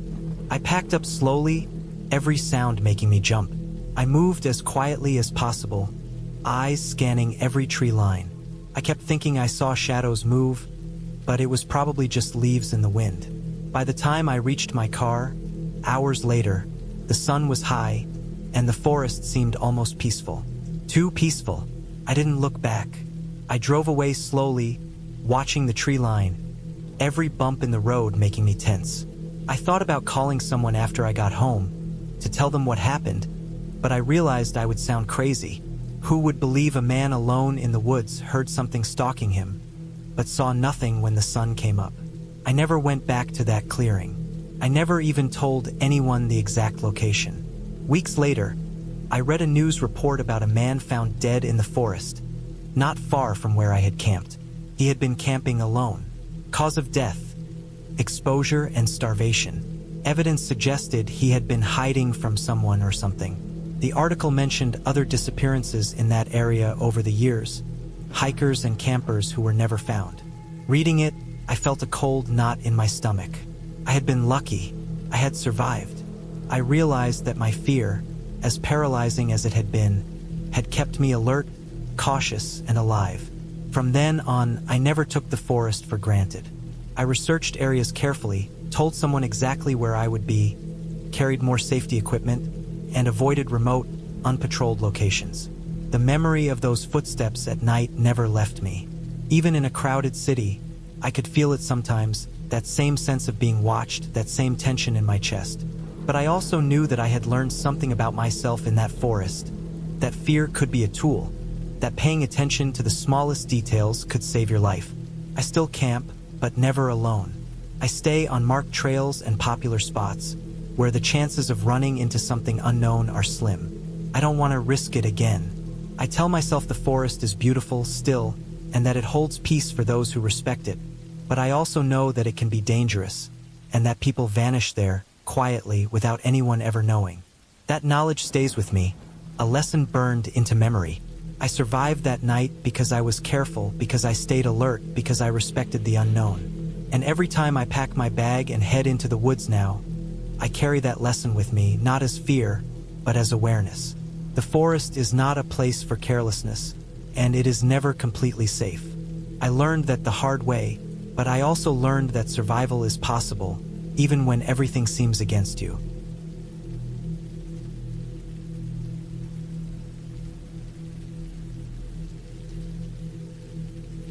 I packed up slowly, every sound making me jump. I moved as quietly as possible, eyes scanning every tree line. I kept thinking I saw shadows move, but it was probably just leaves in the wind. By the time I reached my car, hours later, the sun was high, and the forest seemed almost peaceful. Too peaceful. I didn't look back. I drove away slowly, watching the tree line, every bump in the road making me tense. I thought about calling someone after I got home, to tell them what happened, but I realized I would sound crazy. Who would believe a man alone in the woods heard something stalking him, but saw nothing when the sun came up? I never went back to that clearing. I never even told anyone the exact location. Weeks later, I read a news report about a man found dead in the forest, not far from where I had camped. He had been camping alone. Cause of death: exposure and starvation. Evidence suggested he had been hiding from someone or something. The article mentioned other disappearances in that area over the years, hikers and campers who were never found. Reading it, I felt a cold knot in my stomach. I had been lucky. I had survived. I realized that my fear, as paralyzing as it had been, had kept me alert, cautious, and alive. From then on, I never took the forest for granted. I researched areas carefully, told someone exactly where I would be, carried more safety equipment, and avoided remote, unpatrolled locations. The memory of those footsteps at night never left me. Even in a crowded city, I could feel it sometimes, that same sense of being watched, that same tension in my chest. But I also knew that I had learned something about myself in that forest, that fear could be a tool, that paying attention to the smallest details could save your life. I still camp, but never alone. I stay on marked trails and popular spots, where the chances of running into something unknown are slim. I don't want to risk it again. I tell myself the forest is beautiful still, and that it holds peace for those who respect it. But I also know that it can be dangerous, and that people vanish there, quietly, without anyone ever knowing. That knowledge stays with me, a lesson burned into memory. I survived that night because I was careful, because I stayed alert, because I respected the unknown. And every time I pack my bag and head into the woods now, I carry that lesson with me, not as fear, but as awareness. The forest is not a place for carelessness, and it is never completely safe. I learned that the hard way, but I also learned that survival is possible, even when everything seems against you.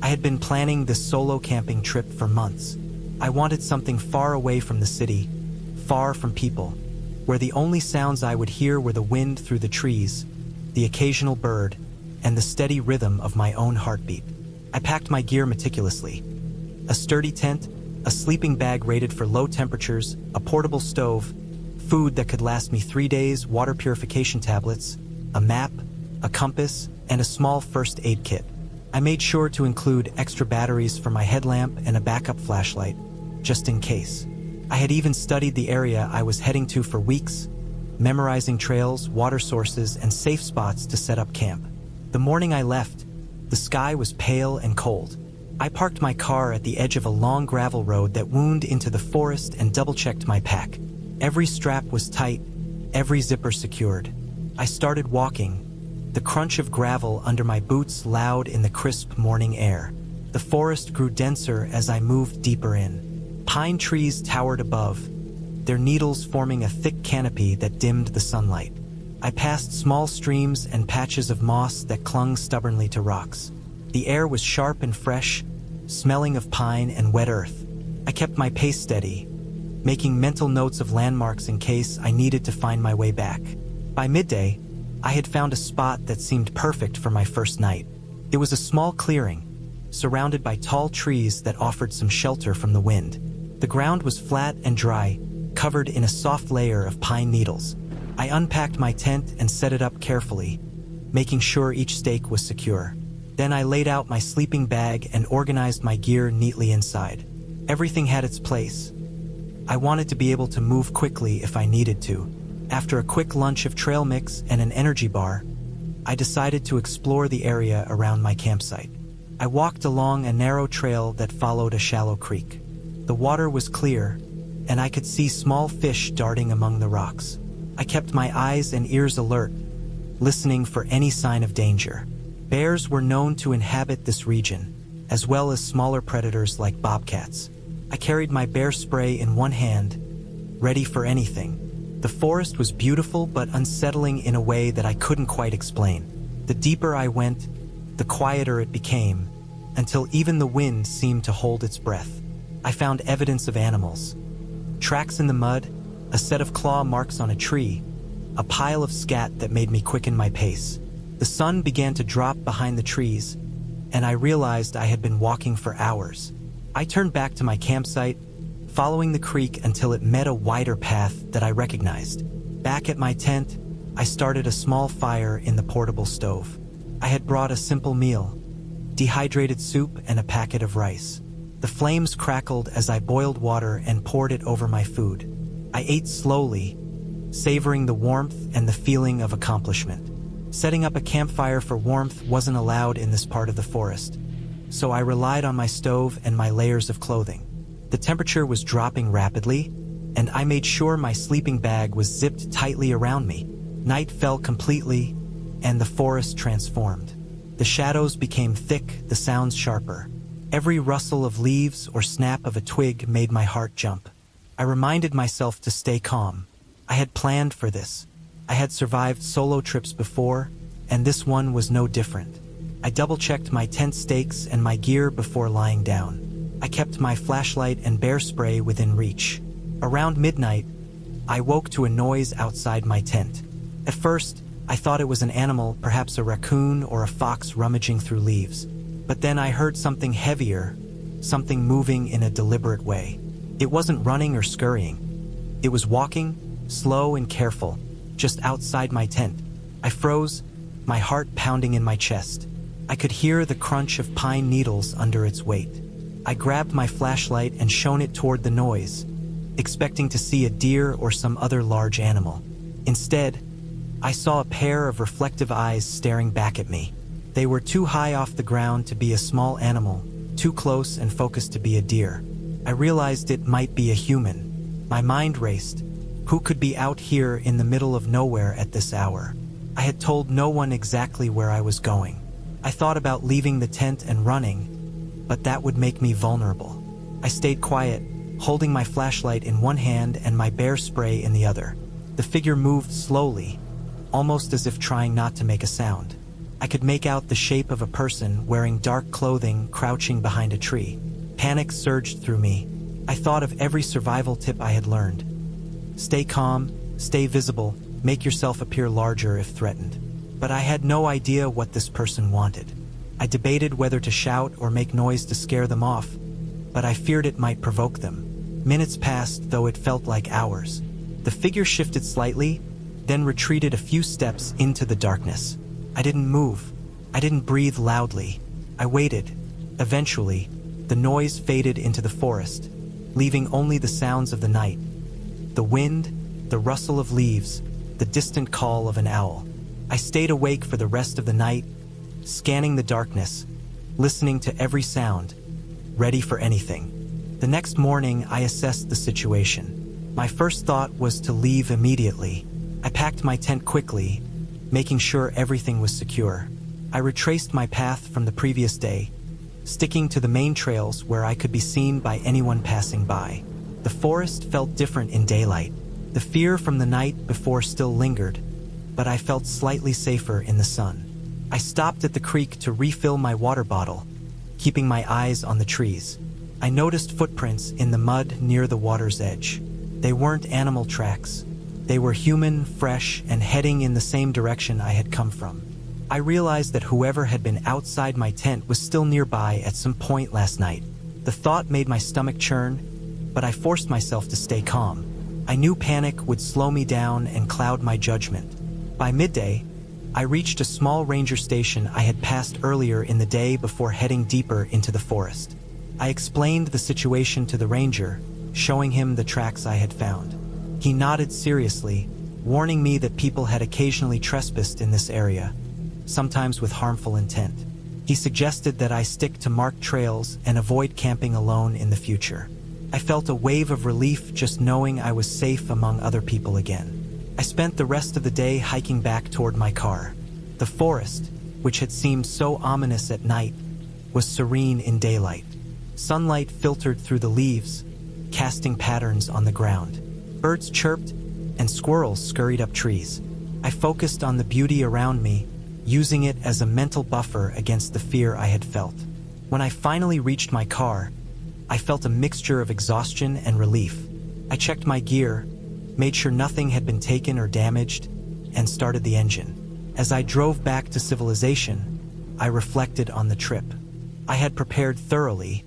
I had been planning this solo camping trip for months. I wanted something far away from the city, far from people, where the only sounds I would hear were the wind through the trees, the occasional bird, and the steady rhythm of my own heartbeat. I packed my gear meticulously. A sturdy tent, a sleeping bag rated for low temperatures, a portable stove, food that could last me 3 days, water purification tablets, a map, a compass, and a small first aid kit. I made sure to include extra batteries for my headlamp and a backup flashlight, just in case. I had even studied the area I was heading to for weeks, memorizing trails, water sources, and safe spots to set up camp. The morning I left, the sky was pale and cold. I parked my car at the edge of a long gravel road that wound into the forest and double-checked my pack. Every strap was tight, every zipper secured. I started walking, the crunch of gravel under my boots loud in the crisp morning air. The forest grew denser as I moved deeper in. Pine trees towered above, their needles forming a thick canopy that dimmed the sunlight. I passed small streams and patches of moss that clung stubbornly to rocks. The air was sharp and fresh, smelling of pine and wet earth. I kept my pace steady, making mental notes of landmarks in case I needed to find my way back. By midday, I had found a spot that seemed perfect for my first night. It was a small clearing, surrounded by tall trees that offered some shelter from the wind. The ground was flat and dry, covered in a soft layer of pine needles. I unpacked my tent and set it up carefully, making sure each stake was secure. Then I laid out my sleeping bag and organized my gear neatly inside. Everything had its place. I wanted to be able to move quickly if I needed to. After a quick lunch of trail mix and an energy bar, I decided to explore the area around my campsite. I walked along a narrow trail that followed a shallow creek. The water was clear, and I could see small fish darting among the rocks. I kept my eyes and ears alert, listening for any sign of danger. Bears were known to inhabit this region, as well as smaller predators like bobcats. I carried my bear spray in one hand, ready for anything. The forest was beautiful but unsettling in a way that I couldn't quite explain. The deeper I went, the quieter it became, until even the wind seemed to hold its breath. I found evidence of animals. Tracks in the mud, a set of claw marks on a tree, a pile of scat that made me quicken my pace. The sun began to drop behind the trees, and I realized I had been walking for hours. I turned back to my campsite, following the creek until it met a wider path that I recognized. Back at my tent, I started a small fire in the portable stove. I had brought a simple meal, dehydrated soup and a packet of rice. The flames crackled as I boiled water and poured it over my food. I ate slowly, savoring the warmth and the feeling of accomplishment. Setting up a campfire for warmth wasn't allowed in this part of the forest, so I relied on my stove and my layers of clothing. The temperature was dropping rapidly, and I made sure my sleeping bag was zipped tightly around me. Night fell completely, and the forest transformed. The shadows became thick, the sounds sharper. Every rustle of leaves or snap of a twig made my heart jump. I reminded myself to stay calm. I had planned for this. I had survived solo trips before, and this one was no different. I double-checked my tent stakes and my gear before lying down. I kept my flashlight and bear spray within reach. Around midnight, I woke to a noise outside my tent. At first, I thought it was an animal, perhaps a raccoon or a fox rummaging through leaves. But then I heard something heavier, something moving in a deliberate way. It wasn't running or scurrying. It was walking, slow and careful, just outside my tent. I froze, my heart pounding in my chest. I could hear the crunch of pine needles under its weight. I grabbed my flashlight and shone it toward the noise, expecting to see a deer or some other large animal. Instead, I saw a pair of reflective eyes staring back at me. They were too high off the ground to be a small animal, too close and focused to be a deer. I realized it might be a human. My mind raced. Who could be out here in the middle of nowhere at this hour? I had told no one exactly where I was going. I thought about leaving the tent and running, but that would make me vulnerable. I stayed quiet, holding my flashlight in one hand and my bear spray in the other. The figure moved slowly, almost as if trying not to make a sound. I could make out the shape of a person wearing dark clothing crouching behind a tree. Panic surged through me. I thought of every survival tip I had learned. Stay calm, stay visible, make yourself appear larger if threatened. But I had no idea what this person wanted. I debated whether to shout or make noise to scare them off, but I feared it might provoke them. Minutes passed, though it felt like hours. The figure shifted slightly, then retreated a few steps into the darkness. I didn't move. I didn't breathe loudly. I waited. Eventually, the noise faded into the forest, leaving only the sounds of the night. The wind, the rustle of leaves, the distant call of an owl. I stayed awake for the rest of the night, scanning the darkness, listening to every sound, ready for anything. The next morning, I assessed the situation. My first thought was to leave immediately. I packed my tent quickly, making sure everything was secure. I retraced my path from the previous day, sticking to the main trails where I could be seen by anyone passing by. The forest felt different in daylight. The fear from the night before still lingered, but I felt slightly safer in the sun. I stopped at the creek to refill my water bottle, keeping my eyes on the trees. I noticed footprints in the mud near the water's edge. They weren't animal tracks. They were human, fresh, and heading in the same direction I had come from. I realized that whoever had been outside my tent was still nearby at some point last night. The thought made my stomach churn, but I forced myself to stay calm. I knew panic would slow me down and cloud my judgment. By midday, I reached a small ranger station I had passed earlier in the day before heading deeper into the forest. I explained the situation to the ranger, showing him the tracks I had found. He nodded seriously, warning me that people had occasionally trespassed in this area, sometimes with harmful intent. He suggested that I stick to marked trails and avoid camping alone in the future. I felt a wave of relief just knowing I was safe among other people again. I spent the rest of the day hiking back toward my car. The forest, which had seemed so ominous at night, was serene in daylight. Sunlight filtered through the leaves, casting patterns on the ground. Birds chirped, and squirrels scurried up trees. I focused on the beauty around me, using it as a mental buffer against the fear I had felt. When I finally reached my car, I felt a mixture of exhaustion and relief. I checked my gear, made sure nothing had been taken or damaged, and started the engine. As I drove back to civilization, I reflected on the trip. I had prepared thoroughly,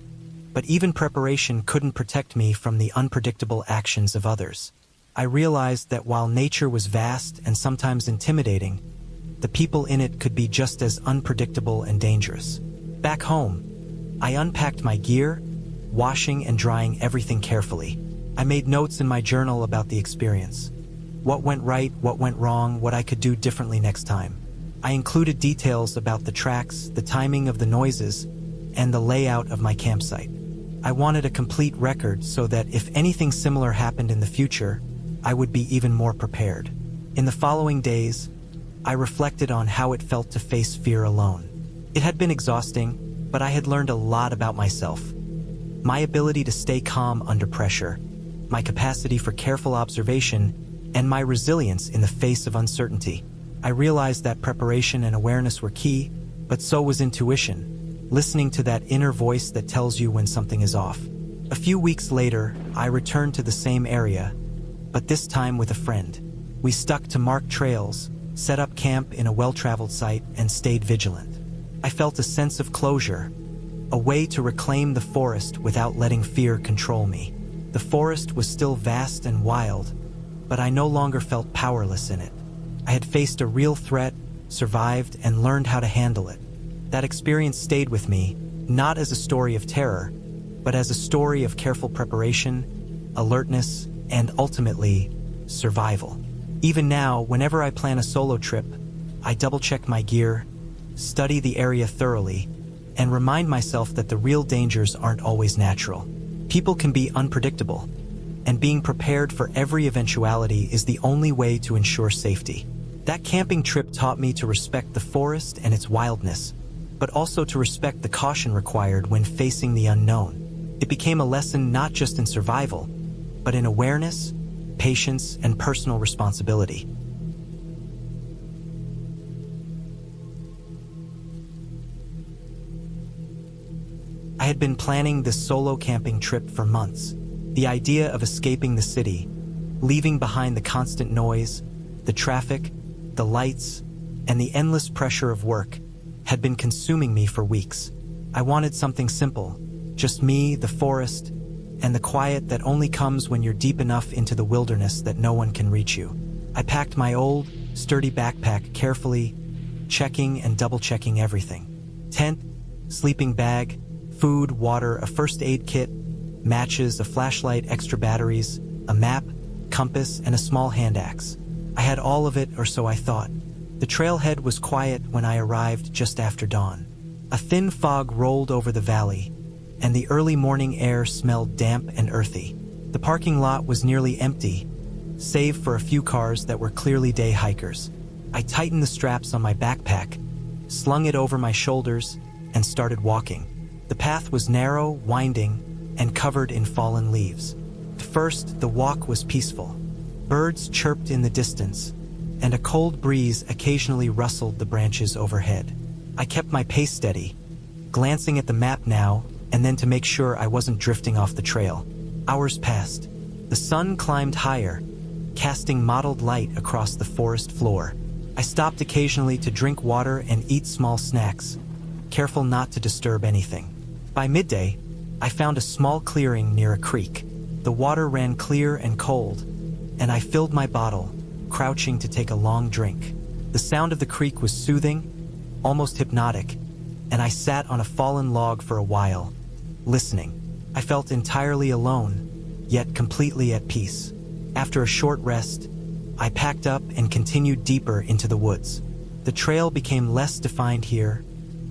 but even preparation couldn't protect me from the unpredictable actions of others. I realized that while nature was vast and sometimes intimidating, the people in it could be just as unpredictable and dangerous. Back home, I unpacked my gear, washing and drying everything carefully. I made notes in my journal about the experience. What went right, what went wrong, what I could do differently next time. I included details about the tracks, the timing of the noises, and the layout of my campsite. I wanted a complete record so that if anything similar happened in the future, I would be even more prepared. In the following days, I reflected on how it felt to face fear alone. It had been exhausting, but I had learned a lot about myself. My ability to stay calm under pressure, my capacity for careful observation, and my resilience in the face of uncertainty. I realized that preparation and awareness were key, but so was intuition, listening to that inner voice that tells you when something is off. A few weeks later, I returned to the same area, but this time with a friend. We stuck to marked trails, set up camp in a well-traveled site, and stayed vigilant. I felt a sense of closure, a way to reclaim the forest without letting fear control me. The forest was still vast and wild, but I no longer felt powerless in it. I had faced a real threat, survived, and learned how to handle it. That experience stayed with me, not as a story of terror, but as a story of careful preparation, alertness, and ultimately, survival. Even now, whenever I plan a solo trip, I double-check my gear, study the area thoroughly, and remind myself that the real dangers aren't always natural. People can be unpredictable, and being prepared for every eventuality is the only way to ensure safety. That camping trip taught me to respect the forest and its wildness, but also to respect the caution required when facing the unknown. It became a lesson not just in survival, but in awareness, patience, and personal responsibility. I had been planning this solo camping trip for months. The idea of escaping the city, leaving behind the constant noise, the traffic, the lights, and the endless pressure of work had been consuming me for weeks. I wanted something simple, just me, the forest, and the quiet that only comes when you're deep enough into the wilderness that no one can reach you. I packed my old, sturdy backpack carefully, checking and double-checking everything. Tent, sleeping bag, food, water, a first aid kit, matches, a flashlight, extra batteries, a map, compass, and a small hand axe. I had all of it, or so I thought. The trailhead was quiet when I arrived just after dawn. A thin fog rolled over the valley, and the early morning air smelled damp and earthy. The parking lot was nearly empty, save for a few cars that were clearly day hikers. I tightened the straps on my backpack, slung it over my shoulders, and started walking. The path was narrow, winding, and covered in fallen leaves. At first, the walk was peaceful. Birds chirped in the distance, and a cold breeze occasionally rustled the branches overhead. I kept my pace steady, glancing at the map now and then to make sure I wasn't drifting off the trail. Hours passed. The sun climbed higher, casting mottled light across the forest floor. I stopped occasionally to drink water and eat small snacks, careful not to disturb anything. By midday, I found a small clearing near a creek. The water ran clear and cold, and I filled my bottle, crouching to take a long drink. The sound of the creek was soothing, almost hypnotic, and I sat on a fallen log for a while, listening. I felt entirely alone, yet completely at peace. After a short rest, I packed up and continued deeper into the woods. The trail became less defined here,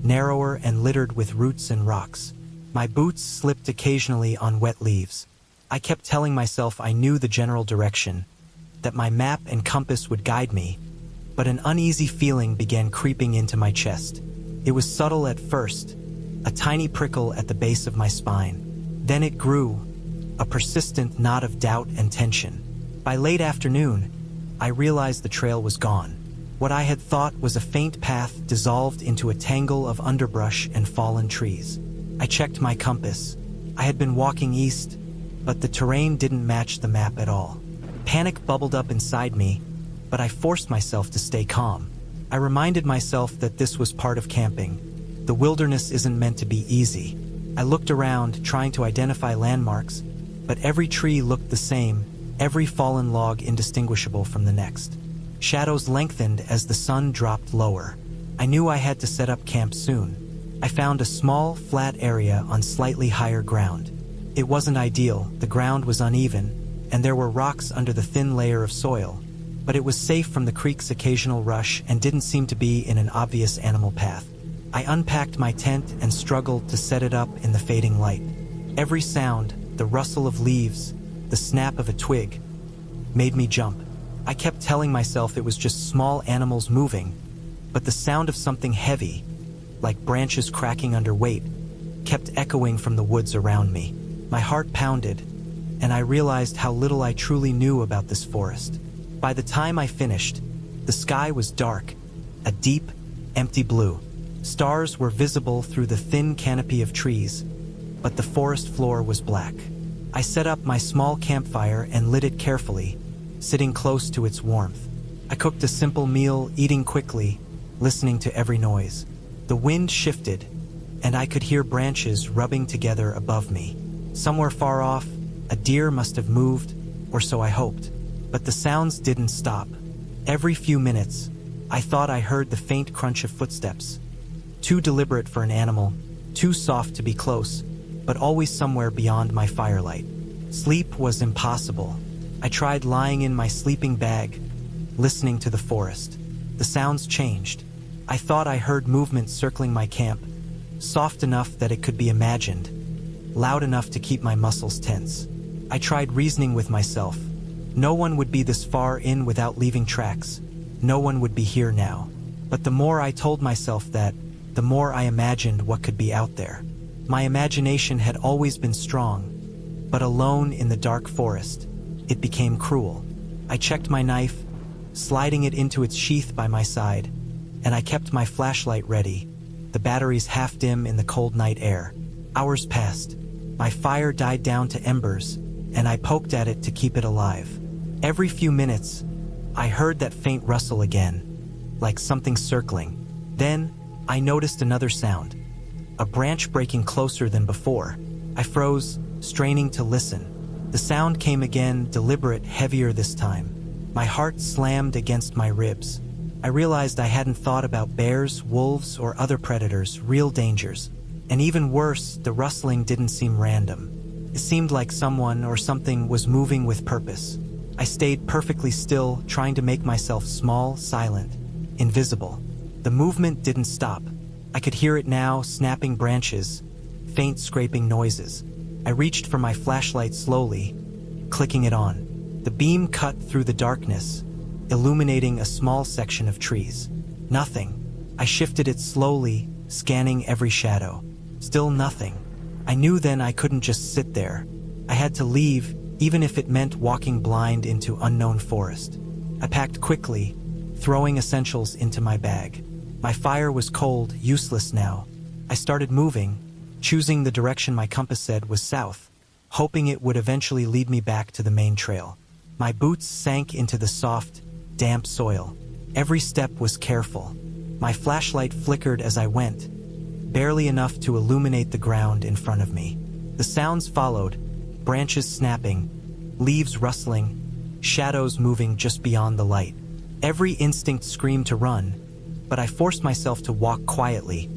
narrower and littered with roots and rocks. My boots slipped occasionally on wet leaves. I kept telling myself I knew the general direction, that my map and compass would guide me, but an uneasy feeling began creeping into my chest. It was subtle at first, a tiny prickle at the base of my spine. Then it grew, a persistent knot of doubt and tension. By late afternoon, I realized the trail was gone. What I had thought was a faint path dissolved into a tangle of underbrush and fallen trees. I checked my compass. I had been walking east, but the terrain didn't match the map at all. Panic bubbled up inside me, but I forced myself to stay calm. I reminded myself that this was part of camping. The wilderness isn't meant to be easy. I looked around, trying to identify landmarks, but every tree looked the same, every fallen log indistinguishable from the next. Shadows lengthened as the sun dropped lower. I knew I had to set up camp soon. I found a small, flat area on slightly higher ground. It wasn't ideal, the ground was uneven, and there were rocks under the thin layer of soil, but it was safe from the creek's occasional rush and didn't seem to be in an obvious animal path. I unpacked my tent and struggled to set it up in the fading light. Every sound, the rustle of leaves, the snap of a twig, made me jump. I kept telling myself it was just small animals moving, but the sound of something heavy, like branches cracking under weight, kept echoing from the woods around me. My heart pounded, and I realized how little I truly knew about this forest. By the time I finished, the sky was dark, a deep, empty blue. Stars were visible through the thin canopy of trees, but the forest floor was black. I set up my small campfire and lit it carefully, sitting close to its warmth. I cooked a simple meal, eating quickly, listening to every noise. The wind shifted, and I could hear branches rubbing together above me. Somewhere far off, a deer must have moved, or so I hoped. But the sounds didn't stop. Every few minutes, I thought I heard the faint crunch of footsteps. Too deliberate for an animal, too soft to be close, but always somewhere beyond my firelight. Sleep was impossible. I tried lying in my sleeping bag, listening to the forest. The sounds changed. I thought I heard movement circling my camp, soft enough that it could be imagined, loud enough to keep my muscles tense. I tried reasoning with myself. No one would be this far in without leaving tracks. No one would be here now. But the more I told myself that, the more I imagined what could be out there. My imagination had always been strong, but alone in the dark forest, it became cruel. I checked my knife, sliding it into its sheath by my side, and I kept my flashlight ready, the batteries half dim in the cold night air. Hours passed. My fire died down to embers, and I poked at it to keep it alive. Every few minutes, I heard that faint rustle again, like something circling. Then, I noticed another sound, a branch breaking closer than before. I froze, straining to listen. The sound came again, deliberate, heavier this time. My heart slammed against my ribs. I realized I hadn't thought about bears, wolves, or other predators, real dangers. And even worse, the rustling didn't seem random. It seemed like someone or something was moving with purpose. I stayed perfectly still, trying to make myself small, silent, invisible. The movement didn't stop. I could hear it now, snapping branches, faint scraping noises. I reached for my flashlight slowly, clicking it on. The beam cut through the darkness, illuminating a small section of trees. Nothing. I shifted it slowly, scanning every shadow. Still nothing. I knew then I couldn't just sit there. I had to leave, even if it meant walking blind into unknown forest. I packed quickly, throwing essentials into my bag. My fire was cold, useless now. I started moving, choosing the direction my compass said was south, hoping it would eventually lead me back to the main trail. My boots sank into the soft, damp soil. Every step was careful. My flashlight flickered as I went, barely enough to illuminate the ground in front of me. The sounds followed, branches snapping, leaves rustling, shadows moving just beyond the light. Every instinct screamed to run, but I forced myself to walk quietly,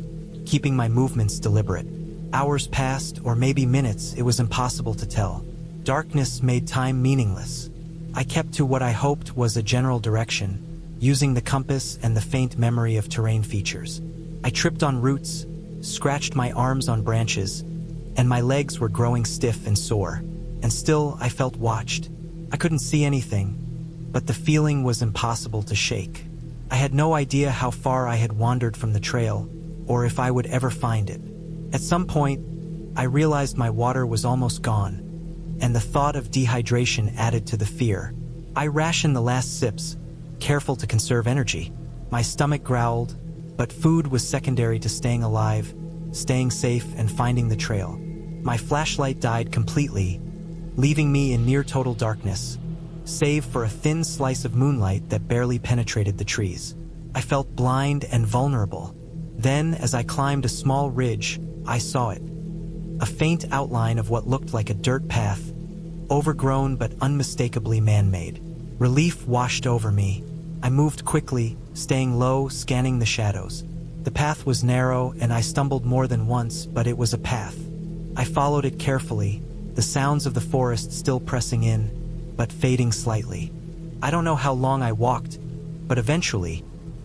keeping my movements deliberate. Hours passed, or maybe minutes, it was impossible to tell. Darkness made time meaningless. I kept to what I hoped was a general direction, using the compass and the faint memory of terrain features. I tripped on roots, scratched my arms on branches, and my legs were growing stiff and sore. And still, I felt watched. I couldn't see anything, but the feeling was impossible to shake. I had no idea how far I had wandered from the trail, or if I would ever find it. At some point, I realized my water was almost gone, and the thought of dehydration added to the fear. I rationed the last sips, careful to conserve energy. My stomach growled, but food was secondary to staying alive, staying safe, and finding the trail. My flashlight died completely, leaving me in near total darkness, save for a thin slice of moonlight that barely penetrated the trees. I felt blind and vulnerable. Then, as I climbed a small ridge, I saw it. A faint outline of what looked like a dirt path, overgrown but unmistakably man-made. Relief washed over me. I moved quickly, staying low, scanning the shadows. The path was narrow, and I stumbled more than once, but it was a path. I followed it carefully, the sounds of the forest still pressing in, but fading slightly. I don't know how long I walked, but eventually,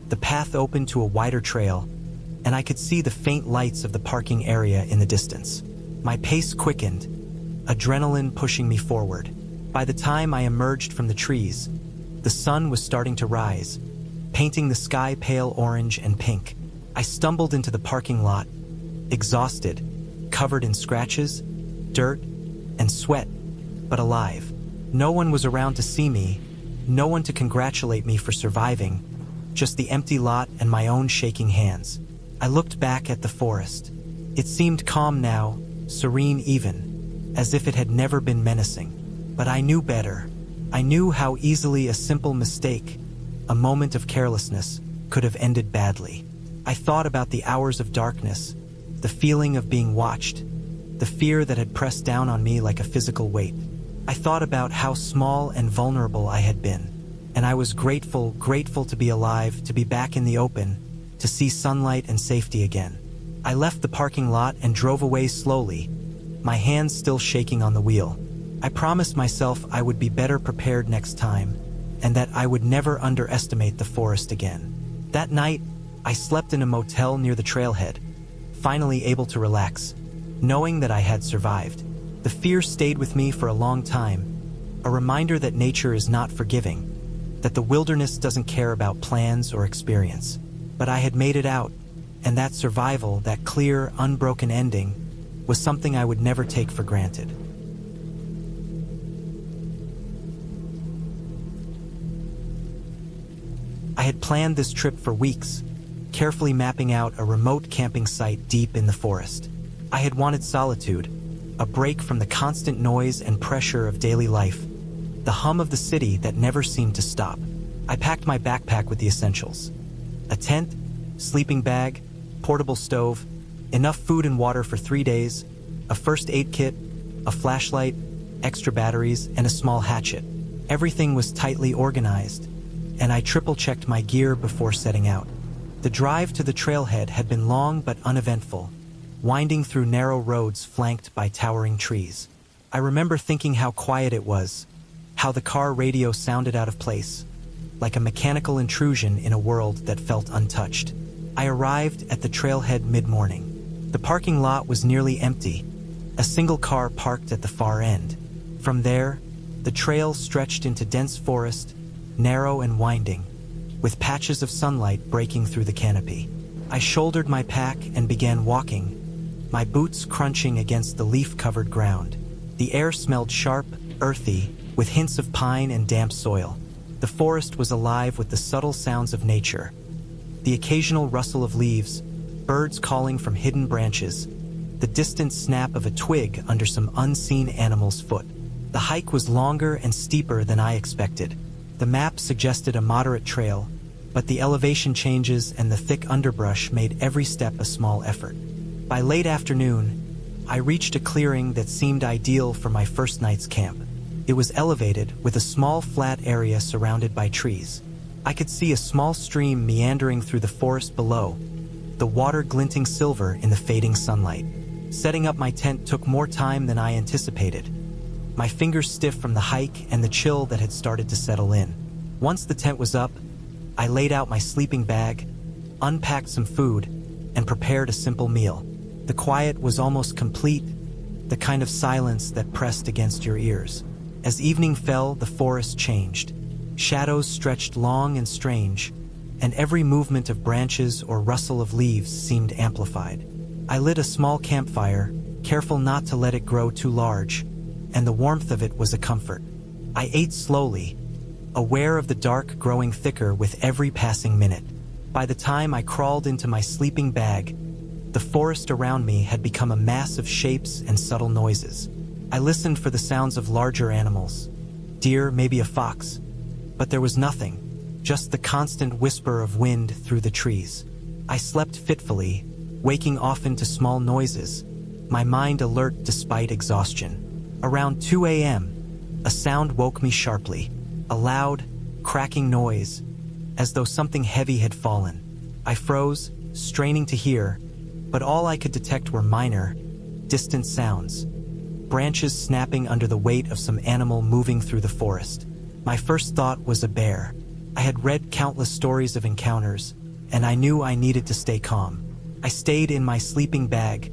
the path opened to a wider trail, and I could see the faint lights of the parking area in the distance. My pace quickened, adrenaline pushing me forward. By the time I emerged from the trees, the sun was starting to rise, painting the sky pale orange and pink. I stumbled into the parking lot, exhausted, covered in scratches, dirt, and sweat, but alive. No one was around to see me, no one to congratulate me for surviving, just the empty lot and my own shaking hands. I looked back at the forest. It seemed calm now, serene even, as if it had never been menacing. But I knew better. I knew how easily a simple mistake, a moment of carelessness, could have ended badly. I thought about the hours of darkness, the feeling of being watched, the fear that had pressed down on me like a physical weight. I thought about how small and vulnerable I had been, and I was grateful to be alive, to be back in the open, to see sunlight and safety again. I left the parking lot and drove away slowly, my hands still shaking on the wheel. I promised myself I would be better prepared next time, and that I would never underestimate the forest again. That night, I slept in a motel near the trailhead, finally able to relax, knowing that I had survived. The fear stayed with me for a long time, a reminder that nature is not forgiving, that the wilderness doesn't care about plans or experience. But I had made it out, and that survival, that clear, unbroken ending, was something I would never take for granted. I had planned this trip for weeks, carefully mapping out a remote camping site deep in the forest. I had wanted solitude, a break from the constant noise and pressure of daily life, the hum of the city that never seemed to stop. I packed my backpack with the essentials: a tent, sleeping bag, portable stove, enough food and water for 3 days, a first aid kit, a flashlight, extra batteries, and a small hatchet. Everything was tightly organized, and I triple-checked my gear before setting out. The drive to the trailhead had been long but uneventful, winding through narrow roads flanked by towering trees. I remember thinking how quiet it was, how the car radio sounded out of place, like a mechanical intrusion in a world that felt untouched. I arrived at the trailhead mid-morning. The parking lot was nearly empty, a single car parked at the far end. From there, the trail stretched into dense forest, narrow and winding, with patches of sunlight breaking through the canopy. I shouldered my pack and began walking, my boots crunching against the leaf-covered ground. The air smelled sharp, earthy, with hints of pine and damp soil. The forest was alive with the subtle sounds of nature, the occasional rustle of leaves, birds calling from hidden branches, the distant snap of a twig under some unseen animal's foot. The hike was longer and steeper than I expected. The map suggested a moderate trail, but the elevation changes and the thick underbrush made every step a small effort. By late afternoon, I reached a clearing that seemed ideal for my first night's camp. It was elevated, with a small flat area surrounded by trees. I could see a small stream meandering through the forest below, the water glinting silver in the fading sunlight. Setting up my tent took more time than I anticipated. My fingers stiff from the hike and the chill that had started to settle in. Once the tent was up, I laid out my sleeping bag, unpacked some food, and prepared a simple meal. The quiet was almost complete, the kind of silence that pressed against your ears. As evening fell, the forest changed. Shadows stretched long and strange, and every movement of branches or rustle of leaves seemed amplified. I lit a small campfire, careful not to let it grow too large, and the warmth of it was a comfort. I ate slowly, aware of the dark growing thicker with every passing minute. By the time I crawled into my sleeping bag, the forest around me had become a mass of shapes and subtle noises. I listened for the sounds of larger animals, deer, maybe a fox, but there was nothing, just the constant whisper of wind through the trees. I slept fitfully, waking often to small noises, my mind alert despite exhaustion. Around 2 a.m., a sound woke me sharply, a loud, cracking noise, as though something heavy had fallen. I froze, straining to hear, but all I could detect were minor, distant sounds. Branches snapping under the weight of some animal moving through the forest. My first thought was a bear. I had read countless stories of encounters, and I knew I needed to stay calm. I stayed in my sleeping bag,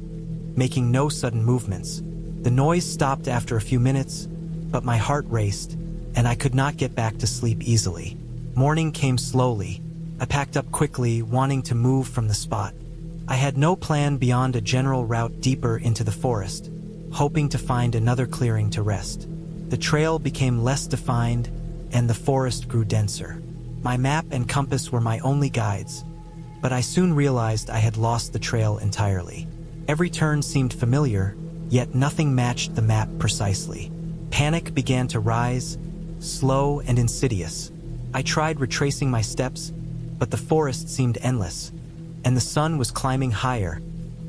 making no sudden movements. The noise stopped after a few minutes, but my heart raced, and I could not get back to sleep easily. Morning came slowly. I packed up quickly, wanting to move from the spot. I had no plan beyond a general route deeper into the forest, hoping to find another clearing to rest. The trail became less defined, and the forest grew denser. My map and compass were my only guides, but I soon realized I had lost the trail entirely. Every turn seemed familiar, yet nothing matched the map precisely. Panic began to rise, slow and insidious. I tried retracing my steps, but the forest seemed endless, and the sun was climbing higher,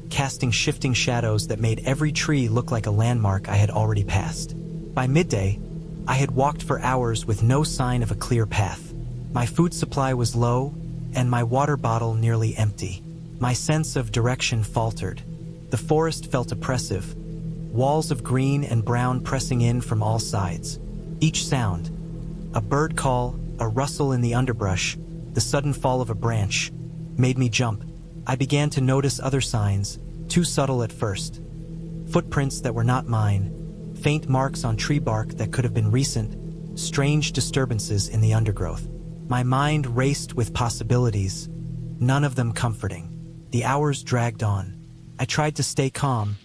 casting shifting shadows that made every tree look like a landmark I had already passed. By midday, I had walked for hours with no sign of a clear path. My food supply was low, and my water bottle nearly empty. My sense of direction faltered. The forest felt oppressive, walls of green and brown pressing in from all sides. Each sound, a bird call, a rustle in the underbrush, the sudden fall of a branch, made me jump. I began to notice other signs, too subtle at first. Footprints that were not mine, faint marks on tree bark that could have been recent, strange disturbances in the undergrowth. My mind raced with possibilities, none of them comforting. The hours dragged on. I tried to stay calm,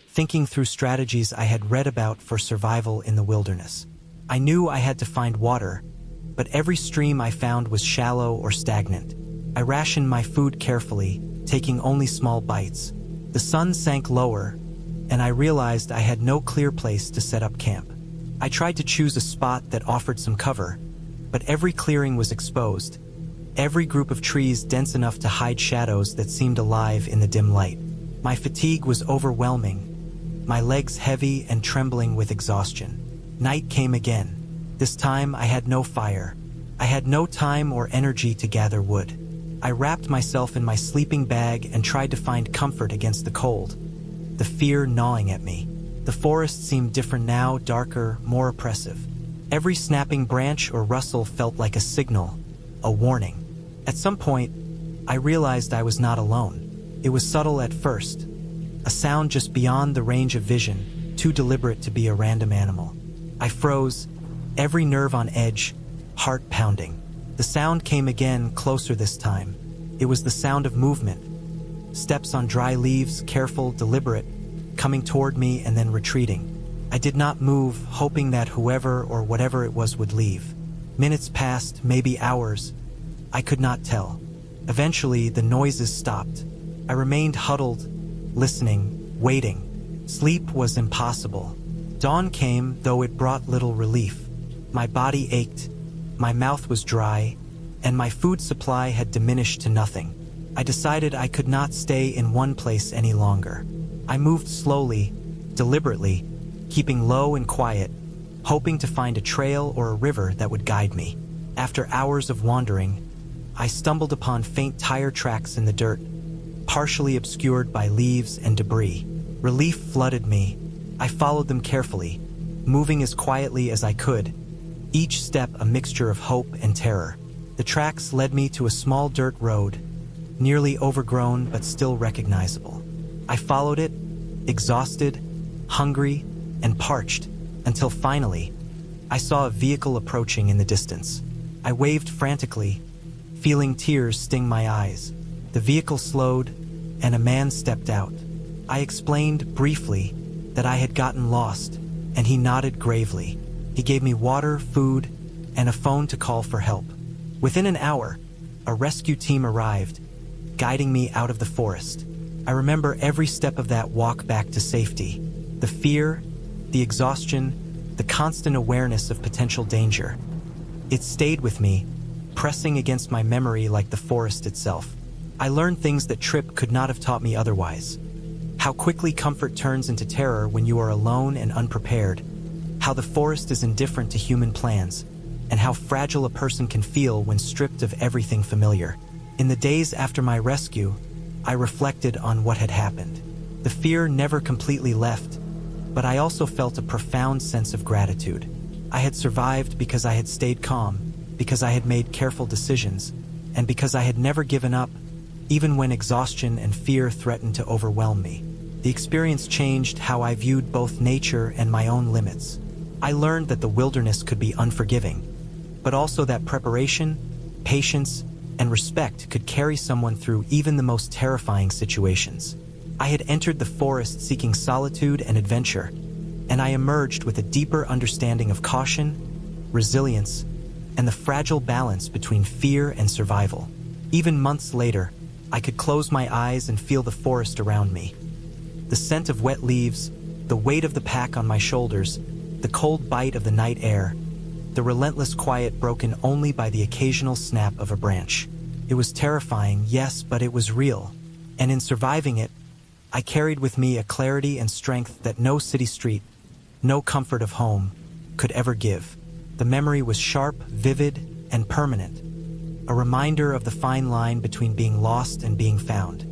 thinking through strategies I had read about for survival in the wilderness. I knew I had to find water, but every stream I found was shallow or stagnant. I rationed my food carefully, taking only small bites. The sun sank lower, and I realized I had no clear place to set up camp. I tried to choose a spot that offered some cover, but every clearing was exposed, every group of trees dense enough to hide shadows that seemed alive in the dim light. My fatigue was overwhelming, my legs heavy and trembling with exhaustion. Night came again. This time I had no fire. I had no time or energy to gather wood. I wrapped myself in my sleeping bag and tried to find comfort against the cold, the fear gnawing at me. The forest seemed different now, darker, more oppressive. Every snapping branch or rustle felt like a signal, a warning. At some point, I realized I was not alone. It was subtle at first, a sound just beyond the range of vision, too deliberate to be a random animal. I froze, every nerve on edge, heart pounding. The sound came again, closer this time. It was the sound of movement. Steps on dry leaves, careful, deliberate, coming toward me and then retreating. I did not move, hoping that whoever or whatever it was would leave. Minutes passed, maybe hours. I could not tell. Eventually, the noises stopped. I remained huddled, listening, waiting. Sleep was impossible. Dawn came, though it brought little relief. My body ached, my mouth was dry, and my food supply had diminished to nothing. I decided I could not stay in one place any longer. I moved slowly, deliberately, keeping low and quiet, hoping to find a trail or a river that would guide me. After hours of wandering, I stumbled upon faint tire tracks in the dirt, partially obscured by leaves and debris. Relief flooded me. I followed them carefully, moving as quietly as I could, each step a mixture of hope and terror. The tracks led me to a small dirt road, nearly overgrown but still recognizable. I followed it, exhausted, hungry, and parched, until finally, I saw a vehicle approaching in the distance. I waved frantically, feeling tears sting my eyes. The vehicle slowed, and a man stepped out. I explained briefly that I had gotten lost, and he nodded gravely. He gave me water, food, and a phone to call for help. Within an hour, a rescue team arrived, guiding me out of the forest. I remember every step of that walk back to safety. The fear, the exhaustion, the constant awareness of potential danger. It stayed with me, pressing against my memory like the forest itself. I learned things that Tripp could not have taught me otherwise. How quickly comfort turns into terror when you are alone and unprepared. How the forest is indifferent to human plans, and how fragile a person can feel when stripped of everything familiar. In the days after my rescue, I reflected on what had happened. The fear never completely left, but I also felt a profound sense of gratitude. I had survived because I had stayed calm, because I had made careful decisions, and because I had never given up, even when exhaustion and fear threatened to overwhelm me. The experience changed how I viewed both nature and my own limits. I learned that the wilderness could be unforgiving, but also that preparation, patience, and respect could carry someone through even the most terrifying situations. I had entered the forest seeking solitude and adventure, and I emerged with a deeper understanding of caution, resilience, and the fragile balance between fear and survival. Even months later, I could close my eyes and feel the forest around me. The scent of wet leaves, the weight of the pack on my shoulders, the cold bite of the night air, the relentless quiet broken only by the occasional snap of a branch. It was terrifying, yes, but it was real. And in surviving it, I carried with me a clarity and strength that no city street, no comfort of home, could ever give. The memory was sharp, vivid, and permanent, a reminder of the fine line between being lost and being found.